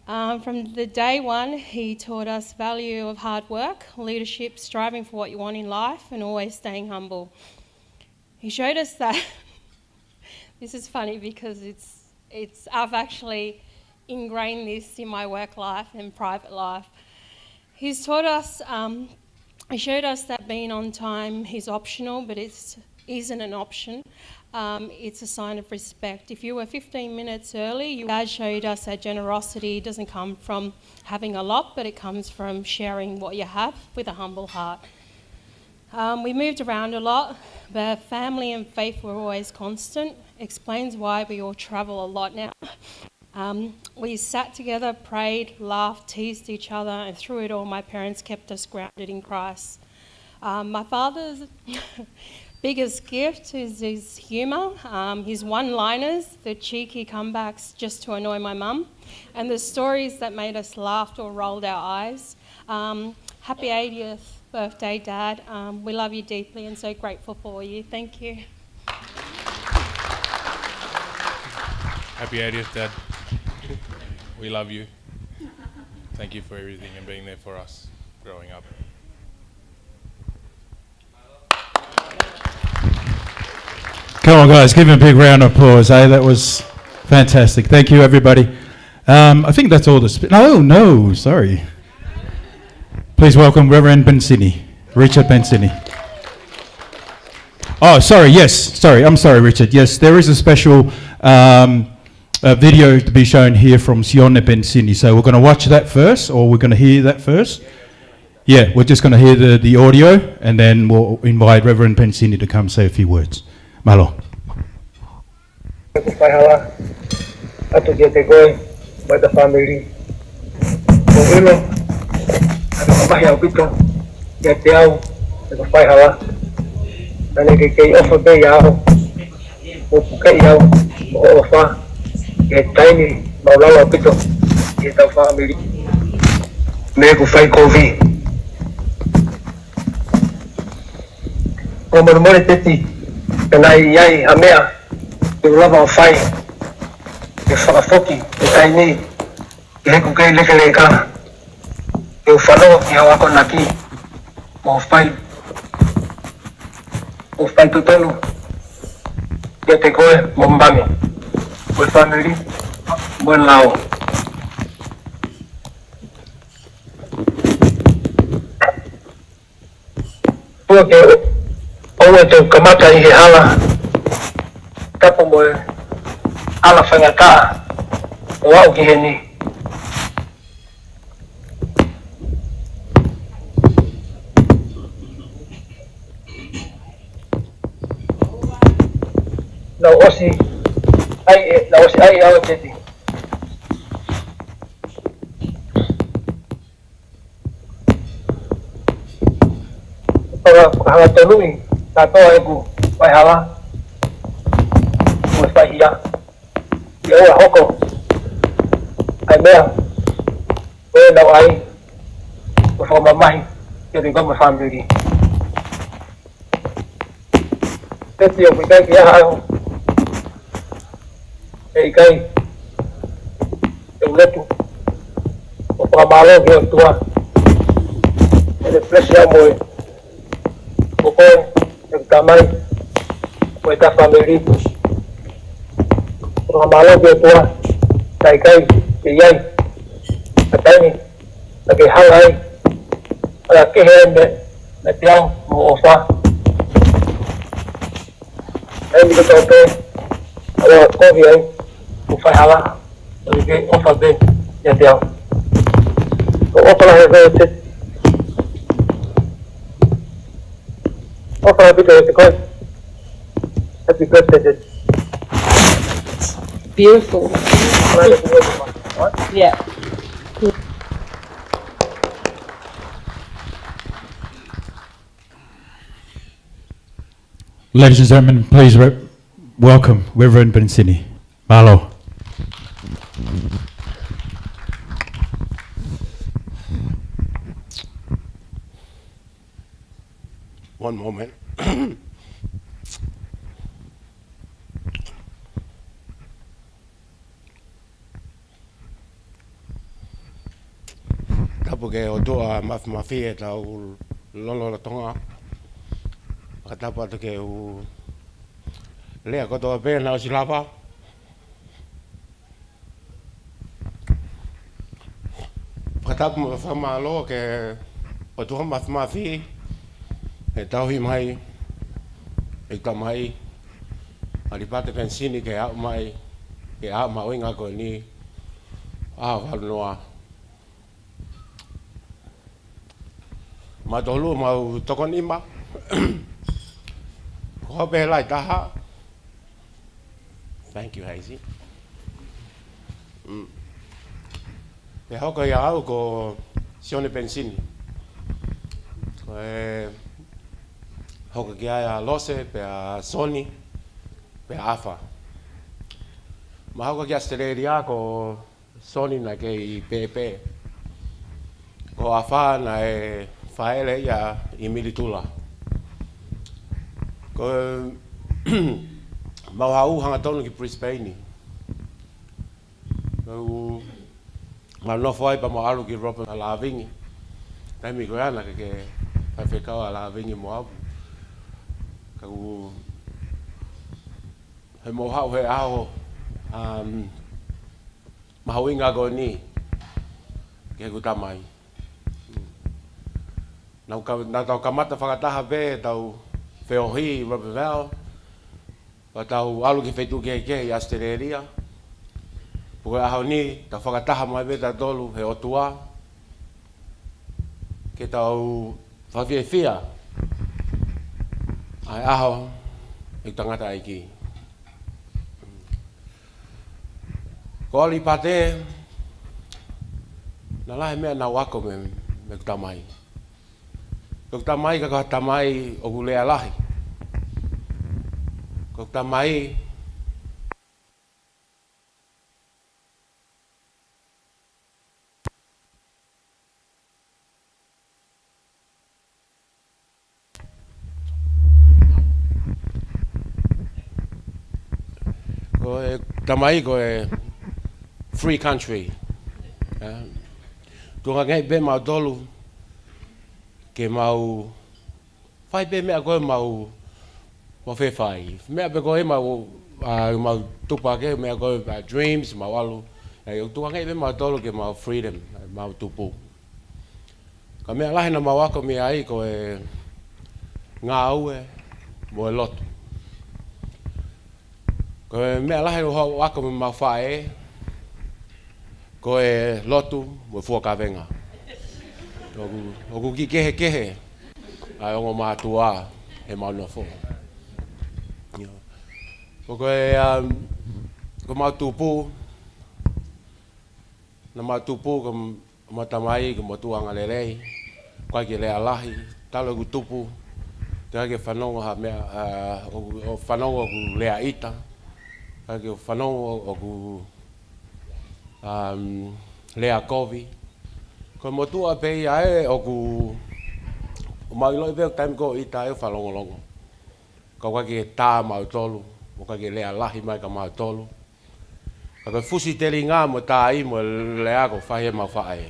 From the day one, he taught us value of hard work, leadership, striving for what you want in life, and always staying humble. He showed us that. This is funny because I've actually ingrained this in my work life and private life. He's taught us, he showed us that being on time is optional, but it isn't an option. It's a sign of respect. If you were 15 minutes early, Dad showed us that generosity doesn't come from having a lot, but it comes from sharing what you have with a humble heart. We moved around a lot, but family and faith were always constant. Explains why we all travel a lot now. We sat together, prayed, laughed, teased each other, and through it all, my parents kept us grounded in Christ. My father's biggest gift is his humour, his one-liners, the cheeky comebacks just to annoy my mum, and the stories that made us laugh or rolled our eyes. Happy 80th birthday, Dad. We love you deeply and so grateful for you. Thank you. Happy 80th, Dad. We love you. Thank you for everything and being there for us growing up. Come on, guys, give him a big round of applause, eh? That was fantastic. Thank you, everybody. I think that's all the... No, sorry. Please welcome Reverend Bensini, Richard Bensini. Oh, sorry, yes, sorry, I'm sorry, Richard. Yes, there is a special video to be shown here from Sione Bensini. So we're going to watch that first, or we're going to hear that first. Yeah, we're just going to hear the audio, and then we'll invite Reverend Bensini to come say a few words. Malo. Pahala atu dia te koe mai ta family ko ilo ana mai au pito ya te au te pahala ana ke ofa be ya o pukai ya o ofa ke taini maulawa pito ya ta family me ko fai covid o mo teti kana iai amea te lava o fai te whakafoki te taini ke heku kei leke leka te whanau ki hau ako naki o fai tutonu ia te koe mo mbami mo family mo lao tua ke oua te kamata I he hala tapo mo ala whangata o au ki he ni. Na osi ai au teti. Para hala tonui ta toa eku vai hala mo fai ia ia ora hoko ai mea o na ai o fo mamai ke de goma family teti o kai ia ha ei kai e letu o pa malo ke tua e pressure mo o ko e tamai o ta family o malo ke tua kai ke iai atai ni ke halai ala ke he me tiao mo fa ai mi ko te ala ko vi ai o fa hala o ke o fa be ya tiao o fa la he te o fa bi te ko Happy birthday, Dad. Beautiful. Yeah. Ladies and gentlemen, please welcome Reverend Bensini. Malo. One moment. Tapu ke o toa mafi e tau lolo la tonga. Ka tapu atu ke u lea kotoa pēna o silapa. Ka tapu mo whamalo ke o toa mafi e tauhi mai e ka mai ali pate pensini ke au mai ke au mawinga ko ni a valnoa ma dolu mau tokon ima ko be lai taha. Thank you, Hazy. Pe hoko ia au ko sione pensini ko hoko ki aia lose pe a Sony pe a Afa. Ma hoko ki Australia ko Sony na ke i pepe. Ko Afa na e faele ia i Militula. Ko mau hau hanga tonu ki Brisbane. Ko ma no foi pa mo alu ki Robert Alavingi. Taimi ko ana ke whawhekau Alavingi mo au. Kau he mo hau he ao mahawinga go ni ke ku tamai na tau kamata whakataha be tau wheohi Robertville wa tau alu ki whetu ke i Australia puke ahau ni tau whakataha mai be tau tolu he otua ke tau whawhiawhia ai aho i tangata aiki. Ko ali pate na lahe mea na wako me kutamai. Ko kutamai ka tamai o gulea lahi. Ko kutamai tamai ko free country. Tunga ngai be mau dolu ke mau fai be mea koe mau whai. Mea be koe mau tupa ke mea koe dreams mau alu. Tunga ngai be mau dolu ke mau freedom mau tupu. Ka mea lahi na mau ako mi ai koe ngā aue mo e lotu. Ko mea lahe o wako me mau whae, ko e lotu mo fuakavenga. Oku ki kehe, ai ongo mātua he maunua fo. Ko mau tupu, na mau tupu ko matamai ko motuanga lelei, kwa ki lea lahi, talo ku tupu, te hake whanonga ha mea, o whanonga ku lea ita, hake o whanonga o ku lea kovi. Ko motua pe ia e o ku o mai loi veo time ko ita e whalongolongo. Ka wake tā mau tolu, o ka ke lea lahi mai ka mau tolu. Ka koe fusi teli ngā mo tā i mo lea ko whahe mau whae.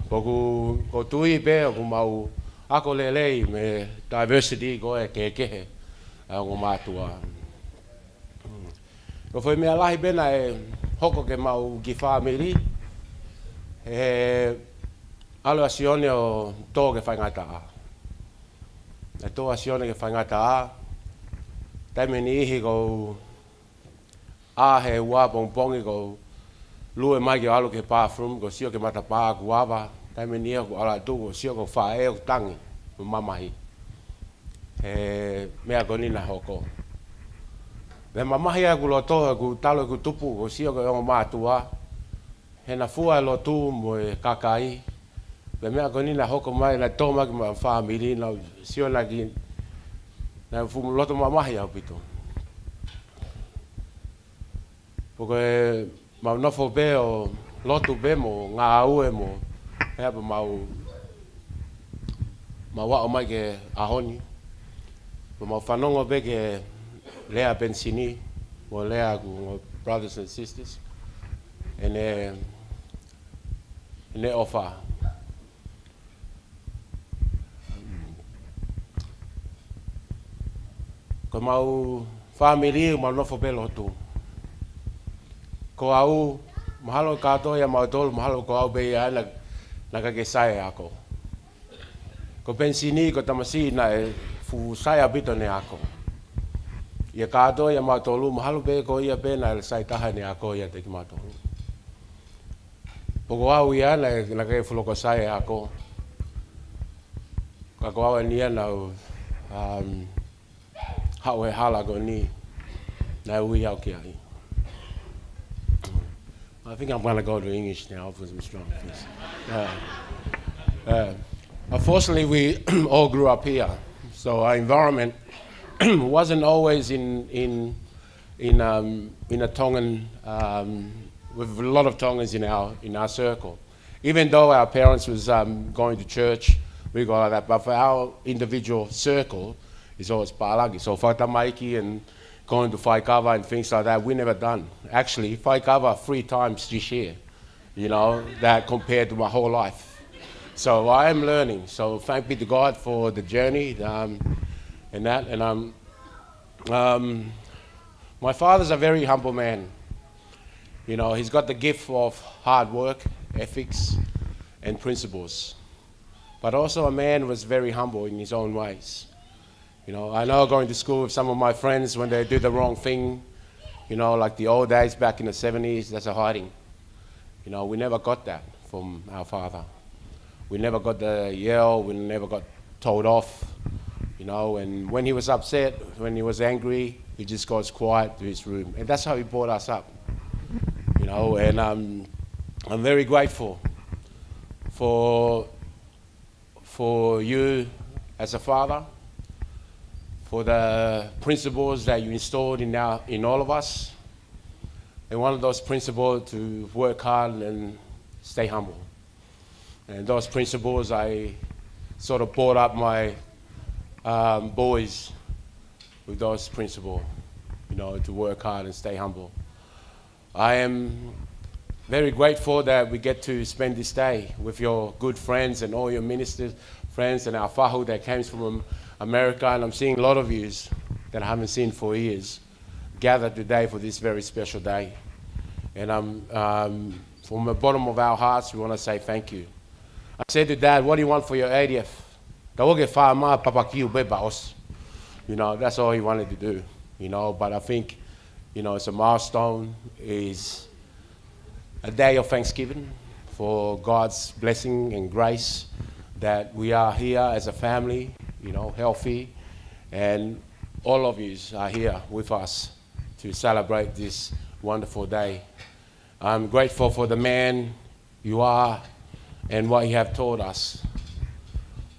Ko tui pe o ku mau ako lelei me diversity ko e kehe o ko mātua. Ko whai mea lahi bena e hoko ke mau ki whamiri, alo asione o tō ke whaingata a. E tō asione ke whaingata a, taime ni ihi kou a he ua pongpongi kou lue mai ki alo ke bathroom, kou sio ke mata pā kuawa, taime ni ihi kou ala tū, kou sio kou whae o tangi, o mamahi. he mea konina hoko. Le mamahi aku lo toa ku talo ku tupu ko sio ko o matua. He na fua lo tu mo e kakai. Le mea konina hoko mai na toma ki ma family na sio na ki na fu loto mamahi au pito. Porque mau nofo be o lotu be mo ngā aue mo hea pa mau wa o mai ke ahoni pa mau whanongo be ke lea bensini mo lea ku brothers and sisters ene ofa ko mau family mau nofo be lotu ko au mahalo kato ya mau tol mahalo ko au be ya na ka ke sai ako ko pensini ko tamasi na fu sai abito ne ako ya kato ya mau tolu mahalo be ko ia be na sai taha ne ako ya te ki mau tolu poko au ya na ka fu ko sai ako ka ko au ni na hawe hala go ni na ui au ki ai. I think I'm going to go to English now for some strong things. Unfortunately, we all grew up here, so our environment wasn't always in a Tongan with a lot of Tongans in our circle. Even though our parents was going to church, we got like that. But for our individual circle, it's always Pālagi. So Whaitamaiki and going to Whaikava and things like that, we never done. Actually, Whaikava 3 times this year, you know, that compared to my whole life. So I am learning. So thank be to God for the journey and that. And my father's a very humble man. You know, he's got the gift of hard work, ethics, and principles. But also a man who was very humble in his own ways. You know, I know going to school with some of my friends when they do the wrong thing, you know, like the old days back in the 70s, that's a hiding. You know, we never got that from our father. We never got the yell, we never got told off, you know, and when he was upset, when he was angry, he just goes quiet to his room. And that's how he brought us up, you know, and I'm very grateful for you as a father, for the principles that you installed in all of us. And one of those principles to work hard and stay humble. And those principles, I sort of brought up my boys with those principles, you know, to work hard and stay humble. I am very grateful that we get to spend this day with your good friends and all your ministers, friends, and our whahu that came from America, and I'm seeing a lot of you that I haven't seen for years gathered today for this very special day. And from the bottom of our hearts, we want to say thank you. I said to Dad, what do you want for your 80th? You know, that's all he wanted to do, you know, but I think, you know, it's a milestone, is a day of thanksgiving for God's blessing and grace that we are here as a family, you know, healthy, and all of you are here with us to celebrate this wonderful day. I'm grateful for the man you are and what you have taught us.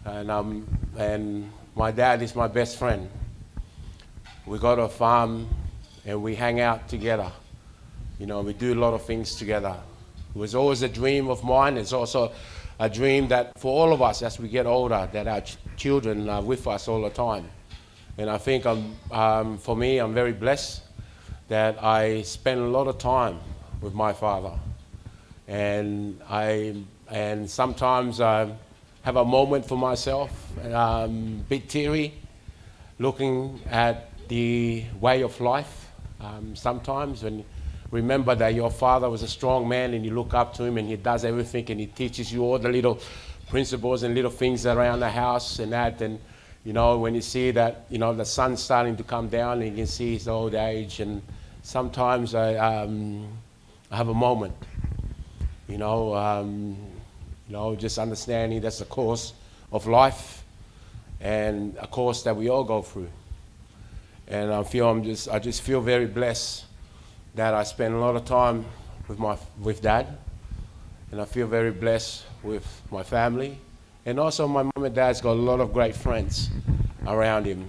And my dad is my best friend. We go to a farm and we hang out together. You know, we do a lot of things together. It was always a dream of mine. It's also a dream that for all of us as we get older, that our children are with us all the time. And I think for me, I'm very blessed that I spend a lot of time with my father. And sometimes I have a moment for myself, a bit teary, looking at the way of life. Sometimes when remember that your father was a strong man and you look up to him and he does everything and he teaches you all the little principles and little things around the house and that. And, you know, when you see that, you know, the sun's starting to come down and you can see his old age. And sometimes I have a moment, you know, just understanding that's the course of life. and a course that we all go through. And I just feel very blessed that I spend a lot of time with Dad, and I feel very blessed with my family, and also my mom and dad's got a lot of great friends around him,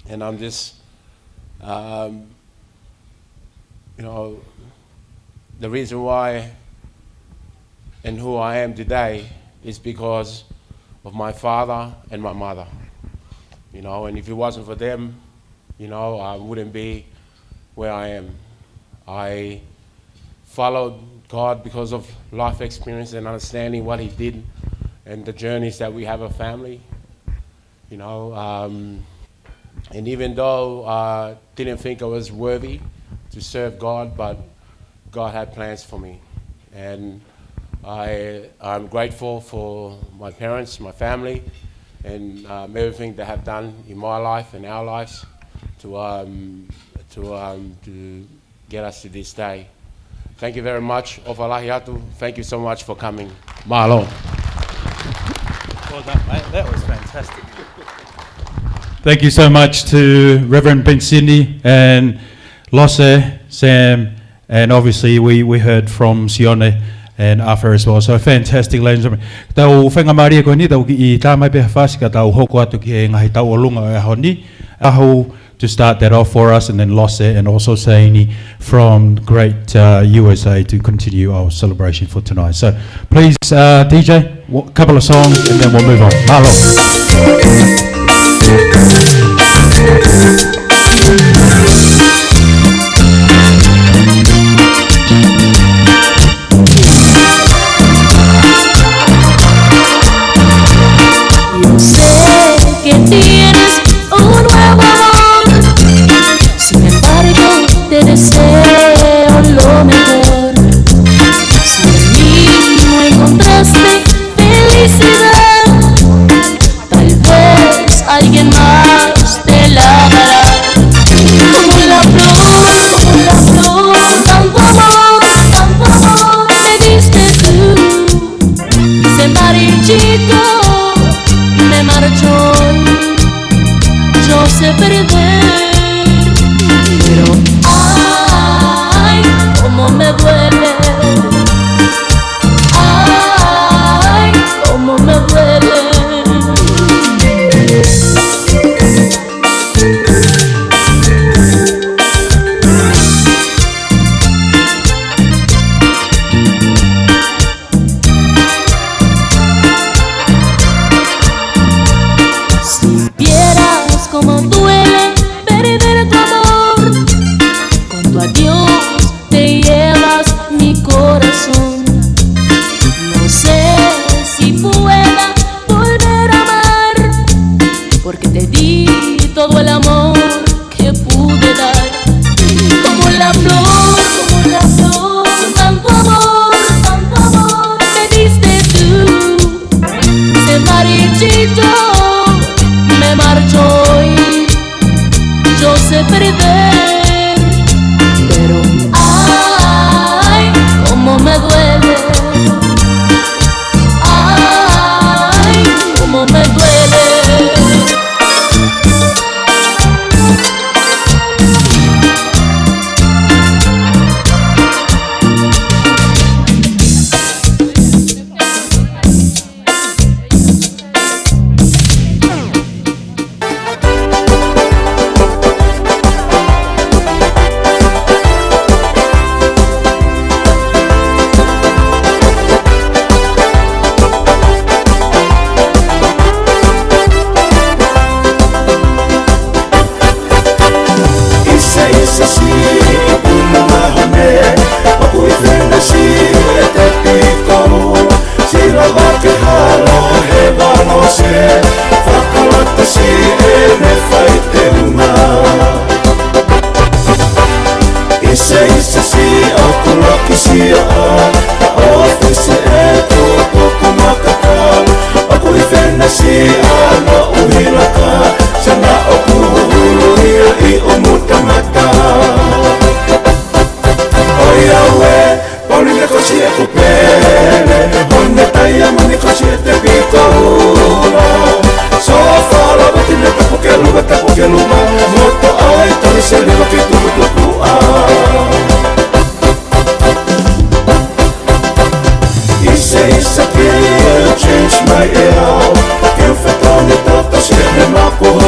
and I'm just, the reason why and who I am today is because of my father and my mother, and if it wasn't for them, I wouldn't be where I am. I followed God because of life experience and understanding what He did and the journeys that we have a family, and even though I didn't think I was worthy to serve God, but God had plans for me, and I'm grateful for my parents, my family, and everything they have done in my life and our lives to get us to this day. Thank you very much. Ofalahi atu. Thank you so much for coming. Mahalo. Well done, mate. That was fantastic. Thank you so much to Reverend Ben Sydney and Losse, Sam, and obviously we heard from Sione and Afa as well. So fantastic, ladies and gentlemen. Tau whenga maria ko ni tau ki I tāmai peha whasika tau hoko atu ki e ngahi tau o lunga o honi. Aho to start that off for us, and then Losse and also Saini from great USA to continue our celebration for tonight. So please, DJ, a couple of songs and then we'll move on. Mahalo. Yo sé que tienes un nuevo amor, sin embargo te deseo lo mejor. Si en mí no encontraste felicidad, tal vez alguien más te la dará. Como la flor, tanto amor me diste tú. Se marchito, me marchó, yo sé perder, pero ay, cómo me duele, ay, cómo me duele. Si vieras cómo duele perder tu amor, con tu adiós te llevas mi corazón. No sé si pueda volver a amar, porque te di todo el amor que pude dar. Como la flor, tanto amor me diste tú. Se marchito, me marchó y yo sé perder, pero ay, cómo me duele, ay, cómo me duele.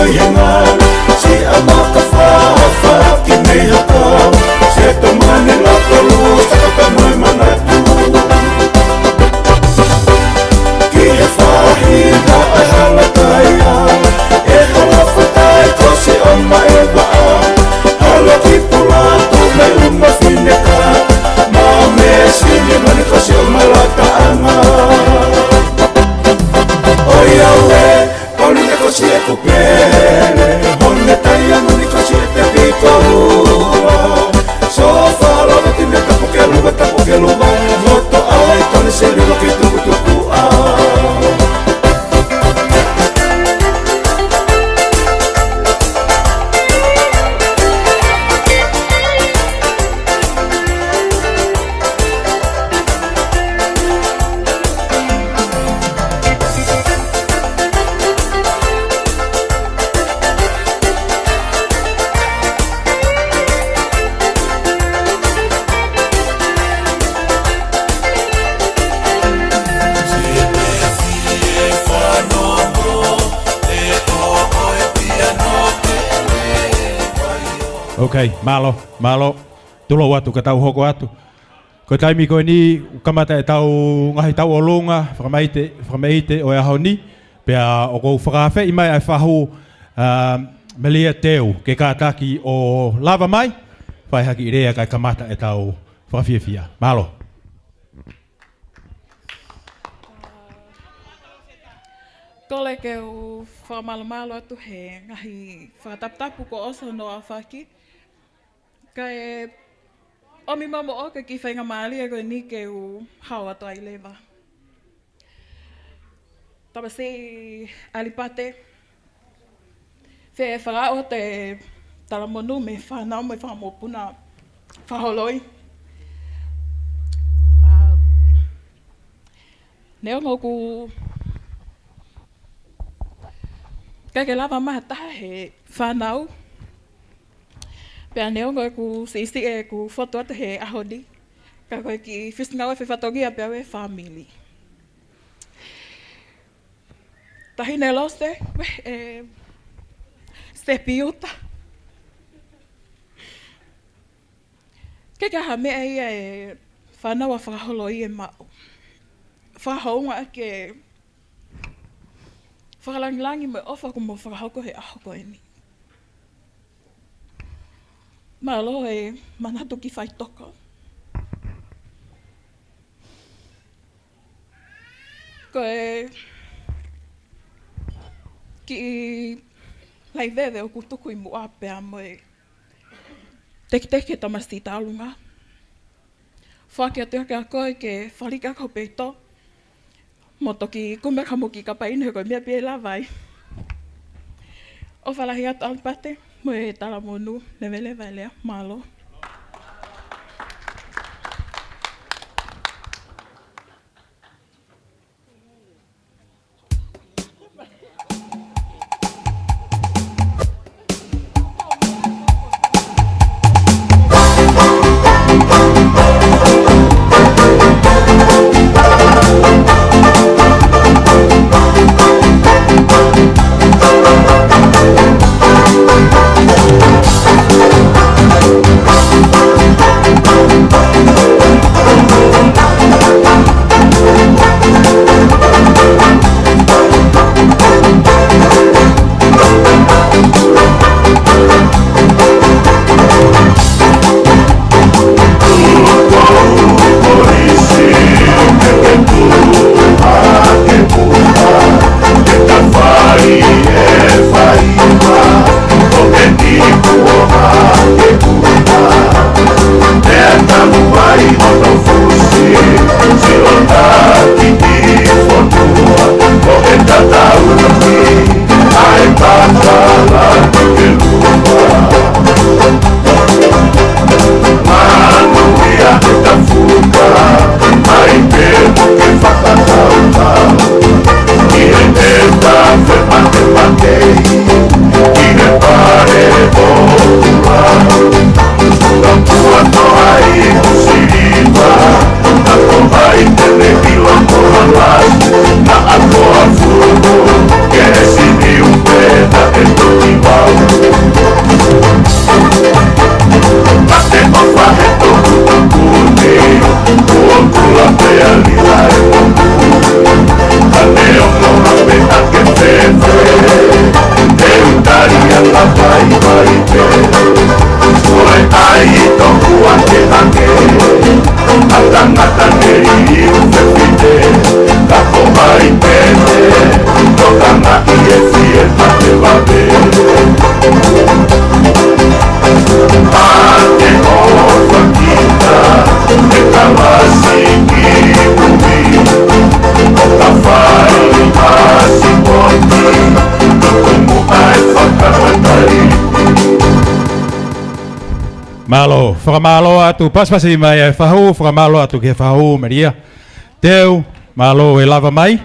yenga si amaka fa kine haka se tomane la tolu sakata mai manatu ki e fahi da ahala kaya e hala fatai kosi amma e ba'a hala ki pula to me umma fineka ma me sini mani kosi amma la ta'anga o yawe Only the così copere, only tagliano di così te piccolo. So farò la tinta capo che lo va, molto alto ne serio lo che tu Okay, malo. Tulo watu ka tau hoko atu. Ko taimi ko ni kamata e tau ngahi tau olonga, whamaite o e ahoni. Pea o kou whakawhe i mai ai whahu melia teu ke kātaki o lava mai. Whai haki i rea kai kamata e tau whakawhiawhia. Malo. Kole ke o whamalomalo atu he ngahi whakatapu ko oso no a whaki. Kai o mi mamo o ke ki whainga maali e koe ni ke o hao atu ai lewa. Tapa si alipate. Whe whakao te talamonu me whanau me whamopuna whaholoi. Neo ngoku Kaya lava maha taha he whanau. Pea neo ngoe ku sisi e ku foto atu he ahodi. Ka koe ki whistngau e whiwhatongia pea we family. Tahi ne lose, se piuta. Kaya ha mea ia e whanau a whakaholo i e mau. Whahaunga ake whakalangilangi me ofa ko mo whakahoko he ahoko e ni. Malo e manatu ki whai toko. Ko e ki lai vewe o kutuku i mua pea mo e teke tamasi tālunga. Whaki atu ake a koe ke whalika kau peito. Mo toki kumeka mo ki kapa inu koe mea pia lavai. O whalahi atu alpate, mo e talamonu, lewe lea, malo. Mate ofa eto kune Kuokula pea lilae Kane ono rape ake fefe Eutaria la pai pai pe Oe ai toku ake ake Atangata neri ufefite Kako mai pene Tokanga ie fie mate vape Ate ofa kita E kawasiki kumi Oka fai asi poti Tukumu ai whakawatari Malo, whakamalo atu, paspasi mai e whahu, whakamalo atu ke whahu, Maria. Teo, malo e lava mai.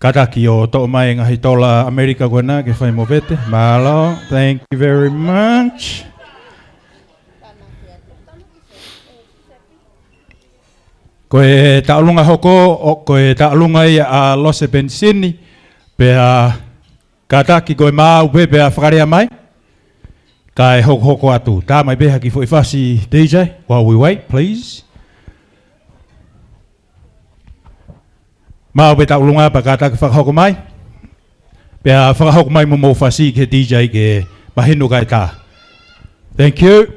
Kataki o to mai ngahi tola Amerika koena ke whai mo vete. Malo, thank you very much. Koe taulunga hoko, o koe taulunga ia a Lose Bensini, pea kataki koe maa upe pea whakarea mai. Kai hoko atu. Tā mai beha ki whasi DJ, while we wait, please. Mau beta ulunga pa kata ki whakahoko mai. Pea whakahoko mai mo whasi ke DJ ke mahinu kai tā. Thank you.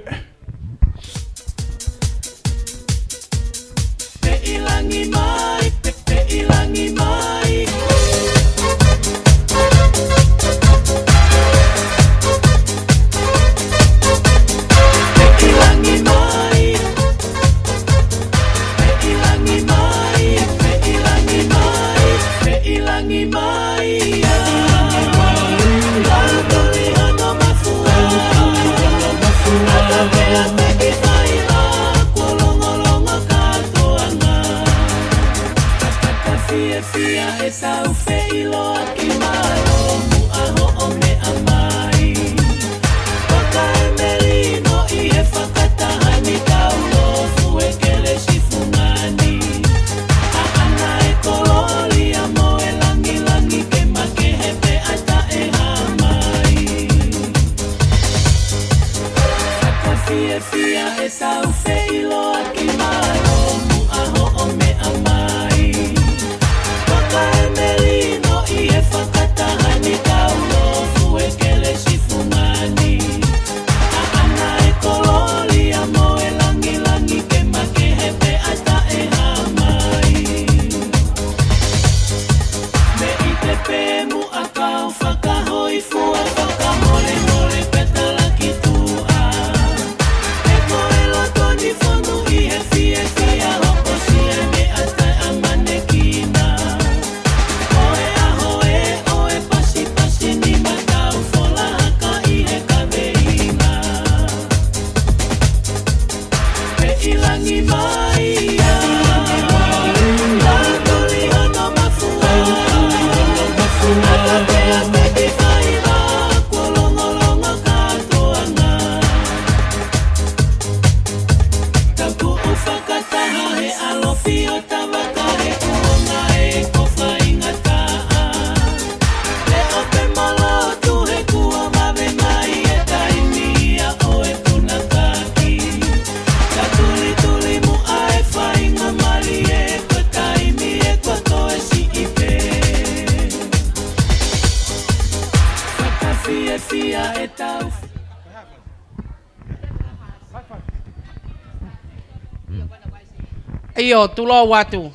Iyo, tulo watu.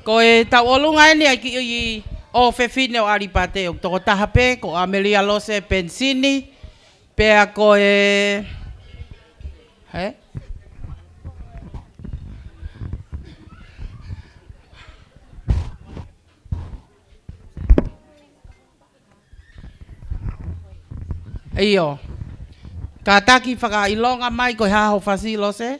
Ko e tau olunga ni aki i o fefine o aripate o toko tahape ko Amelia Lose Bensini pea ko e he Iyo. Kataki whaka ilonga mai ko haho fasi Lose.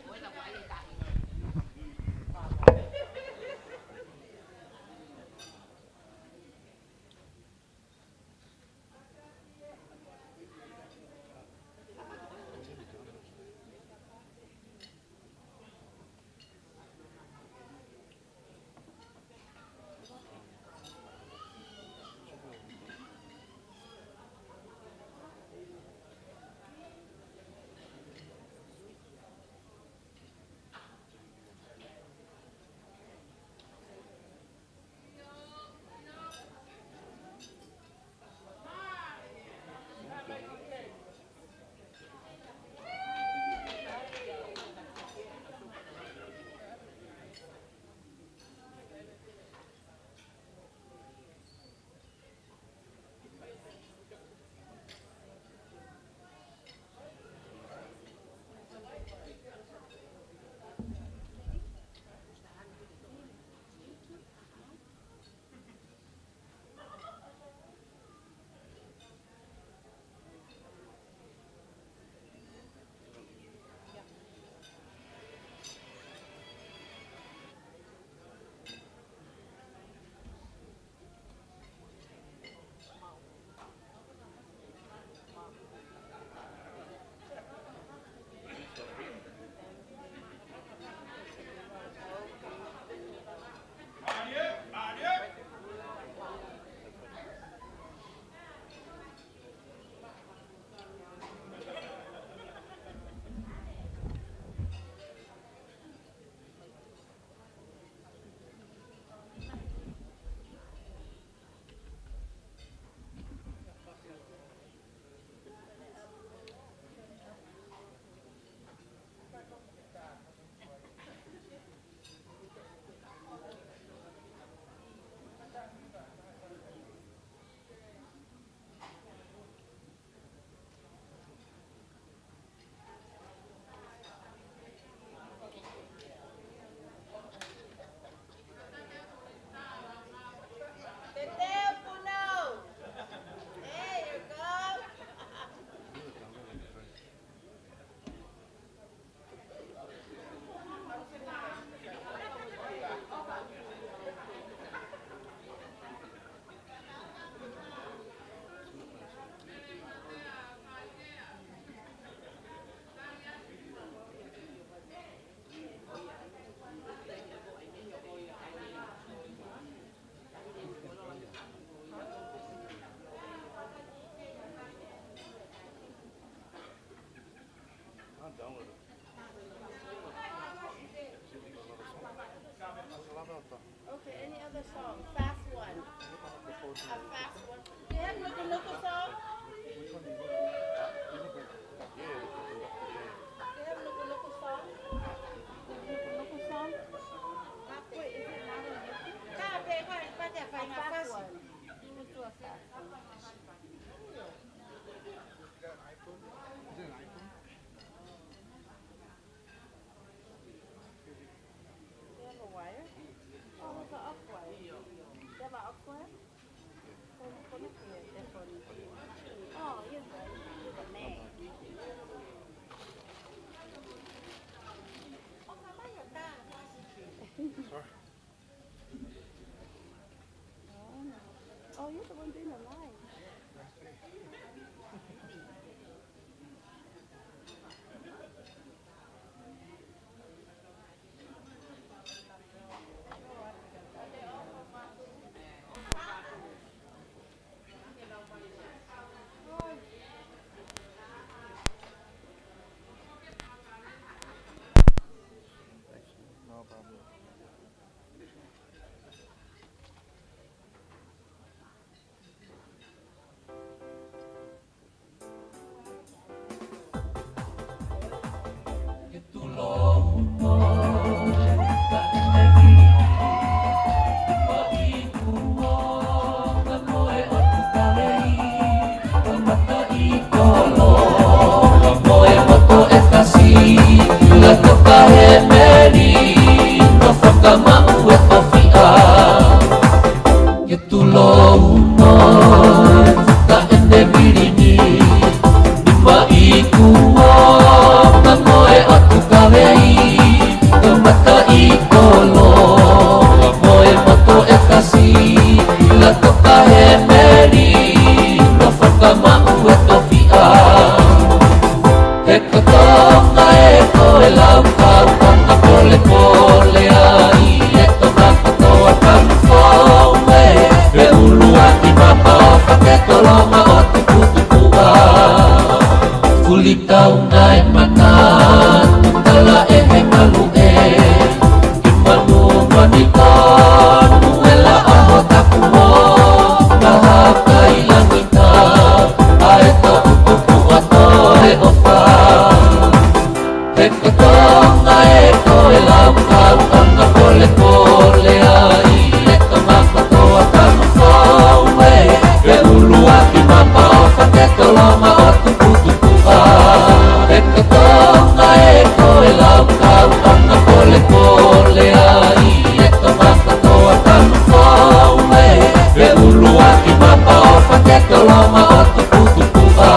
ka mau e tofia He katonga e koe lau kau Kanga pole pole ai E tona katoa kanu koe E ulua ki papa o whaketo longa o te kutukua Uli kau nai mata Tukala e he malu e Ki manu mani konu E la aho tapu mo Naha kai langita Ae to upupu ato e ofa He katonga e koe lau kau Kanga pole pole ai E tona katoa kanu koe E ulua ki mapa o whaketo longa o tukutukua He katonga e koe lau kau Kanga pole pole ai E tona katoa kanu koe E ulua ki mapa o whaketo longa o tukutukua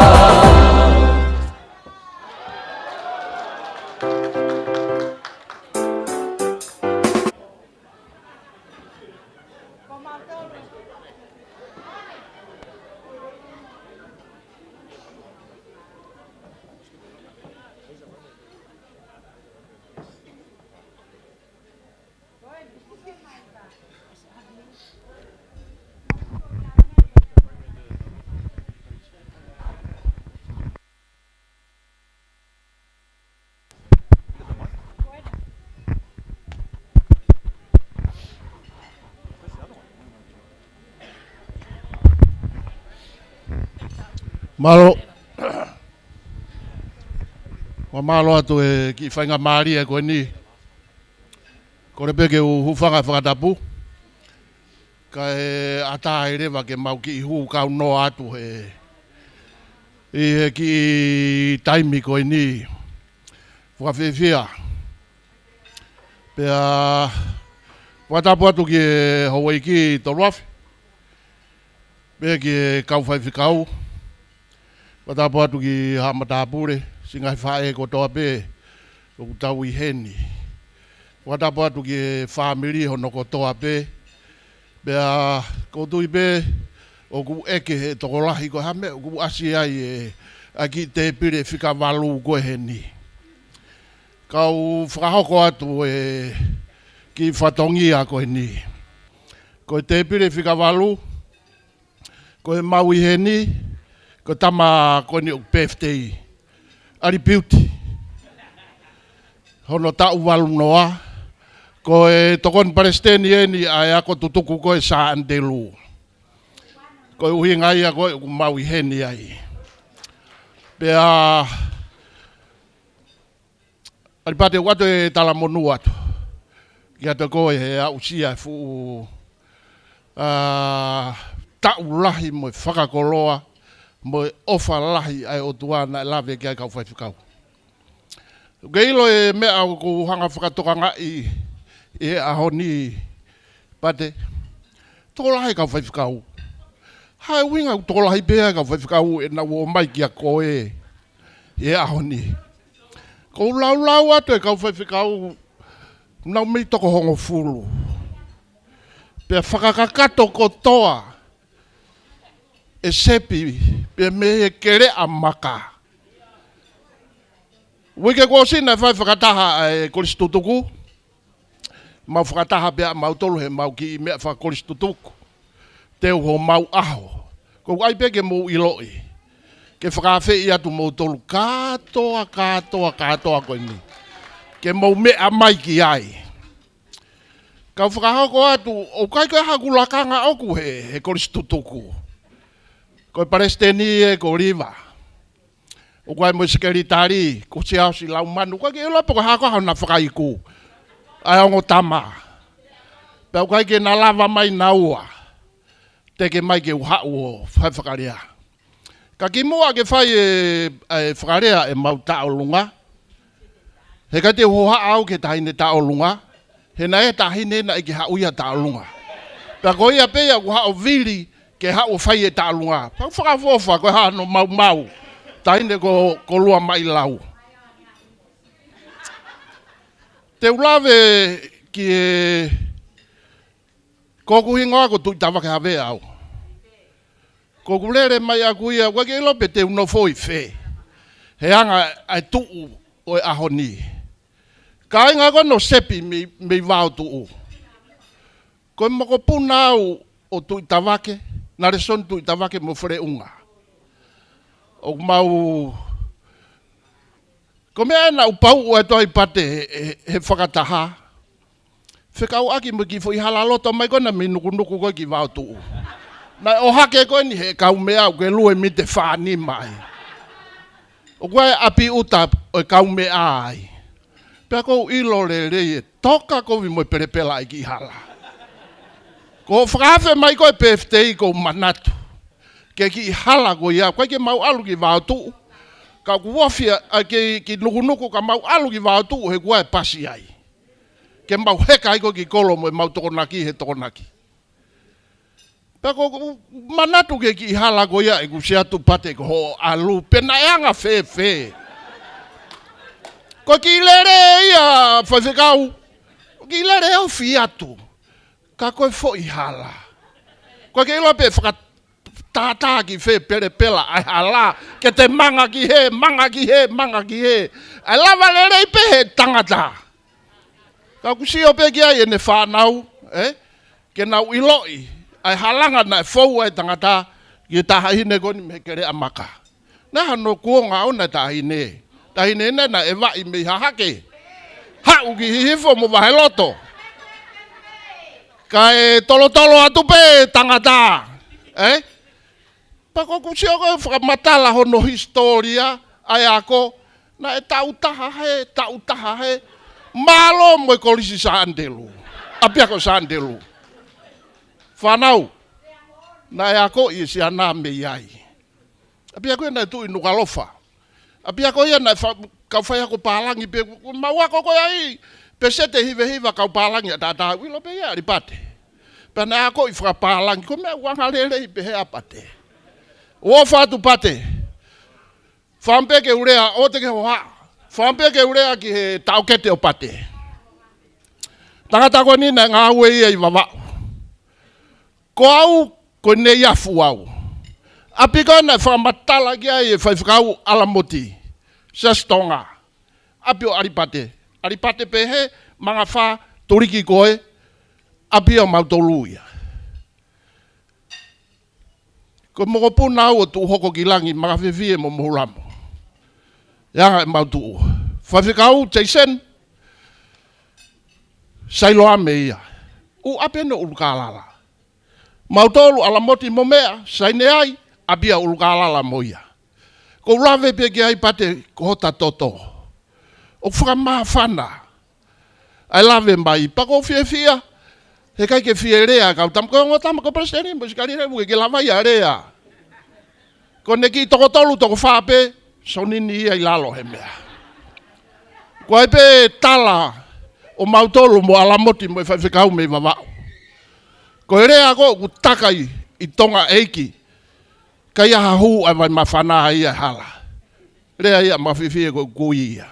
Malo. Wa malo atu e ki whainga maari e koe ni. Ko repe ke hufanga whakatapu. Ka e ata e rewa ke mau ki hu kau no atu he. I he ki taimi koe ni. Whakawhiwhia. Pea whakatapu atu ki e Hawaii ki Toroafi. Pea ki e kau whaiwhikau. Watapu atu ki Hamatapure, singai whae ko toa pe, o tau I heni. Watapu atu ki whamiri hono ko toa pe, bea ko tui pe, o ku eke he tokolahi ko hame, o ku asi ai e, a ki te pire whika walu ko heni. Kau whakahoko atu e, ki whatongi a ko heni. Ko te pire whika walu, ko he mau I heni, ko tama ko ni o birthday ari beauty hono ta walu noa ko e tokon palestini eni ai ako tutuku ko e sa andelu ko uhi ngai ko mau I heni ai pea ari pate wato e tala monu atu ki ato ko e a usia fu ta ulahi mo whakakoloa mo ofa lahi ai o tuana lave ki ai kau whaiwhikau. Geilo e mea au ku hanga whakatoka ngai e ahoni pate. Toko lahi kau whaiwhikau. Hai winga toko lahi pea kau whaiwhikau e na o mai ki a koe e ahoni. Ko lau atu e kau whaiwhikau nau mei toko hongo fulu. Pea whakakakato ko toa e sepi pe me kere a maka. Wike ko sina fai whakataha e koristutuku. Mau whakataha pia mau tolu he mau ki mea whakoristutuku. Teo ho mau aho. Ko ai peke mou iloi. Ke whakawhi I atu mou tolu katoa koe ni. Ke mou mea mai ki ai. Kau whakahoko atu, o kai koe hakulakanga oku he koristutuku. Ko Palestini e ko riva. O kai mo sekeritari, ko se asi lau manu, ko ke ela po ha ko na whakaiku. Ai ongo tama. Pe o kai ke na lava mai naua. Te ke mai ke uha o whakaria. Ka ki mua ke whai e whakaria e mau taolunga. He ka te hoha au ke tahine taolunga. He na e tahine na i ke hauia taolunga. Pe ko ia pe o ha o vili ke ha o fai e tālunga. Pau whakafofa koe ha no mau. Taine ko lua mai lau. Te ulawe ki e koku hingoa ko tui tawa ke hawe au. Ko kulere mai aku ia wa ke lo pete no foi fe. He anga ai tu o ahoni. Ka inga ko no sepi me vau tu. Ko mo ko puna o tu tavake na reson tu tavake mo fre unga. O mau ko me na upau o to ipate he whakataha. Whekau aki mo ki fo i halaloto mai ko na minukunuku ko ki vau tu. Na o hake ko ni he kau mea o ke lue mi te whani mai. O koe api uta o kau mea ai. Pea kou ilo le rei toka ko vi mo perepela i ki hala. Ko whakafe mai koe PFTI ko manatu. Ke ki hala ko ia, koe ke mau alu ki vātu. Ka kuwafia ki nukunuku ka mau alu ki vātu he koe pasi ai. Ke mau heka iko ki kolo mo mau tokonaki he tokonaki. Pako manatu ke ki hala ko ia e kusiatu pate ko ho alu pena yanga fe. Ko ki lere ia fazekau. Ki lere au fiatu. Ka koe fo i hala. Ko ke lope fakat tata ki fe pere pela ai hala ke te manga ki he. Ai lava lere i pe he tangata. Ka kusio pe ki ai ene whanau, ke nau iloi. Ai halanga na fou ai tangata ki tahine koni me kere amaka. Na hano kuonga o na tahine. Tahine na e vai me hahake. Hau ki hifo mo vaheloto. Ka e tolo atu pe tangata. Pako kusio ko whakamatala hono historia ai ako. Na e tautaha he. Malo mo e kolisi sa andelu. Apiako sa andelu. Whanau, na e ako i si ana me iai. Api ako na tu inu kalofa. Api ako ia na kau whai ako palangi pe mawako ko ai. Pe sete hiva kau palangi a tata wilo pe ia ripate. Pe na ako i whakapalangi ko mea wangalele i pe he apate. O whatu pate. Whampeke urea o te ke hoa. Whampeke urea ki he taukete o pate. Tangata ko ni na ngā ue ia i wawau. Ko au, ko ne iafu au. Api ko na whamatala ki ai e whaifakau alamoti. Sestonga. Api o aripate. Aripate pehe, mga wha, turiki koe. Api o mautolu ia. Ko moko puna au o tu hoko ki langi, mga whiwhie mo mohuramo. Yanga e mautu. Whaifakau, teisen. Sailoa me ia. U api no ulukalala. Mautolu alamoti mo mea, saine ai, abia ulukalala mo ia. Ko lave pe ki ai pate kohota toto. O whakamahawhana. Ai lave mai, pako fia. He kai ke fia rea, kau tamko ngotama ko presideni, mo sikari rebu ke lava ia rea. Ko neki tokotolu toko whape, sonini ia i lalo he mea. Ko ai pe tala, o mautolu mo alamoti mo e whaiwhikau me wawau. Ko ere ako ku takai i tonga eiki. Kai aha hu ai vai mawhana ia hala. Rea ia mawhiwhie ko kui ia.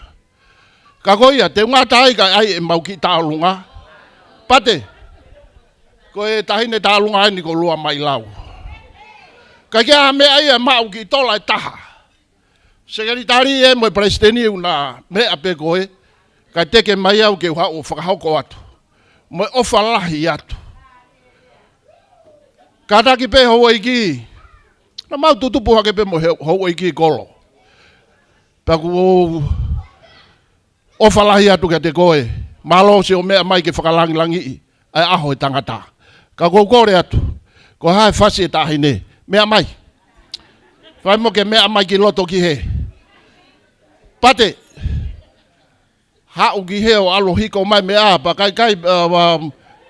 Ka ko ia te ngata ai kai ai e mau ki tālunga. Pate. Ko e tahine tālunga ai ni ko lua mai lau. Ka kia me ai e mau ki tola e taha. Sekretari e mo e presideni una me ape koe. Kai teke mai au ke uha o whakahauko atu. Mo e ofa lahi atu. Kata ki pe hoa iki, na mau tutupu hake pe mo hoa iki kolo. Paku o whalahi atu ka te koe, malo se o mea mai ke whakalangi ai aho e tangata. Ka kore atu, ko hae whasi e tahine, mea mai. Whai mo ke mea mai ki loto ki he. Pate, hau ki he o alo hiko mai mea, pa kai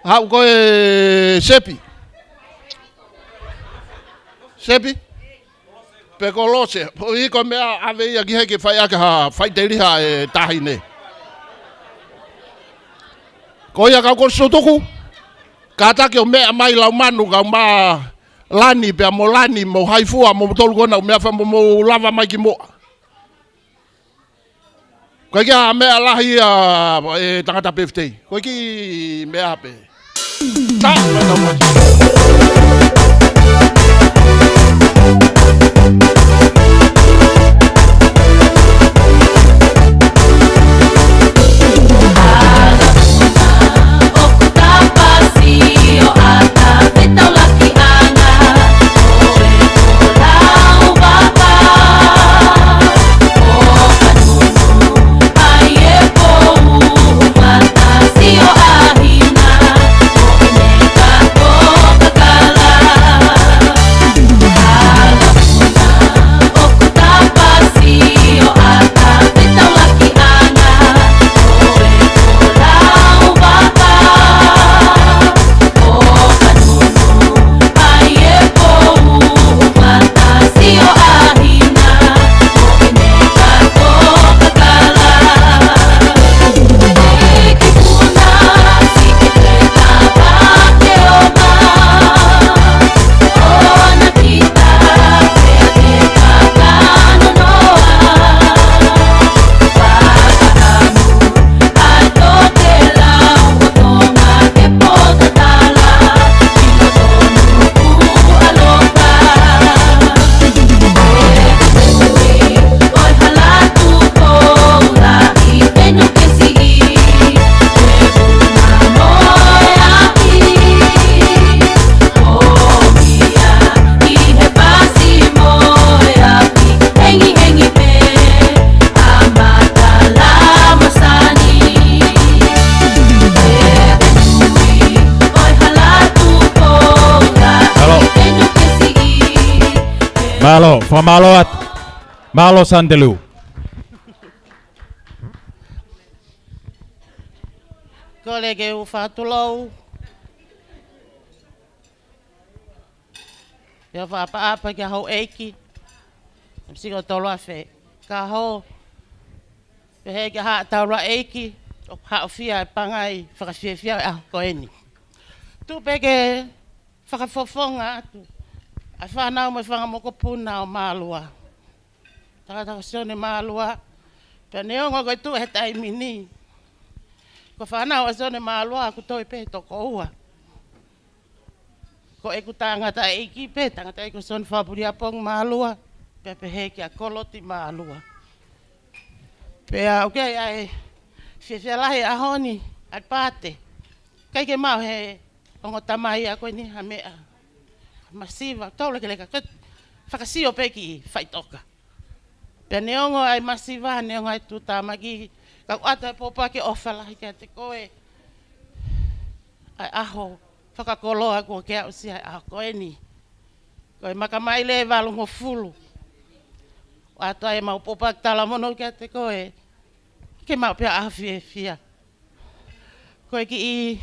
hau koe sepi. Sepi? Pekolose. Po iko mea ave ia ki heke whai ake ha whai te riha e tahine. Ko ia kau konsutuku. Ka take o mea mai lau manu kau ma lani pea mo lani mo haifua mo tolu kona o mea wha mo lava mai ki moa. Ko kia mea lahi e tangata PFTI. Ko ki mea pe. Ta, Malo, famaloat. Malo santelu. Kolege u fatulou. Ya fa apa ke ho eki. Msigo tolo fe. Ka ho. Pe ke ha taura eki. O ha fia pangai fa fia a ko eni. Tu peke fa fofonga tu. A fa na mo fa mo ko puna o malua. Ta sone malua. Pe neongo ko tu he tai mini. Ko fa na o sone malua ku toi pe to ko ua. Ko e ku tangata eki pe tangata e ku son fa puri apong malua. Pe he ki a koloti malua. Pe a okay ai fia lahi a honi at pate. Kai ke mau he ongo tamai a ko ni ha mea. Masiva tole ke leka fakasio pe ki faitoka. Pe neongo ai masiva neongo ai tu tamagi ka ata popa ke ofala ke te koe. Ai aho fakakoloa ko ke o sia a ko eni. Ko makamai le valungo fulu. Ato ai mau popa tala mono ke te koe. Ke mau pe a fia. Ko ki i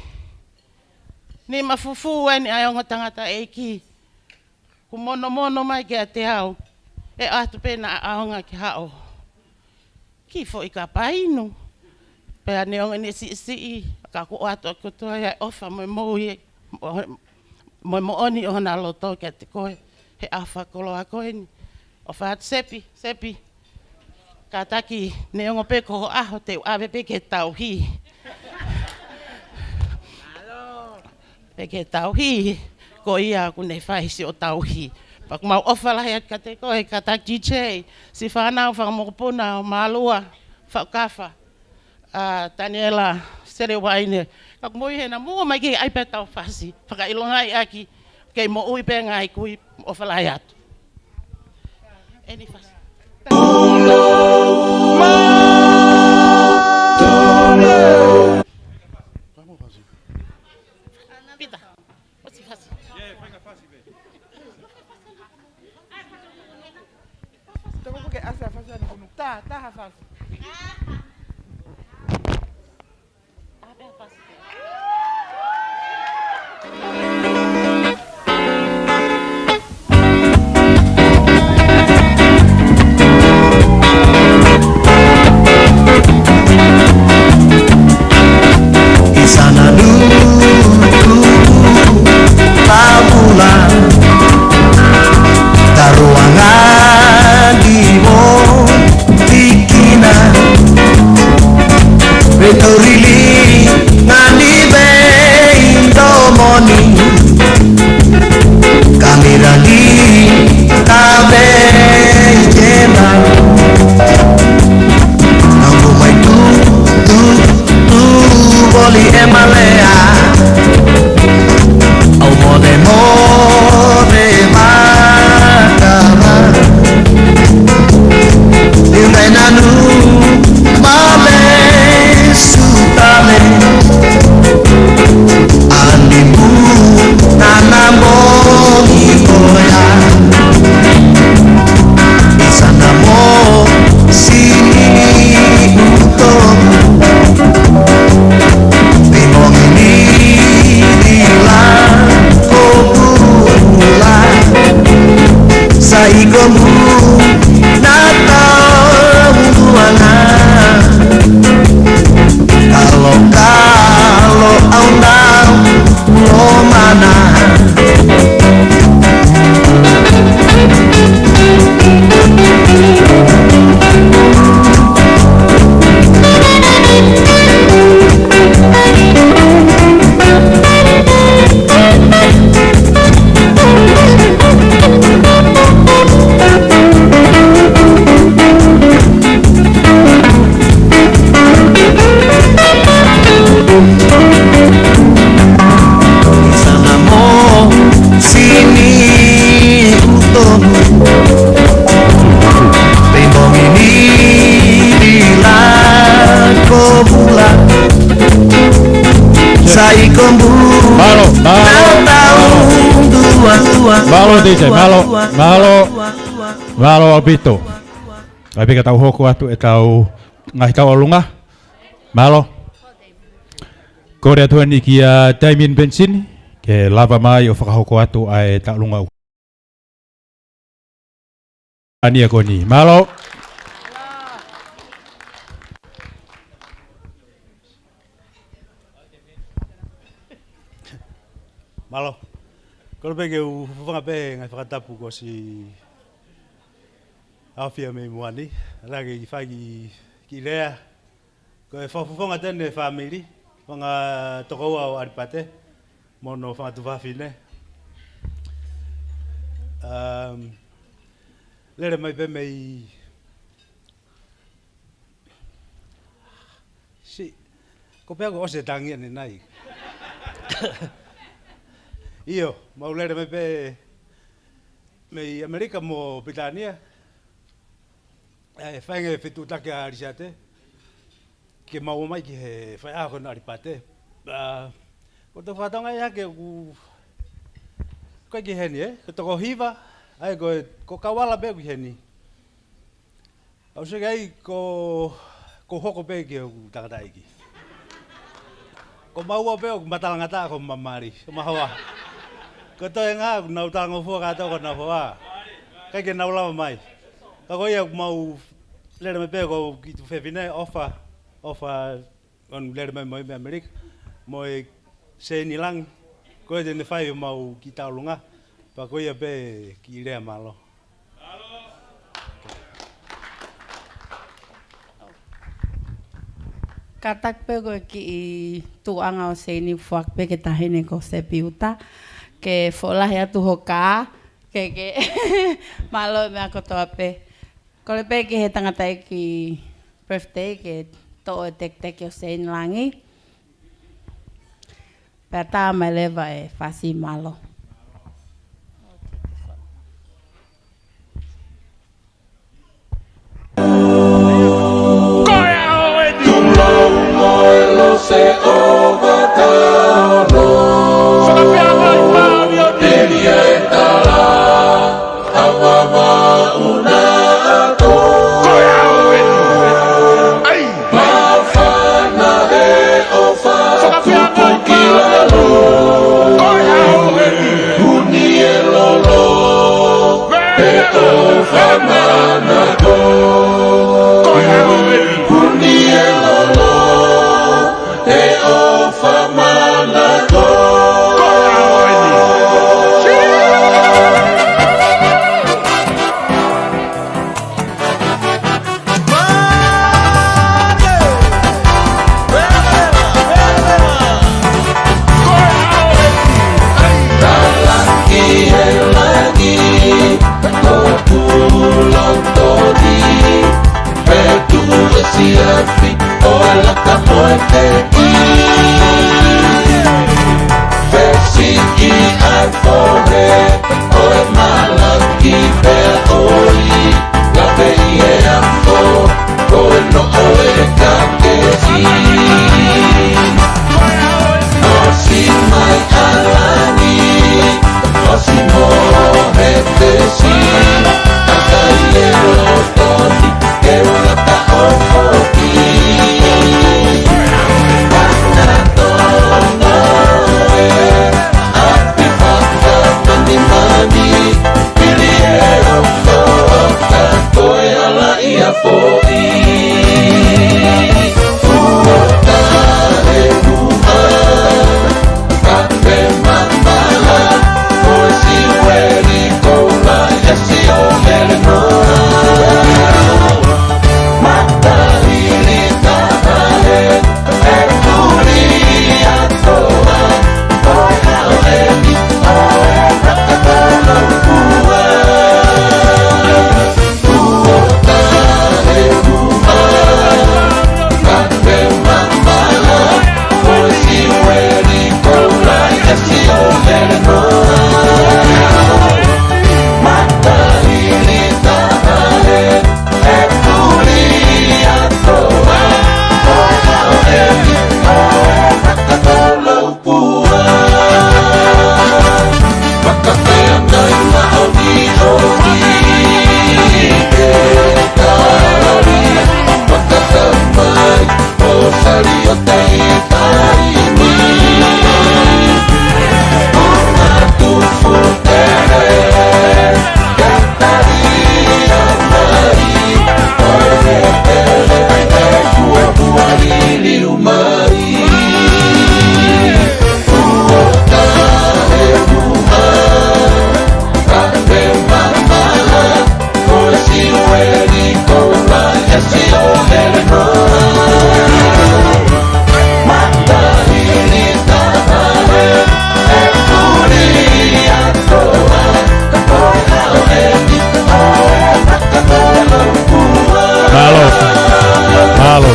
ni mafufu ni ai ongo tangata eki. Ku mono mai ke te au. E atu pe na aonga ki hao. Ki fo i ka painu. Pe a neonga ni si ka ku atu ko to ai ofa mo oni ona loto ke te koe. He afa kolo a koe ni. Ofa at sepi. Ka taki neonga pe ko aho te ave pe ke tauhi. Pe ke tauhi. Ko ia ku ne faisi o tauhi. Pak mau ofala ya kate ko e kata DJ si fana fa mo puna malua fa kafa Daniela Serewaine kak mo hena mo mai ki ai petau fasi fa ilongai aki ke mo ui pe ngai ku ofala ya eni fasi Tá, Rafa. Isana dulu pamula taruangan di tikina betorili nani be indomoni kamirani kabe jema nambu mai tu boli emalea au mode makama Nanu male sutale animu nanamo ikoya isanamo sini uto bimong ini dila kopula saigomu kalau aundang lo mana Malo DJ, malo. Malo Albito. Ai peka tau hoko atu e tau ngai tau alunga. Malo. Kore atu ni kia Damien Bensin ke lava mai o whakahoko atu ai tau alunga. Ani ako ni. Malo. Malo. Kalau peke u whanga pe ngai whakatapu ko si awhia me muani. Rage i whagi ki rea. Ko e whawhunga tene whamiri. Whanga tokoua o Aripate. Mono whanga tu whawhine. Lere mai pe mei si ko pea ko ose tangi ane nai. Io, mau lere mai pe mei Amerika mo Britania. Whainga e whetu take a Arisate. Ke mau mai ki he whai ako na Aripate. Ko te whatonga ia ke ku koe ki heni ko toko hiva. Ai ko kawala be ki heni. Au se gai ko hoko be ki o tangata iki. Ko maua be o matalangata ko mamari. Ko mahawa. Ko toi ngā nau tango fua kato ko na fua. Kai ke nau lama mai. Ka ko ia mau lere me pe ko ki tu whewhine ofa on lere me moi me Amerika. Moi se ni lang. Ko e tene whai mau ki taulunga. Pa ko ia pe ki rea malo. Katak pe ko ki tuanga o se ni fuak pe ke tahine ko se piuta. Ke folahe atu hoka ke malo me ako toa pe. Kole pe ke he tangata ki birthday ke to e tek o se langi. Pe ta mai leva e fasi malo. Se overcano Delia etala Awama unato Mafana he ofa Tukilalo Unielolo He ofa manato Unielolo He ofa manato Olha que amor tem Versi e arfore Oi malaki per oi La veie afo Oi no oe kakesi Osi mai alani Osi mo hetesi Takai elo toni Ke una ta ofoki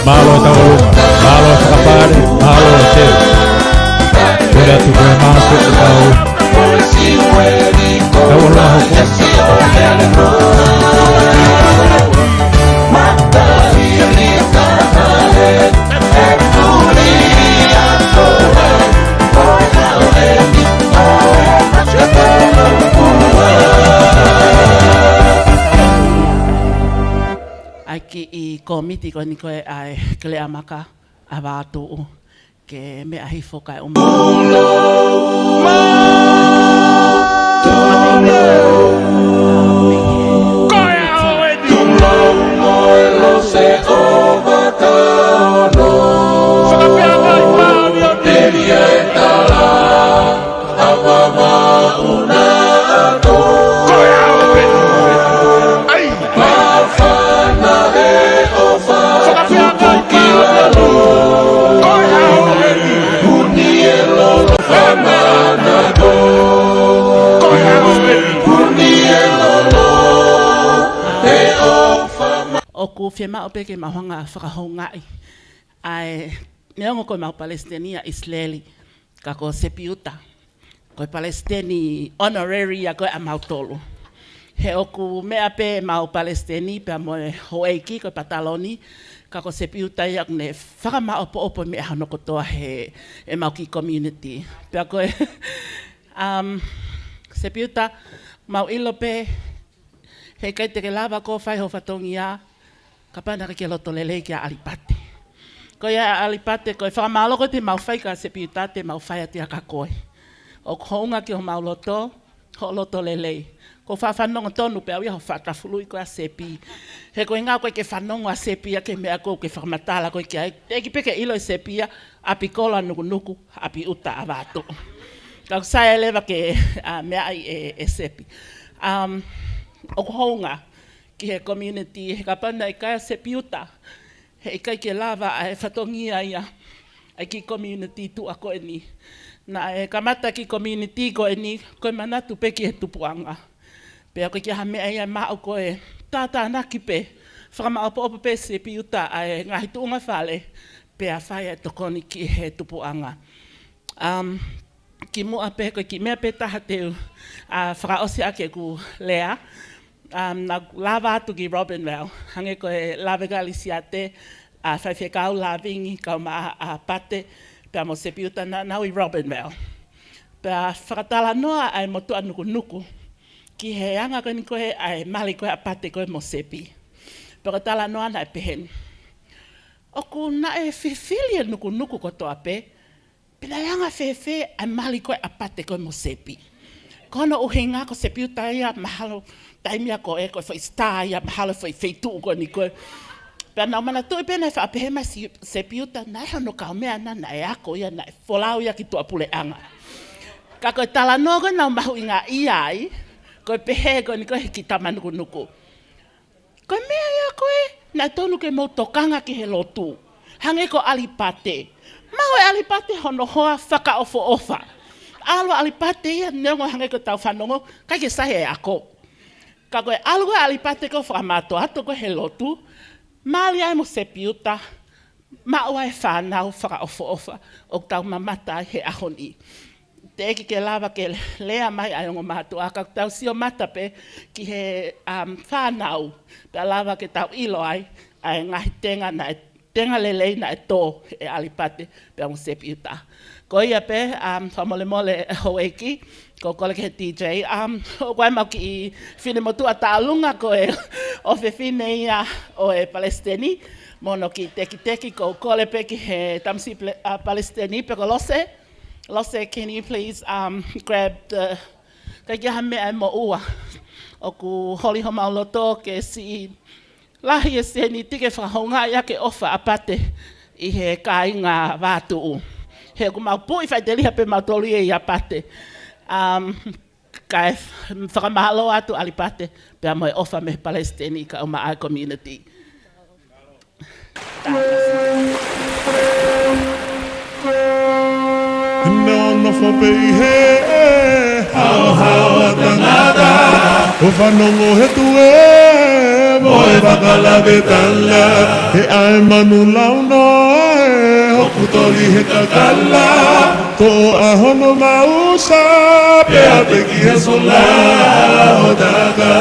Malo taulunga, malo sakapare, malo te. Kuda tu koe maso e tau. Tau laho ai ki I komiti ko ni koe ai kele amaka a wātu ke me ahi fokai o Oku whiema ope ke mahanga whakahongai ai neongo koe mau Palestinian Israeli ka ko sepiuta koe Palestini honorary a koe a mautolo he oku mea pe mau Palestini pe moe hoeiki koe pataloni ka ko sepiuta ia ne whakama opo me hanoko toa he e mauki community pe koe sepiuta mau ilo pe he kai te ke lava ko whai ho whatongia ka pana ke loto lele ki a alipate. Ko ia alipate ko whamalo ko te mau whai ka sepiuta te mau whai ati a ka koe. O kounga ki ho mau loto, ho loto lele. Ko whawhanonga tonu pe au ia ho whatafului ko a sepi. He ko inga koe ke whanonga a sepi a ke mea ko ke whamatala koe ki ai. Eki peke ilo i sepia, api kola nuku, api uta a wātu. Ka kusai elewa ke mea ai e sepi. O kounga, ki he community, he kapana I kai sepiuta, he kai ke lava a he whatongia ia, ai ki community tu a koe ni. Na e kamata ki community koe ni, koe manatu pe ki he tupuanga. Pea koe ki ha mea ia mao koe, tata naki pe, whakama opo pe sepiuta a e ngahi tuunga whale, pea whai e tokoni ki he tupuanga. Ki mua pe koe ki mea pe taha teu, whakaosi ake ku lea, na lava atu ki Robinvale, hange koe lava galisiate, whaiwhekau lavingi, kau maa pate, pea mo sepiuta nau I Robinvale. Pea whakatala noa ai motua nuku, ki he anga koe ni koe ai mali koe a pate koe mo sepi. Pea katala noa na e pehen. Oku na e whiwhilia nuku ko toa pe, pina anga whiwhi ai mali koe a pate koe mo sepi. Kono uhinga ko sepiuta ia mahalo, taimia ko e koe whai star ia mahalo whai whaitu ko ni koe. Pea nau mana tui pena e whaapehema sepiuta, na e hono kau mea na e ako ia, na e wholau ia ki tua pule anga. Ka koe tala noa koe nau mahu inga iai, koe pehe koe ni koe ki tamanuku. Koe mea ia koe, na tonu ke mau tokanga ki he lotu. Hange ko alipate. Mau e alipate hono hoa whaka ofa. Alo alipate ia neongo hange ko tau whanongo, kai ke sahe e ako. Ka koe alu koe alipate ko whakamato ato koe he lotu, maali ai mo sepiuta, maua e whanau whaka ofa, o tau mamata he ahoni. Te eki ke lava ke lea mai ai ongo mātu aka, tau sio mata pe ki he whanau, pe lava ke tau ilo ai ngahi tenga na e tenga lelei na e tō e alipate pe ongo sepiuta. Ko ia pe, whamole mole hoeki, ko kole ke DJ, o koe mau ki whine motu a tālunga ko e o whine ia o e Palestini, mono ki teki ko kole pe ki he tamsi Palestini pe ko Lose. Lose, can you please grab the, kai ki hame ai mo ua, o ku holi homa o loto ke si lahi e se ni tike whahonga ia ke ofa apate I he kāinga wātuu. He ku mau pui whai te liha pe mau tolu e ia pate. Kai whakamahalo atu alipate pe a moe ofa me Palestini ka o maa community. No for be here. How tangada. O whanongo he tu e. Moe whakalave tala He ai manu launa e hoku tori he kakala Ko ahono mausa pea te ki he sola o daga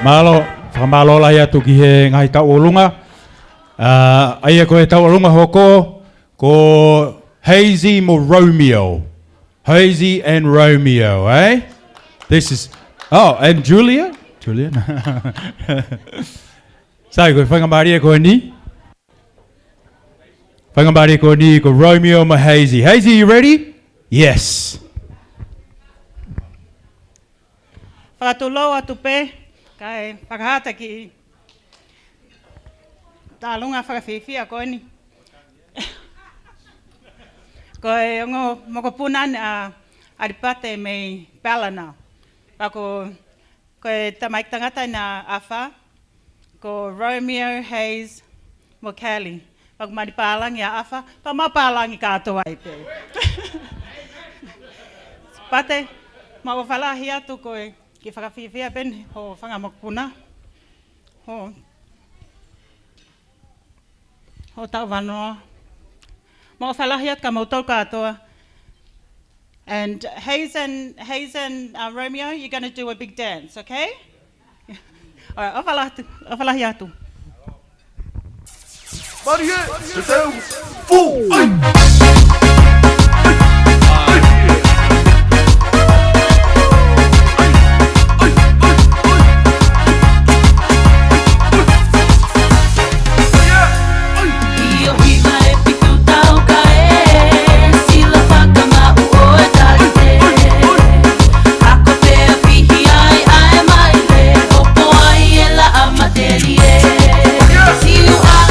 Malo, whamalola ia tuki he ngai tau olunga. Aia ko he tau olunga hoko, ko Hazy mo Romeo. Hazy and Romeo, eh? This is, oh, and Julia? Julia? Sai, ko whangamari ko ni? Whangamari ko ni, ko Romeo mo Hazy. Hazy, you ready? Yes. Whakatulou atu pe, kai whakahata ki tā lunga whakawhiwhia koe ni. Koe ongo moko punan aripate mei Ballina. Pako koe tamaik tangata na awha, ko Romeo, Hayes, mo Kelly. Pako maripālangi a awha, pa mapālangi kātoa i pe. Pate, ma wawalahi atu koe, ki whakawhiwhia ben ho whangamokpuna. Ho tau wanoa. Ma wawalahi atu ka mautou katoa. And Hayes and Romeo, you're going to do a big dance, okay? All right, wawalahi atu. Marie, então, full! See you are,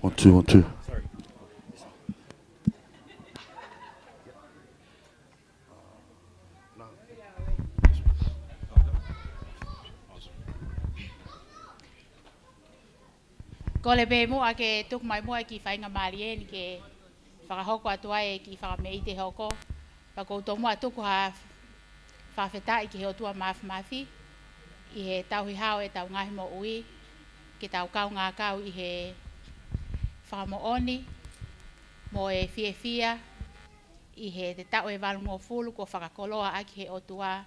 1, 2, 1, 2. Ko le be mua ke tuk mai mua ki whainga maari ni ke whakahoko atua e ki whakamei te hoko. Pa koutou mua tuku ha whawhetai ki heotua mafi. I he tauhi hao e tau ngahi mo ui. Ke tau kau ngā kau i he whakamooni. Mo e fia. I he te tau e walu mo fulu ko whakakoloa a ki he otua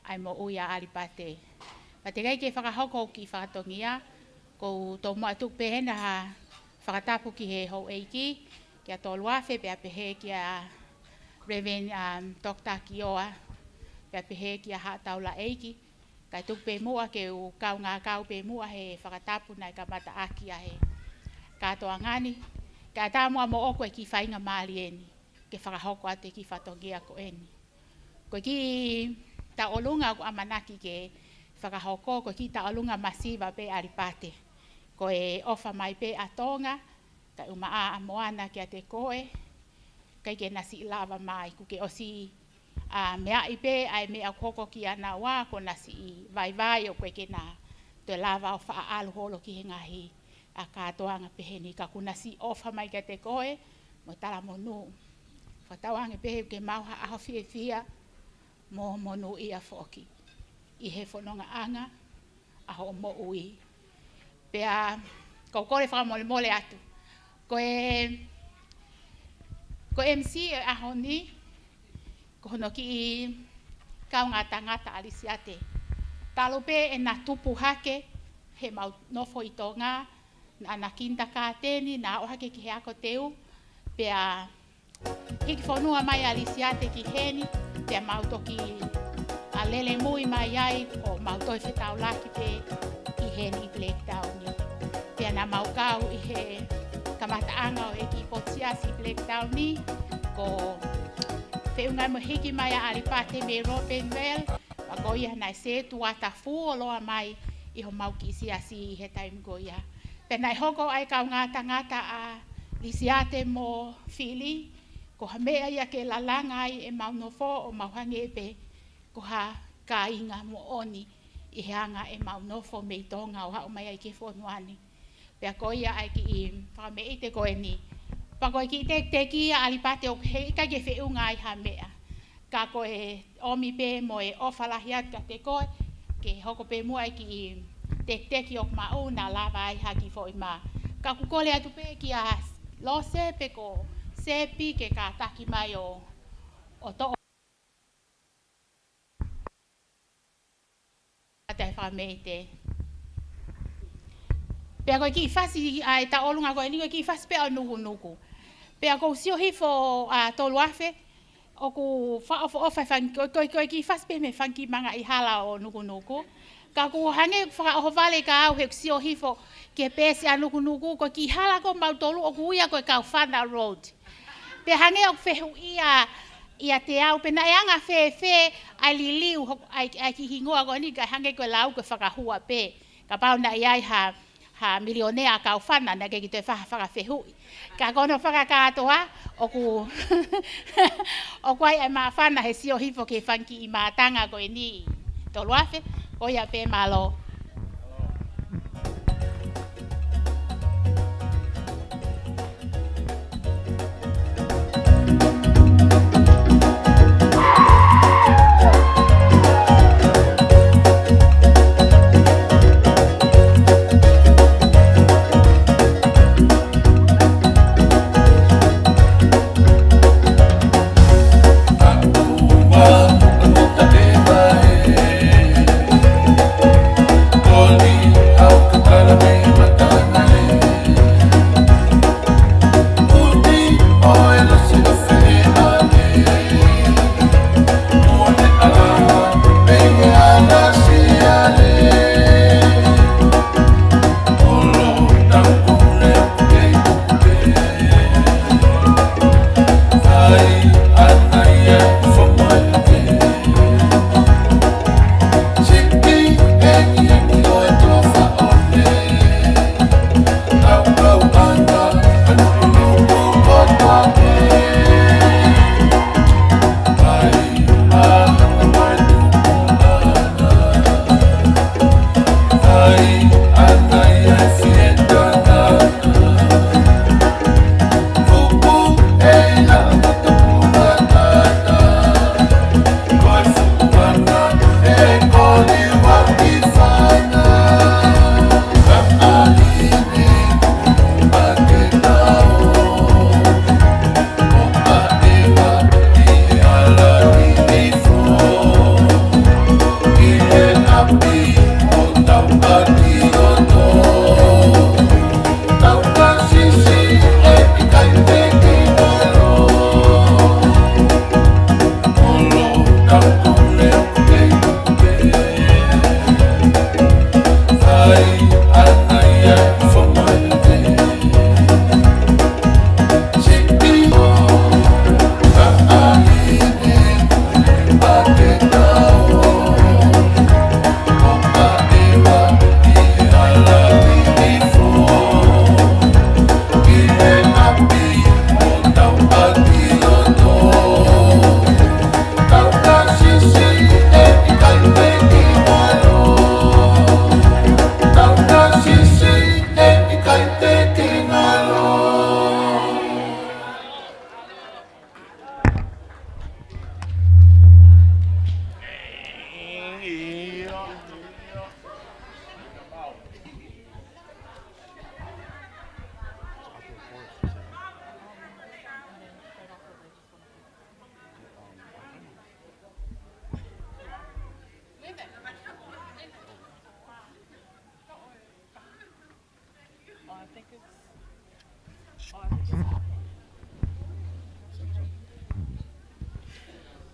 ai mo ui a aripate. Pa te gai ke whakahoko ki whakatongia. Ko tō mua tuk pehena ha whakatapu ki he hou eiki, kia tō luafe pia pehe kia Reverend Dr. Kioa, pia pehe kia ha taula eiki, kai tuk pe mua ke u kau ngā kau pe mua he whakatapu nai ka mata aki a he katoa ngani, ka tā mua mo oko e ki whainga maali eni, ke whakahoko ate ki whatongia ko eni. Ko ki ta olunga ko amanaki ke whakahoko, ko ki ta olunga masiva pe aripate. Ko e ofa mai pe atonga, ka umaa amoana kia te koe, kai ke nasi lava mai, ku ke osi mea ipe ai mea koko ki ana wā, ko nasi i vai o koe ke na te lava o wha alu holo ki he ngahi a kātoanga peheni, ka ku nasi ofa mai kia te koe, mo tala monu. Whatawange pehe ke mauha aho fia, mo monu ia foki. I he whanonga anga, aho mo ui. Pea, ko kore whakamole atu. Ko MC e aho ni, ko hono ki i kau ngā tangata alisiate. Talo pe e nā tupu hake, he mau nofo i tō ngā, nā kinta kā tēni, nā ohake ki he ako teu. Pea, hiki whanua mai alisiate ki heni, pea mau toki a lele mui mai ai, o mau toi whetau laki pe, heni Blacktown ni. Pea nā maukau i he kamataanga o e ki potsiasi Blacktown ni, ko whiungai mo hiki mai a aripate me Robinwell, pa goia nai se tuata fu o loa mai i ho mau ki siasi i he taim goia. Pea nai hoko ai kau ngā tangata a lisiate mo Fili, ko ha mea ia ke lalanga ai e mau nofo o mau hange pe, ko ha ka inga mo oni. I he anga e mau nofo mei tonga o hao mai ai ke whonuani. Pea koia ai ki i whamei te koe ni. Pa koe ki te kia alipate o hei kai ke whiunga ai ha mea. Ka koe omi pe mo e ofalahi atu ka te koe, ke hoko pe mua ai ki i te ki o mau na lava ai ha ki fo i maa. Ka kukole atu pe ki a lo sepe ko sepi ke ka taki mai o to tai whameite. Pea koe ki whasi ai ta olunga koe ni koe ki whasi pea o nuku. Pea koe sio hifo tolu afe, o ku whaofo ofai koe ki whasi pe me whanki manga i hala o nuku. Ka ku hange whakaoho vale ka au he sio hifo ke pesi a nuku, koe ki hala ko mau tolu o ku uia koe kau Whana Road. Pea hange o whehu ia te au, pena e anga whe ai liliu ai ki hingoa ko ni ka hange ko lau ko whakahua pe. Ka pau na iai ha milionea kau whana na ke ki te whakawhehu. Ka kono whakakatoa o ku o kuai ai maa whana he sio hifo ke whanki i maa tanga ko ni tolu afe, ko ia pe malo.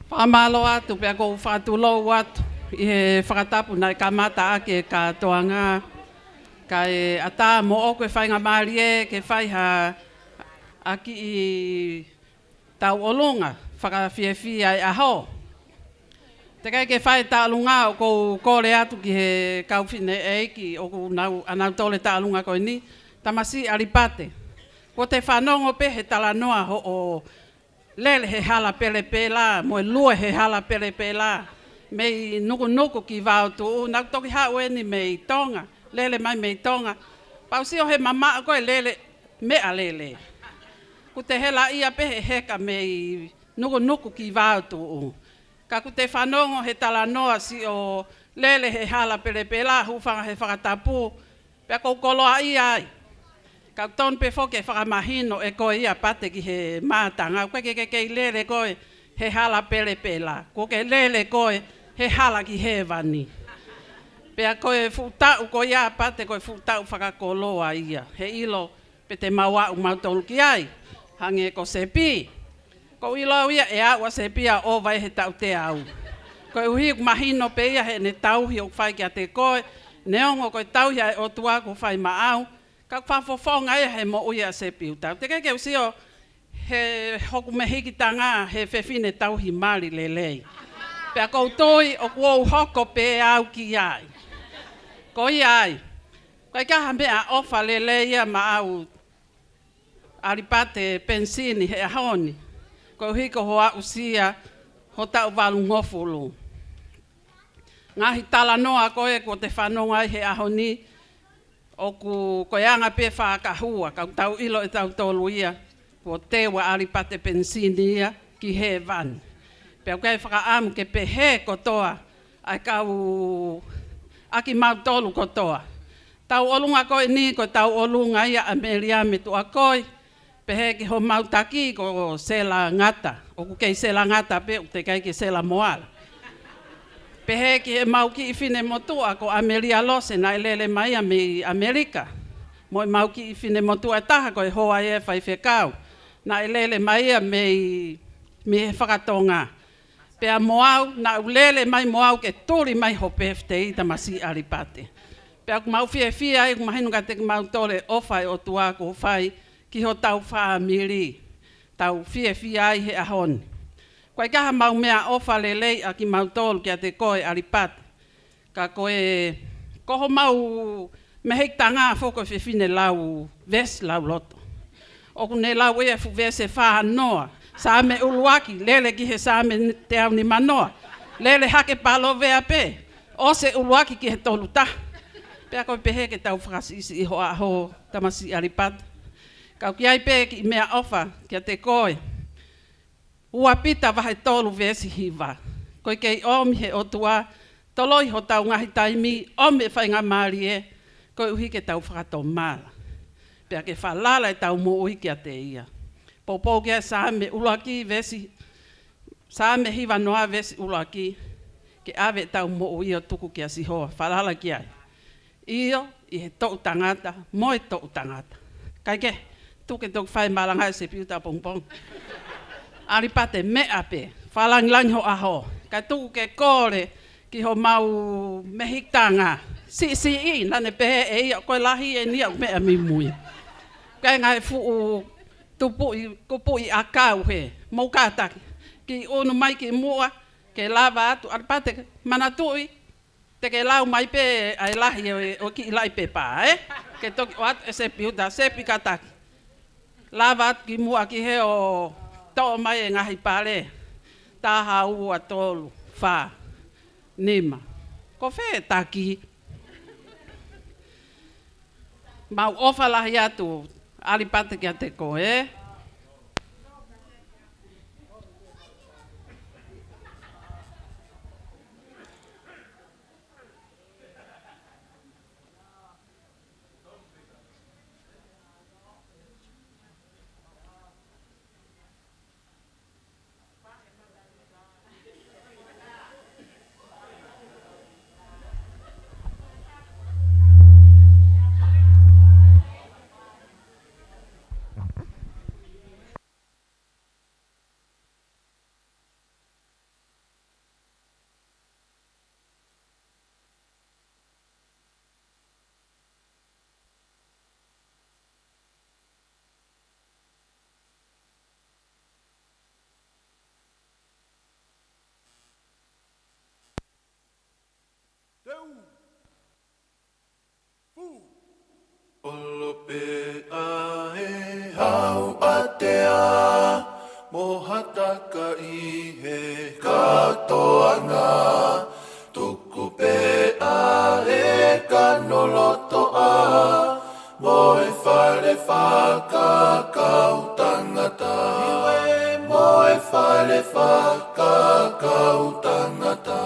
Whamalo atu pia kou whātulou atu i he whakatapu nai kamata ake ka toanga ka e ata mo o koe whainga maari e ke whaiha aki i tau olunga whakawhiawhia i aho. Te kai ke whai tālunga o kou kore atu ki he kauwhine e iki o kou anau tole tālunga koe ni tamasi aripate. Ko te whanongo pe he talanoa ho o lele he hala pele pela, mo lua he hala pele pela. Mei nuku nuku ki vau tu, nau toki hau e ni mei tonga, lele mai mei tonga. Pausi o he mama koe lele, mea lele. Ku te hela ia pe he heka mei nuku nuku ki vau tu. Ka ku te whanongo he talanoa si o lele he hala pele pela, hufanga he whakatapu, pia kou koloa ia ai. Ka ton pe foke whakamahino e koe ia pate ki he mātanga. Koe ke lele koe he hala pele pela. Ko ke lele koe he hala ki he vani. Pea koe futau koe ia pate koe futau whakakoloa ia. He ilo pe te maua mautolu ki ai. Hange ko sepi. Ko ilo ia e aua sepi a o vai he tau te au. Koe uhi mahino pe ia he ne tauhi o whai kia te koe. Neongo koe tauhi ai o tuaku whai maau. Ka whawhawhonga e he mo uia se piutau. Te keke usio he hoku me hikitanga he whewhine tauhi mari lelei. Pea koutoi o kuou hoko pe au ki ai. Ko i ai. Kai kaha mea ofa lelei ia ma au aripate pensini he ahoni. Ko hiko hoa usia ho tau walu ngofulu. Ngahi tala noa koe ko te whanonga he ahoni. O ku koianga pe whakahua, kau tau ilo e tau tolu ia, ko tewa aripate pensini ia ki he van. Pea kai whakaamu ke pe he kotoa, ai kau aki mau tolu kotoa. Tau olunga koe ni, ko tau olunga ia Amelia me tua koe, pe he ki ho mau taki ko sela ngata, o ku kei sela ngata pe, te kai ki sela moala. Pehe ki he mau ki i whine motua ko Amelia Lose na lele mai a me Amerika. Mo i mau ki i whine motua taha ko e hoa e whai whekau. Na lele mai a me he whakatonga. Pea moau, na ulele mai moau ke turi mai ho pefte i tamasi aripate. Pea ku mau whia ku mahinu ka te mau tole o whai o tua ko whai ki ho tau whaamiri. Tau whia i he ahoni. Koe kaha mau mea ofa lelei a ki mau tolu kia te koe aripate. Ka koe koho mau mehekta ngā whoko whiwhine lau ves lau loto. Oku ne lau ea fu vese whaha noa. Sa me uluaki, lele ki he sa me te au ni manoa. Lele hake palo vea pe. O se uluaki ki he tolu ta. Pea koe pehe ke tau whakasisi i hoa ho tamasi aripate. Kau ki ai pe ki mea ofa kia te koe. Ua pita wahe tolu vesi hiva. Koe kei omi he otua, toloi ho tau ngahi taimi, omi e whainga maari e, koe uhi ke tau whakato mala. Pea ke whalala e tau mo uhi kia te ia. Popo kia saa me ulaki vesi, saa me hiva noa vesi ulaki, ke ave tau mo uhi o tuku kia si hoa, whalala kia. Io, i he tau tangata, mo e tau tangata. Kai ke, tuke tuk whai malangai se piuta pongpong. Aripate mea pe, whalangilang ho aho. Kai tuku ke kore ki ho mau mehitanga. Si i, nane pehe e ia, koe lahi e nia mea mimui. Kai ngai fuu kupu i akau he, mau kātaki. Ki onu mai ki mua, ke lava atu, aripate manatui. Te ke lau mai pe ai lahi o ki ilai pe pā, Ke toki o atu e se piuta, se pikataki. Lava atu ki mua ki he o... Tō mai e ngahi pare, taha ua tolu, wha, nima. Ko whē taki. Mau ofa lahi atu, aripate kia te koe, hau atea mo hataka i he katoanga tuku pe a he kanoloto a mo e whare whakakau tangata mo e whare whakakau tangata.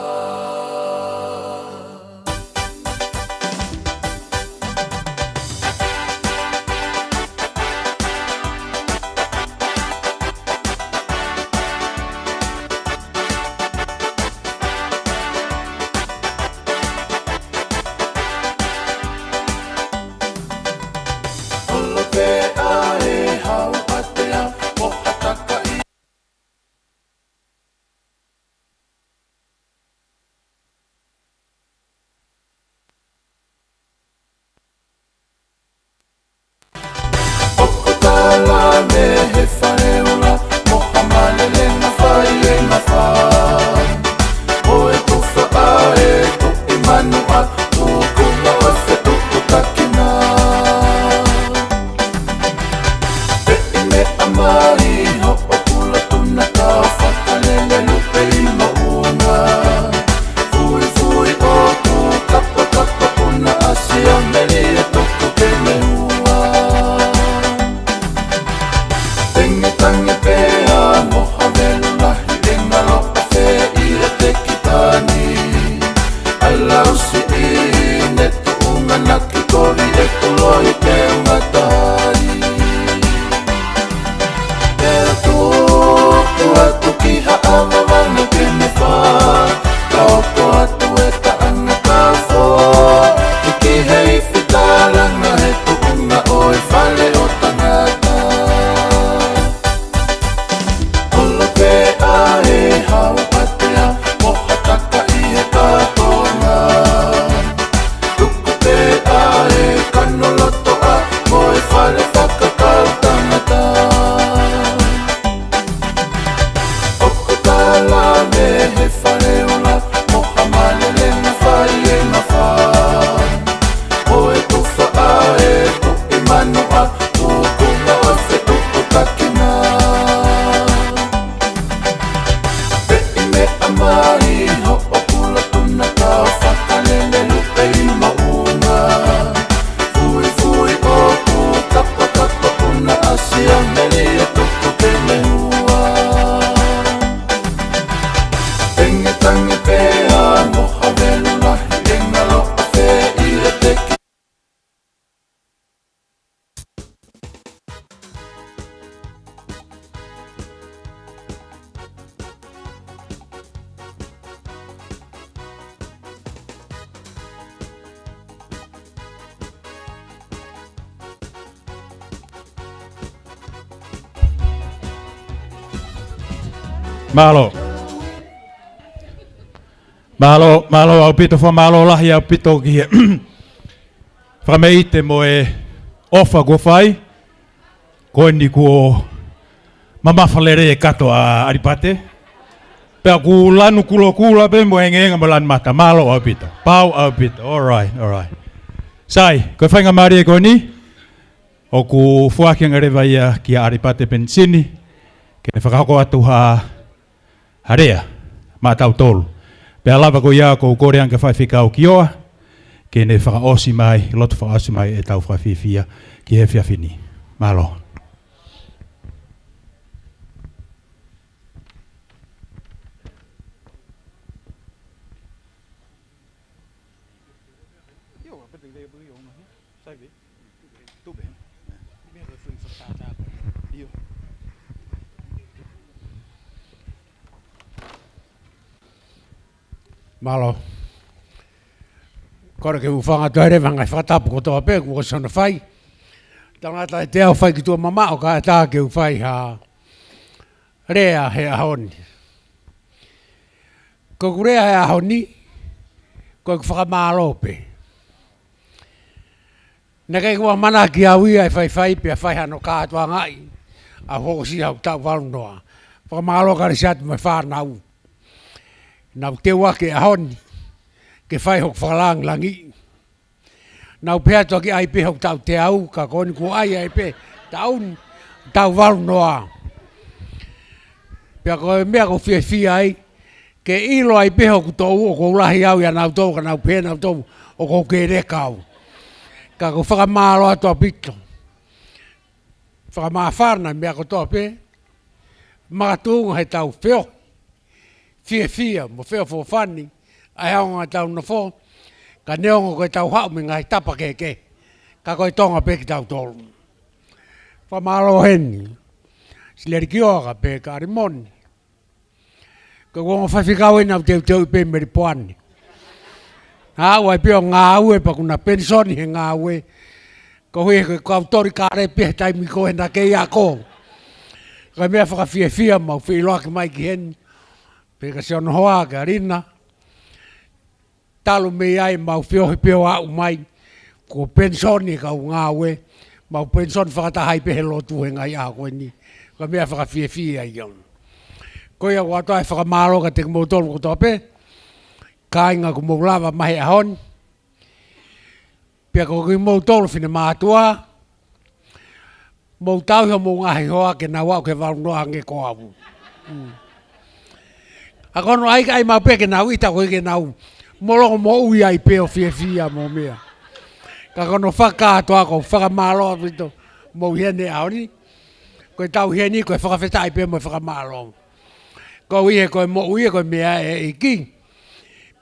Malo. Malo au pito fa malo lahi au pito ki. Fra me ite mo e ofa go fai. Ko ni ko mama falere kato a aripate. Pe ku lanu kulo kula pe mo engenga malan mata malo au pito. Pau au pito. All right. Sai, ko fainga mari ko ni. O ku fuaki ngareva ia ki aripate pensini. Ke whakako atu harea, mātau tolu. Pea lava ko ia ko korean ka whaiwhikau ki oa, ke ne whakaosi mai, lotu whakaosi mai e tau whaiwhia ki he whiawhini. Malo. Malo. Kore ke ufanga toire vanga whatapu ko toa pe ko sona whai. Tangata e te au whai ki tua mama o ka tā ke whai ha rea he ahoni. Ko kurea he ahoni, ko whakamalo pe. Naka kua mana ki au ia e whai pe a whai hano kātua ngai. A hoko si au tau warunoa. Whakamalo ka resiatu mai whanau. Nau te wake ahoni, ke whai hok whakalang langi. Nau pētua ki ai pe hok tau te au, ka koni ko ai ai pe, taun, tau walu noa. Pea koe mea ko fia ai, ke ilo ai peho ku tōu o ko ulahi au ia nau tōu ka nau pēnau tōu o ko ke rekau. Ka ko whakamālo ato pito. Whakamāwharna mea ko tō pē. Makatunga he tau whio. Fia, mo whio fo whani. Ai haunga tau na fo. Ka neongo koe tau hau me ngai tapa keke. Ka koe tonga pē ki tau tōru. Whamalo heni. Sileri kioga pē ka arimoni. Ko wonga whawhikau ina o teu pē meri poani. Hau ai pio ngā ue pa kuna pensoni he ngā ue. Ko hui koe kau tori kāre pē taimi ko he na kei a kō. Ka mea whakawhia mau whiloa ki mai ki heni. Pē ka siono hoa ka rina. Talo me ai mau whiohi pio au mai. Ko pensoni ka u ngā ue. Mau pensoni whakatahai pē he lotu he ngai a koe ni. Ka mea whakawhia i au. Koe au atoa e whakamālo ka te kumotolu ko tope. Ka inga ku maulawa mahi ahon. Pia ko kumotolu whine mātua. Mau tauhia mo ngahi hoa ke na wau ke warunoa nge ko awu. A kono ai mau pe ke nau ita koe ke nau. Molongo mo ui ai peo fia mo mea. Ka kono whakātoa ko whakamālo pito mo hiene aoni. Koe tau hieni koe whakawheta ai peo mo whakamālo. Ko uie koe mo uie koe mea e ki.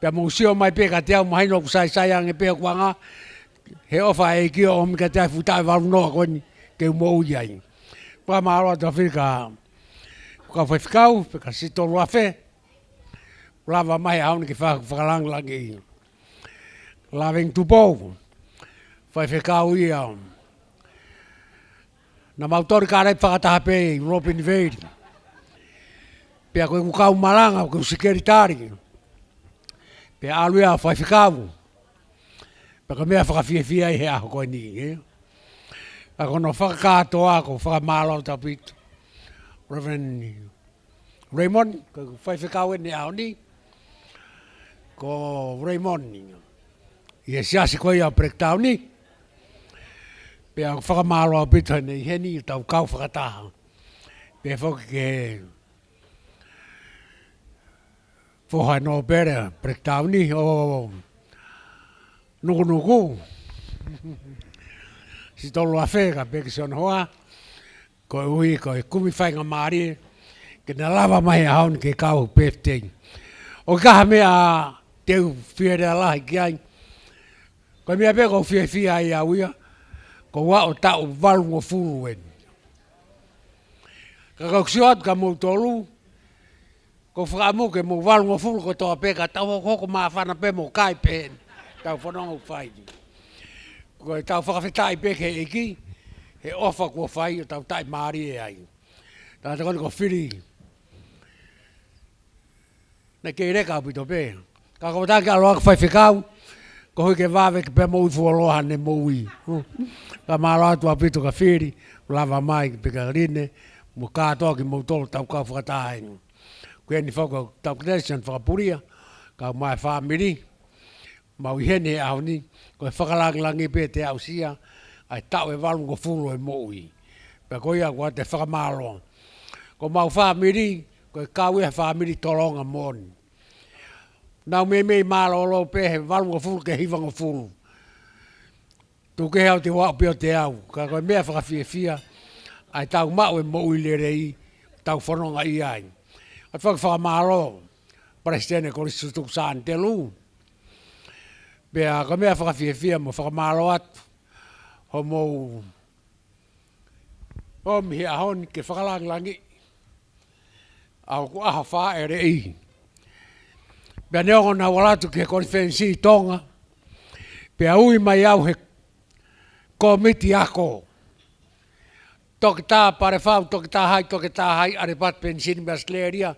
Pea mo usio mai pe ka te au mahaino ku sai ange pe kuanga. He ofa e ki o mi ka te ai futai warunoa koe ni. Ke mo ui ai. Pua maaro ato whika. Ka whaifikau, ka sitolu awhe. Lava mai hauni ki whakalanglangi. Laving tupou. Whaifikau ia. Na mautori ka rei whakataha pe Robin Vade. Pea koe kukau malanga, koe sikeritari. Pea aluia whaifikau. Pea ka mea whakawhiawhia i he aho koe ni. A kono whakatoa ko whakamālo tapitu. Reverend Raymond, ko whaiwhikau e ne ao ni. Ko Raymond, i e siasi koe au prektau ni. Pea whakamālo tapitu hene i heni i tau kau whakataha. Pea whoki ke whohai no bere prektau ni o nuku. Si tolu a whega peke si hoa, ko ui ko e kumi whainga maari, ke na lava mai a haun ke kau pefteng. O kaha mea teu whiere a lahi ki ai, ko mea peko whia ai a uia, ko wa o tau valungo fulu en. Ka kau ksio atu ka mou tolu, ko whakamu ke mou valungo fulu ko toa peka, tau hoko maa whana pe mo kai pen, tau whanongo whaini. Ko e tau whakawhetai peke e ki, he ofa kua whai o tau tai maari e ai. Tā te koni ko whiri. Nei kei reka pito pe. Ka kau tāki aloha ka whaiwhikau, ko hui ke wawe ke pe moui fualoha ne moui. Ka mālo atu a pito ka whiri, lava mai pe ka rine, mo kātoa ki mou tolo tau kau whakatai. Ko e ni whakau tau knesion whakapuria, ka mai whamiri, mau hene e au ni, ko e whakalangi pe te au sia, ai tau e walungo fulu e moui. Pea ko ia kua te whakamālo. Ko mau whamiri, ko e kau e whamiri tolonga moni. Nau me mālo lo pe he walungo fulu ke hivango fulu. Tu ke hau te wau pio te au, ka koe mea whakawhia, ai tau mau e moui le rei, tau whanonga i ai. Ai whakamālo, Presidente Koristutuk Saan te lu. Pea ka mea whakawhiawhia mo whakamālo atu. Ho mou o mihi ahon ke whakalangi. Au ku aha wha e rei. Pea neongo na walatu ke konferensi tonga. Pea ui mai au he komiti ako. Toki tā pare whau, toki tā hai, are pat pensini mea sleria.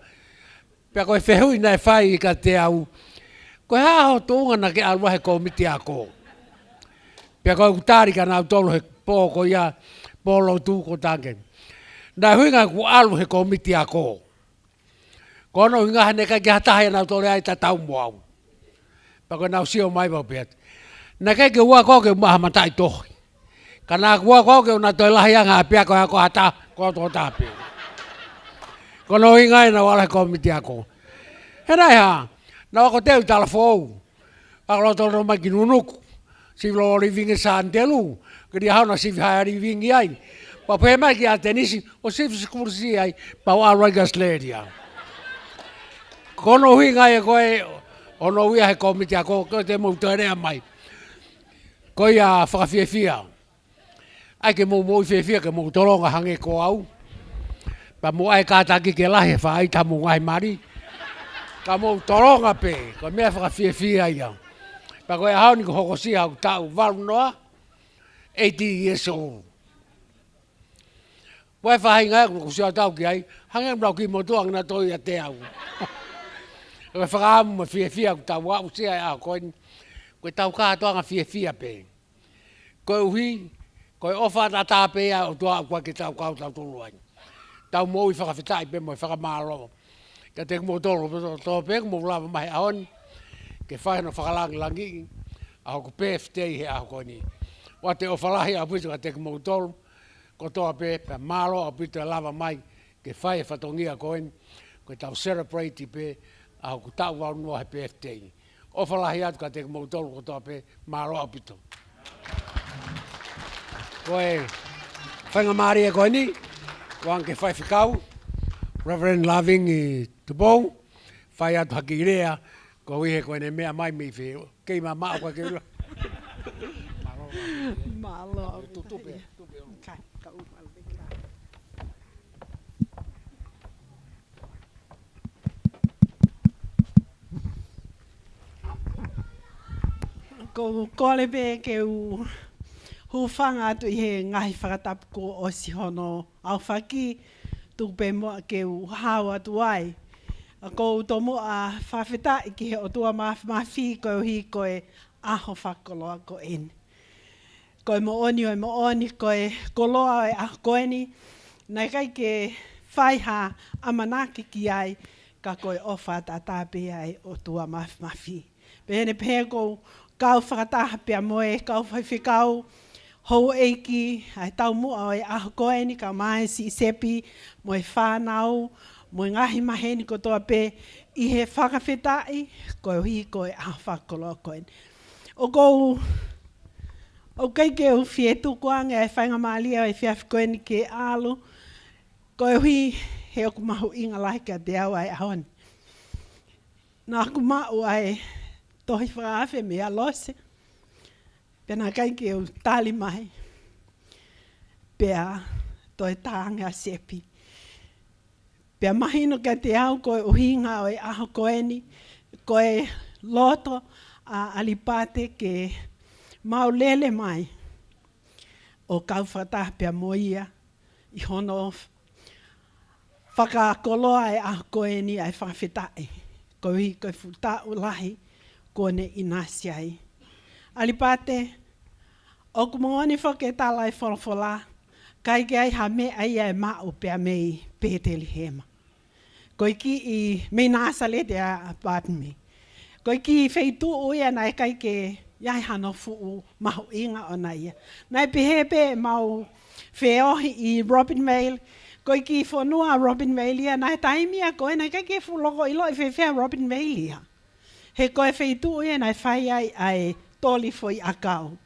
Pea koe whehui nei whai i ka te au. Koe haho tuunga na ke alua he komiti ako. Pea koe kutari ka nau tolu he pōko ia pōlo tūko tangen. Nā huinga ku alu he komiti ako. Kono huinga hane kai ki hataha nau tolu ai ta tau moau. Pea koe nau sio mai wau peat. Nā kai ki ua koke maha matai tohi. Ka nā kua koke una toi lahi anga pea koe hako hata Ko to tape. Ko no ingai na wala komiti ako. Henai ha. Na ko teu tala fou. Ako to no makinunuk. Si lo living sa antelu. Kedi ha na si ha living ai. Pa pe mai ki atenisi o si kursi ai pa wa ragas ledia. Ko no ingai ko ono wia he komiti ako ko te mo tare mai. Ko ia whakawhiawhia. Ai ke mo whiawhia ke mo toronga hange ko au. Pa mo ai kātaki ke lahe whaai ta mo ngai mari. Ka mo toronga pe, ko mea whakawhiawhia ia. Pa koe haoni ko hokosi au tau waru noa, 80 years old. Wai whaai ngai ko kusia tau ki ai, hange mrau ki mo tuang na toi a te au. Koe whakaamu ma whiawhia ku tau wau sia au koe. Koe tau kātoanga whiawhia pe. Koe uhi, koe ofa ta tāpe a o tua koe ke tau kau tau tulu ai. Tau mōi whakawhitai pe moi whakamālo. Ka te kumo tolo, tō pe kumo lava mai aon. Ke whae no whakalangi langi. Aho ku PFT he aho koe ni. Wa te ofalahi a pito ka te kumo tolo. Ko toa pe, pe mālo a pito lava mai. Ke whae whatongia koe. Koe tau celebrate pe. Aho ku tau wau noa he PFT. Ofalahi atu ka te kumo tolo ko toa pe. Mālo a pito. Koe, whainga maari e koe ni. Wang ke whai whikau, Reverend Loving i Tupou, whai atu haki rea, ko ihe koe ne mea mai mi whio. Kei ma maa koe ke ura. Malo. Tupe. Okay, ka umal. Ko kole be ke u hufanga atu i he ngahi whakatapu ko o si hono au whaki tupe moa ke u hau atu ai. A ko to moa whawhita i ki he o tua mawhi ko hi koe aho whakoloa ko eni. Koe mo oni koe koloa e aho koe ni. Nei kai ke whaiha amanaki ki ai ka koe ofa tātāpe ai o tua mawhi. Pene pehe ko kau whakataha pia moe, kau whaiwhikau, hou eiki, ai tau mua o e aho koe ni, ka mai si sepi, moe whanau, moe ngahi maheni ko toa pe, i he whakawhetai, koe hui koe aho whakoloa koe ni. O kou, o keike u whietu koanga e whainga maalia e whiawhi koe ni ke alu, koe hui he oku mahu inga lahi ka te au ai ahoni. Nā aku mau ai, tohi whakawhe me alose. Pena kaike o tali mai. Pea toi tānga sepi. Pea mahino ka te au koe uhinga o e aho koe ni. Koe loto a alipate ke maulele mai. O kau whakataha pea moia. I hono whakakoloa e aho koe ni ai whakawhetai. Koe futau lahi. Kone inasi ai. Alipate, o kumoni whake tala e wholofola, kai ke ai ha me ai e mao pia mei pēteli hema. Koe ki i mei nasa le te a pāti me. Koe ki i wheitu uia nai kai ke iai hano fuu mahu inga o naia. Nai pehepe mau wheohi i Robin Vale, koe ki i whanua Robin Vale ia, nai taimia koe nai kai ke fuloko ilo i whewhea Robin Vale ia. He koe wheitu e nai whai ai toli foi akau.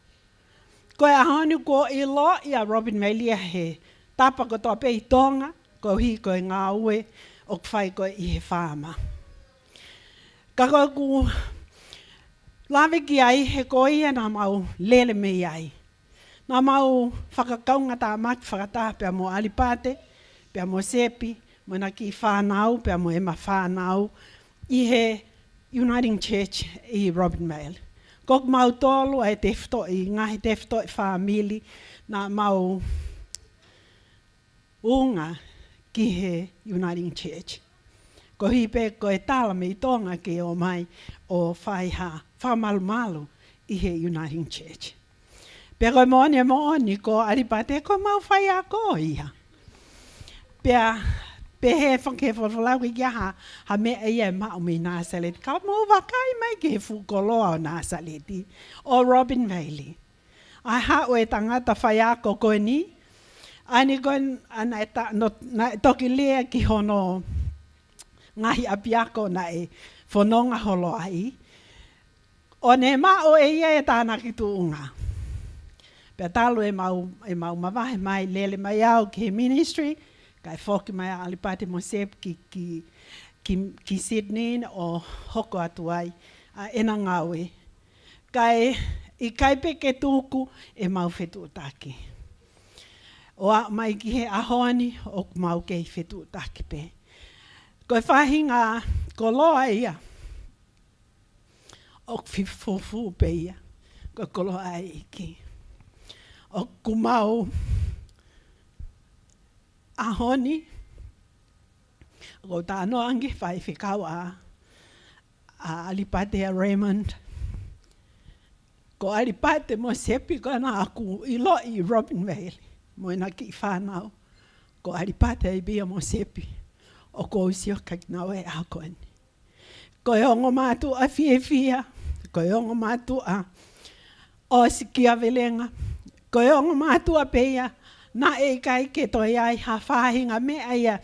Koe ahonu ko i lo i a Robin Melia he tapa ko toa pe i tonga, ko hi koe ngā ue o kwhai koe i he whāma. Ka koe ku lawe ki ai he koe ia nā mau lele me ai. Nā mau whakakaunga tā maki whakataha pia mo alipate, pia mo sepi, mo na ki whānau, pia mo ema whānau, i he Uniting Church i Robin Vale. Kok mau tolu ai tefto i ngahi tefto i whamili na mau unga ki he Uniting Church. Ko hipe ko e tala me i tonga ke o mai o whamalu i he Uniting Church. Pea koe mooni ko aripate ko mau whai a ko iha. Pea pehe whanke whalalau ki ha me e mao me Nazaret. Ka mo wakai mai ke whukoloa o Nazaret o Robin Vale. Ai ha o e tangata whai a ko koe ni. Ani kon ana eta no na toki lea ki hono ngahi apiako na e whanonga holo ai. O ne mao e ia e tāna ki tuunga. Pea talo e mau mawahe mai lele mai au ki he ministry, kai whoki mai a alipate mo sep ki Sydney o hoko atu ai a ena ngawe. Kai i kai peke tūku e mau whetu taki. O a mai ki he ahoani o mau kei whetu taki pe. Koe whahinga ko loa ia. O whiwhuwhu pe ia. Koe ko loa iki. O kumau ahoni. Ko tāno angi whai whikau a alipate a Raymond. Ko alipate mo sepi ko na aku ilo i Robinvale. Mo ina ki whanau. Ko alipate i bia mo sepi. O ko usio kaknau e akoani. Ko e ongo mātu a fia. Ko e ongo mātu a o sikia velenga. Ko e ongo mātu a peia. Na e kai ke toi ai ha whahinga me aia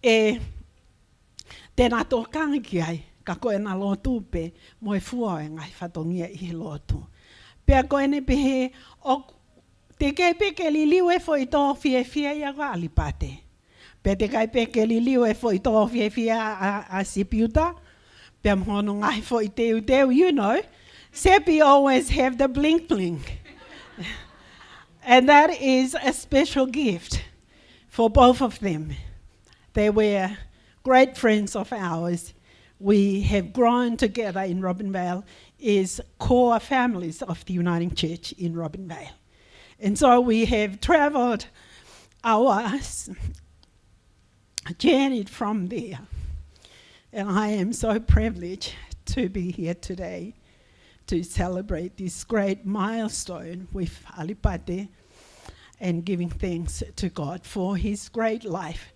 e tēnā tōkanga ki ai. Ka koe na lotu pe mo e fua e ngai whatongia i he lotu. Pea koe ne pehe o te kei peke li liu e fo i tō fia ia ko alipate. Pea te kai peke li liu e fo i tō fia a Sipiuta. Pea mhono ngai fo i teu, you know. Sepi always have the blink blink. And that is a special gift for both of them. They were great friends of ours. We have grown together in Robinvale as core families of the Uniting Church in Robinvale. And so we have travelled journeyed from there. And I am so privileged to be here today to celebrate this great milestone with Alipate and giving thanks to God for his great life,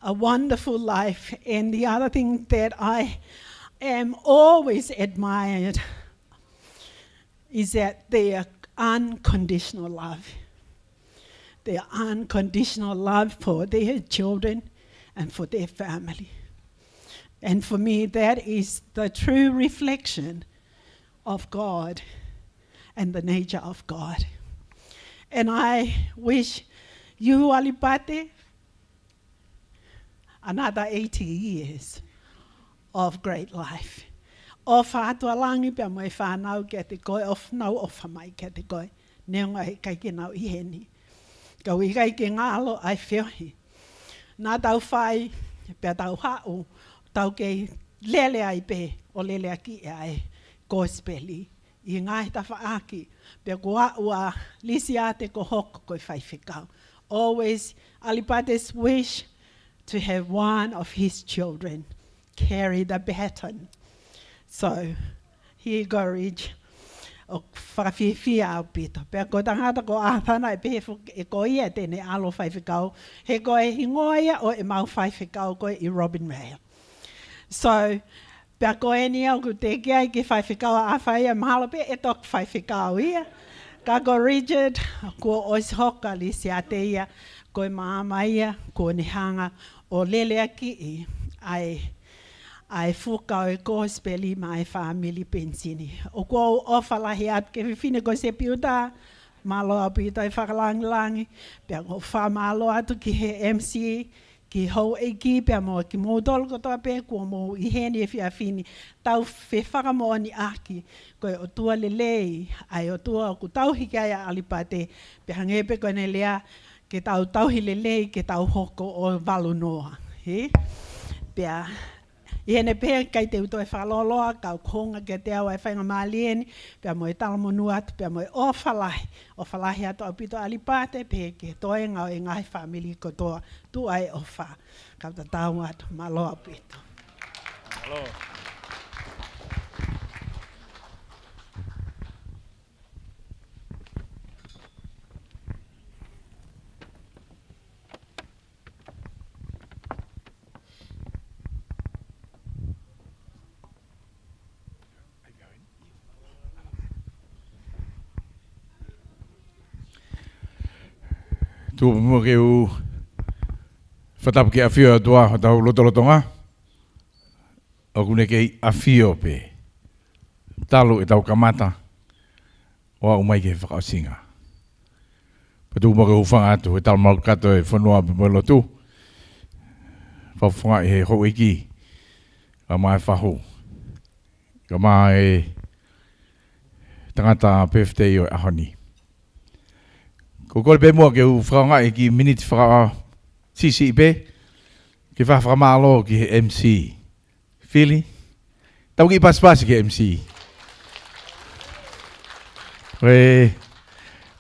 a wonderful life. And the other thing that I am always admired is that their unconditional love. Their unconditional love for their children and for their family. And for me, that is the true reflection of God and the nature of God. And I wish you, Alipate, another 80 years of great life. O whātua langi pia mo e whānau kia te koe, o nau ofa mai kia te koe. Neonga he kai ke nau iheni. Kau i kai ke ngālo ai whiohi. Nā tau whai, pia tau hau, tau kei lele ai pe, o lele aki e ai gospeli. I ngai ta whaaki, pia kua ua lisi ate ko hoko koe whai whikau. Always, Alipate's wish to have one of his children carry the baton. So, here you go, Ridge. O whakawhiwhia au pito. Pea ko tangata ko ātana e pehe e ko ia tēne alo whaiwhikau. He ko e hingoia o e mau whaiwhikau ko i Robinvale. So, pea ko e ni au ku te kia ki whaiwhikau a whaia mahalo pe e tok whaiwhikau ia. Ka ko Rigid, ko ois hoka li si a te ia, ko e maama ia, ko ni hanga o lele aki i ai fukau e gospeli mai family pensini. O ko ofalahi at ke fine ko se piuta malo apita e whakalangi, pia ko whamalo atu ki he MC, ki hou e ki pia mo ki mo tolu ko toa pe, ko mo i heni e fia fini, tau fe whakamoani aki, ko e o tua lelei, ai o tua o ku tauhi kia ia Alipate, pia hangepe ko ne lea, ke tau tauhi lelei, ke tau hoko o walunoa. He? Pia, i hene pēr kai te uto e whaloloa, kau konga ke te au e whainga mālieni, pia mo e talamonu atu, pia mo e ofalahi atu au pito Alipate, pēr ke toe ngau e ngai whamili ko toa tu ai ofa. Kau ta tau atu, maloa pito. Maloa. Tu mo ke u fatap ke afio tua tau lotolotonga. O kune ke afio pe. Talu e tau kamata. O umai ke whakaosinga. Patu mo ke ufanga atu e tal mau kato e whanua pe mo tu. Whawhanga e ho iki. Ka mai whahu. Ka mai tangata birthday o ahoni. Ko kore pe mua ke u whanga e ki minute whaka sisi pe. Ke whawhaka malo ki MC. Fili? Tau ki pas ki MC. Me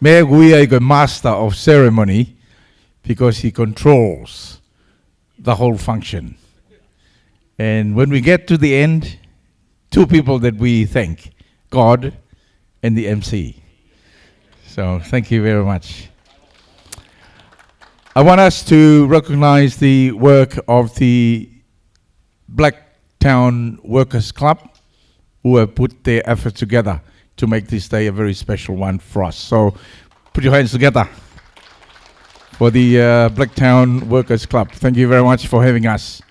guia is the master of ceremony because he controls the whole function. And when we get to the end, two people that we thank, God and the MC. So thank you very much. I want us to recognize the work of the Blacktown Workers Club who have put their effort together to make this day a very special one for us. So put your hands together for the Blacktown Workers Club. Thank you very much for having us.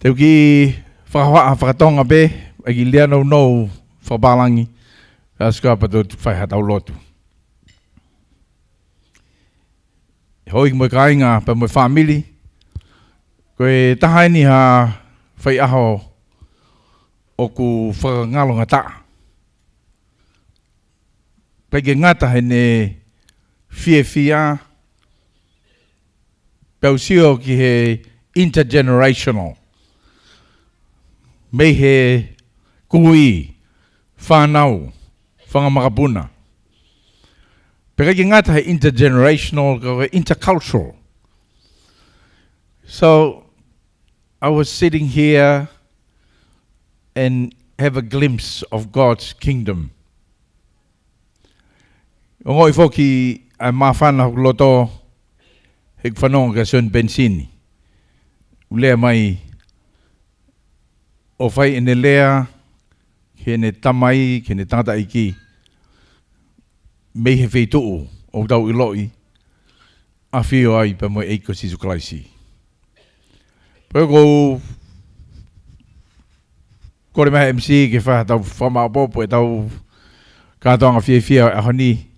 Te uki whakatonga be, agi lea no whabalangi, aska pato whai hatau lotu. Hoi mo kainga pa mo family, koe tahaini ha whai aho o ku whakangalonga ta. Pege ngata hene fia pausio ki he intergenerational. Mei he kui, whanau, whangamakapuna. Pege ngata he intergenerational, intercultural. So I was sitting here and have a glimpse of God's kingdom. Ngoi foki a mafana loto hek whanong ka son bensini. Ulea mai o whai ene lea ke ne tamai, ke ne tangata iki mei he wheituu o tau iloi a whio ai pa mo eiko sisu kalaisi. Pego kore maha MC ke wha tau whamapopo e tau kātoanga whia a honi.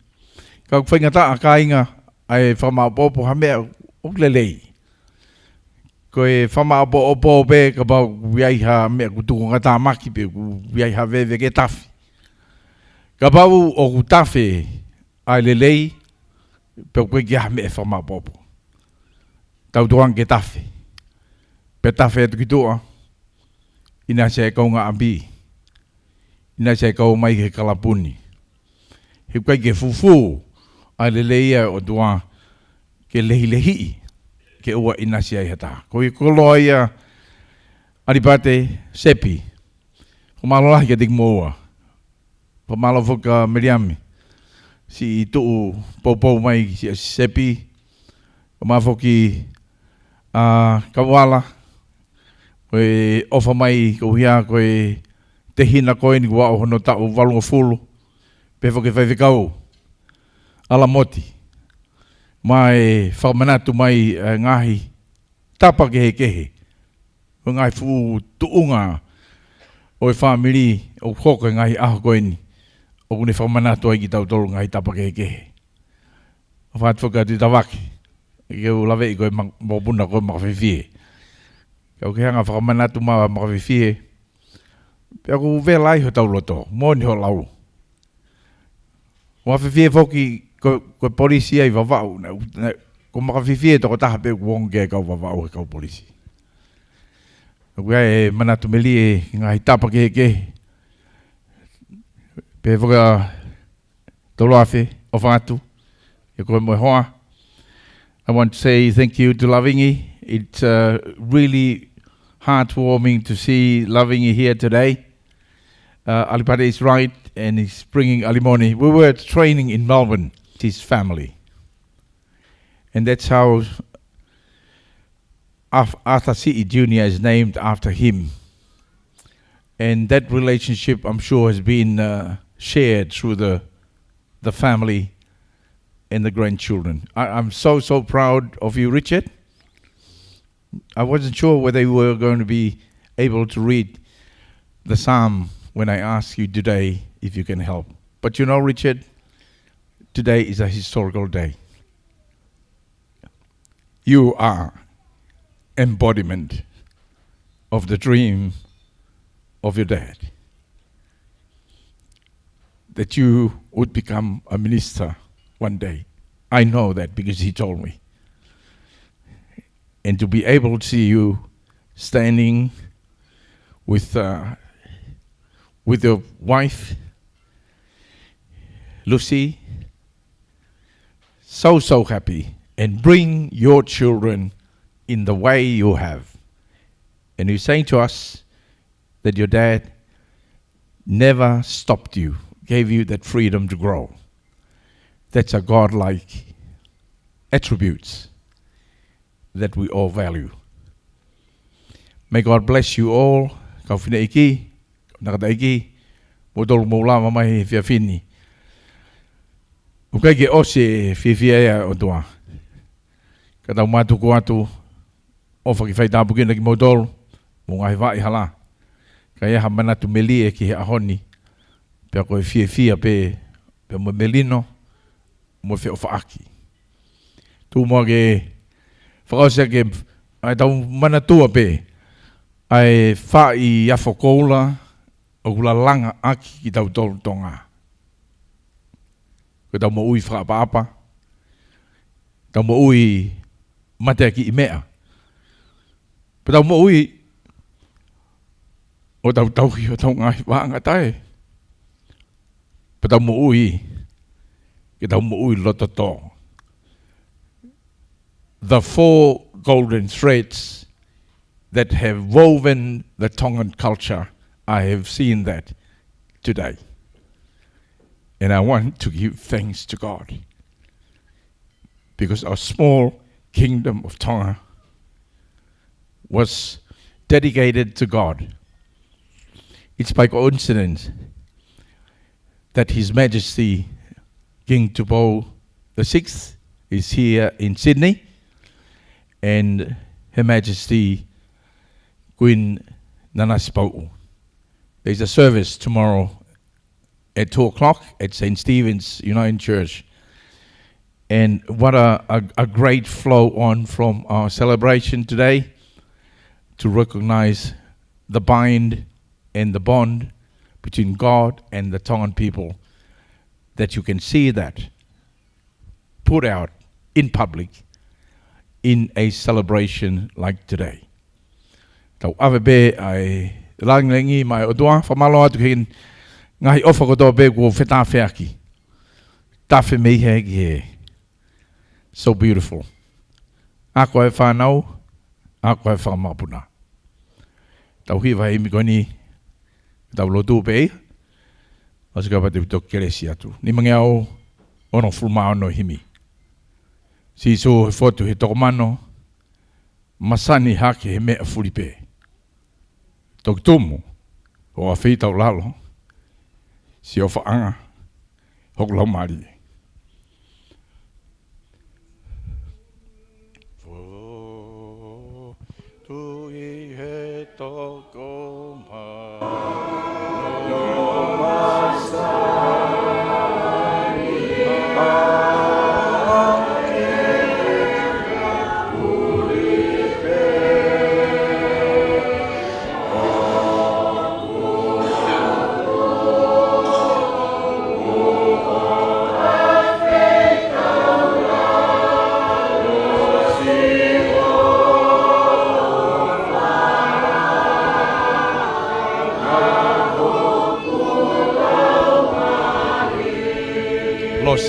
Ka whaingata a kāinga ai whamapopo ha mea uklelei. Koe whamapopo be ka pau wiai ha mea kutuko ngata maki pe wiai ha vewe ke tafi. Ka pau o ku tafi ai lelei pe koe ki ha mea whamapopo. Tau tuang ke tafi. Pe tafi atu ki tua. Ina se kau ngā ambi. Ina se kau mai ke kalapuni. He kai ke fufu. Ai leia o tua ke lehi. Ke ua ina se ai hata. Koi koloa ia aripate sepi. Kumalo lahi ke tik moa. Kumalo fuka meriami. Si tuu poupou mai si sepi. Kumafo ki kawala. Koe ofa mai ko hia koe te hina koe ni kua o hono tau walunga fulu. Pefo ke whaiwhikau. Ala moti. Mai whamanatu mai ngahi tapa kehe. O ngahi fu tuunga o e whamiri o hoka ngahi aho koe ni. O kune whamanatu ai ki tau tolu ngahi tapa kehe. O whaatwhaka tu tawaki. Ke u lawe i koe mokpuna koe makawhiwhie. Kau ke hanga whakamanatu maa makawhiwhie. Pea ku velai ho tau loto. Mōni ho lau. Whawhiwhie whoki koe polisi ai wawau. Ko makawhiwhie toko taha pe kuonge kau wawau he kau polisi. Kau e manatu meli e ngahi tapa kehe. Pe whaka toloafe o whangatu. E koe moe hoa. I want to say thank you to Lavingi. It's really heartwarming to see Lavingi here today. Alipade is right, and he's bringing Alimoni. We were training in Melbourne, his family. And that's how Arthur City Jr. is named after him. And that relationship, I'm sure, has been shared through the family and the grandchildren. I'm so, so proud of you, Richard. I wasn't sure whether you were going to be able to read the psalm when I asked you today if you can help. But you know, Richard, today is a historical day. You are embodiment of the dream of your dad, that you would become a minister one day. I know that because he told me. And to be able to see you standing with your wife, Lucy, so happy, and bring your children in the way you have. And you're saying to us that your dad never stopped you, gave you that freedom to grow. That's a godlike attributes that we all value. May God bless you all. Kau whina iki, nakata iki, modol maulama mai fia fini. Ukai ke ose fia ya o tua. Kata umatu ko atu, ofa ki whai tāpu kina ki modol, mo ngai vai hala. Kaya ha mana tu meli e ki he ahoni, pia koe fia pe mo melino, mo fia ofa aki. Tu mo ke whakausia ke ai tau mana tua pe ai whai afokoula o kula langa aki ki tau tolu tonga. Ko tau mo ui whakapapa, tau mo ui matea ki i mea. Pa tau mo ui o tau tauhi o tau ngai wāanga tae. Pa tau mo ui ki tau mo ui lototo. The 4 golden threads that have woven the Tongan culture, I have seen that today. And I want to give thanks to God, because our small kingdom of Tonga was dedicated to God. It's by coincidence that His Majesty King Tupou VI is here in Sydney, and Her Majesty Queen Nanasipo'u. There's a service tomorrow at 2 o'clock at St. Stephen's United Church. And what a great flow on from our celebration today to recognize the bind and the bond between God and the Tongan people, that you can see that put out in public in a celebration like today. Tau ave be ai langlengi mai o doa whamalo atu kin ngai ofa ko doa be ko wheta whiaki. Tawhi mei he ki he. So beautiful. Ako e whanau, ako e whamapuna. Tau hiwa he mikoni, tau lotu be, osu ka pati utok keresi atu. Ni mange au, ono fulma ono himi. Si so he fotu he tokomano, masani hake he mea fulipe. Tok tumu, o a whitau lalo, si o whaanga, hok lau mari. Tu I he toko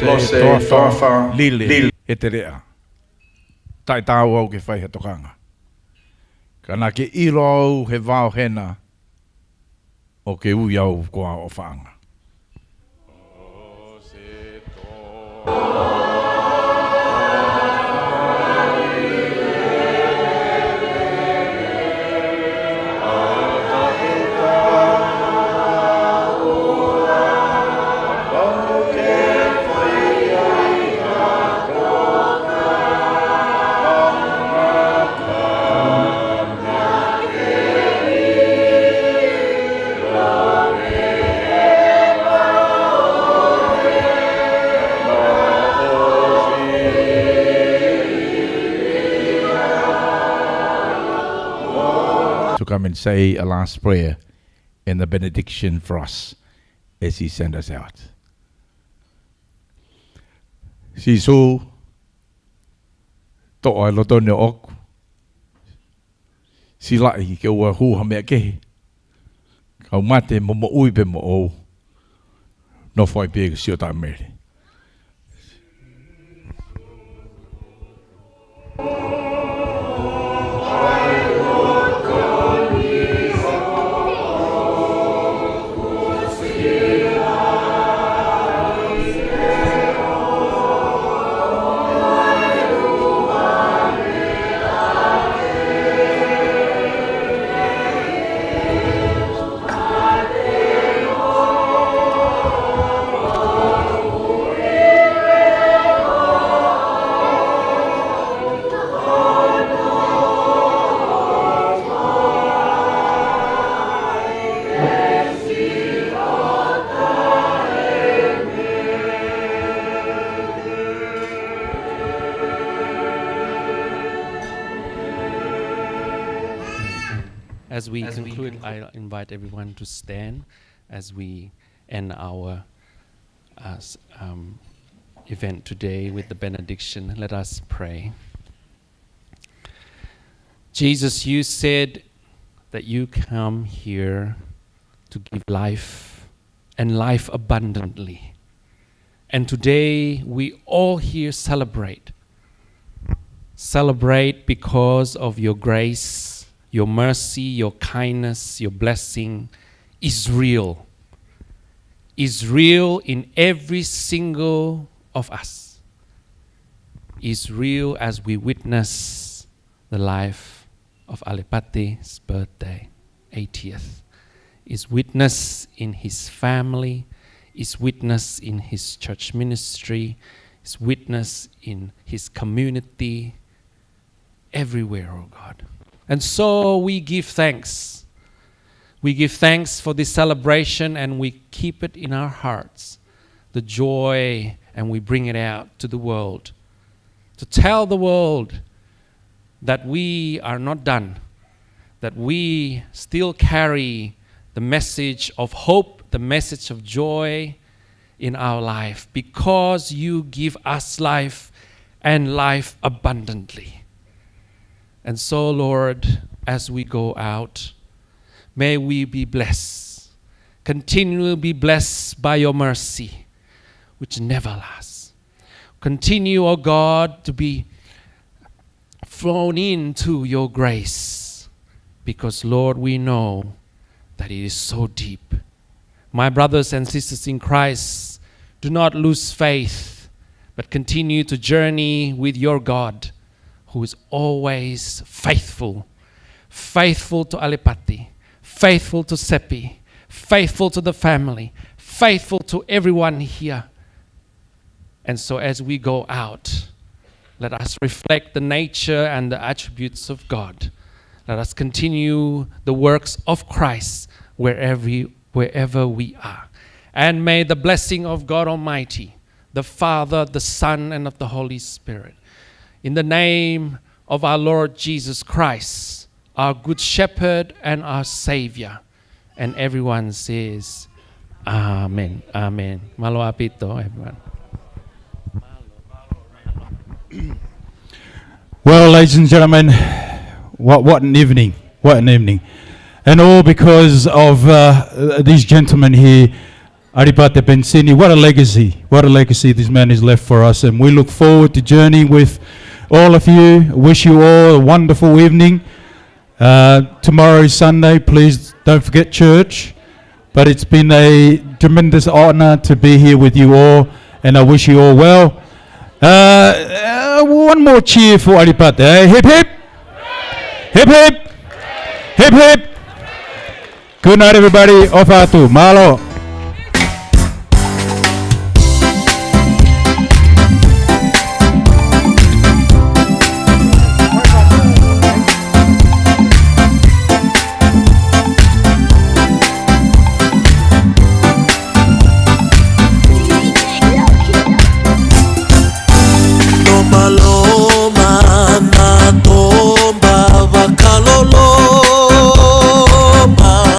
Lose toafa lile e te rea. Tai tau au ke whai he tokanga. Kana ke ilo au he vau hena o ke ui au koa o whaanga. come and say a last prayer and the benediction for us as he sent us out. Si so to ai loto ne ok. Si lai ke ua hu ha mea ke. Kau mate mo ui pe mo o. No foi pe si o ta mere. As we conclude, I invite everyone to stand as we end our event today with the benediction. Let us pray. Jesus, you said that you come here to give life and life abundantly. And today we all here celebrate. Celebrate because of your grace. Your mercy, your kindness, your blessing is real. Is real in every single of us. Is real as we witness the life of Alipati's birthday, 80th. Is witness in his family, is witness in his church ministry, is witness in his community, everywhere, oh God. And so we give thanks. We give thanks for this celebration and we keep it in our hearts, the joy, and we bring it out to the world. To tell the world that we are not done, that we still carry the message of hope, the message of joy in our life, because you give us life and life abundantly. And so, Lord, as we go out, may we be blessed. Continually be blessed by your mercy, which never lasts. Continue, O God, to be flown into your grace, because, Lord, we know that it is so deep. My brothers and sisters in Christ, do not lose faith, but continue to journey with your God, who is always faithful. Faithful to Alipati, faithful to Sepi, faithful to the family, faithful to everyone here. And so as we go out, let us reflect the nature and the attributes of God. Let us continue the works of Christ wherever we are. And may the blessing of God Almighty, the Father, the Son, and of the Holy Spirit, in the name of our Lord Jesus Christ, our good shepherd and our Savior. And everyone says, Amen. Amen. Malo apito, everyone. Well, ladies and gentlemen, what an evening. What an evening. And all because of these gentlemen here, Aripate Pensini. What a legacy. What a legacy this man has left for us. And we look forward to journeying with all of you. Wish you all a wonderful evening. Tomorrow is Sunday. Please don't forget church. But it's been a tremendous honor to be here with you all. And I wish you all well. One more cheer for Aripate. Hip hip. Hip hip. Hip hip. Good night everybody. Off atu. Malo.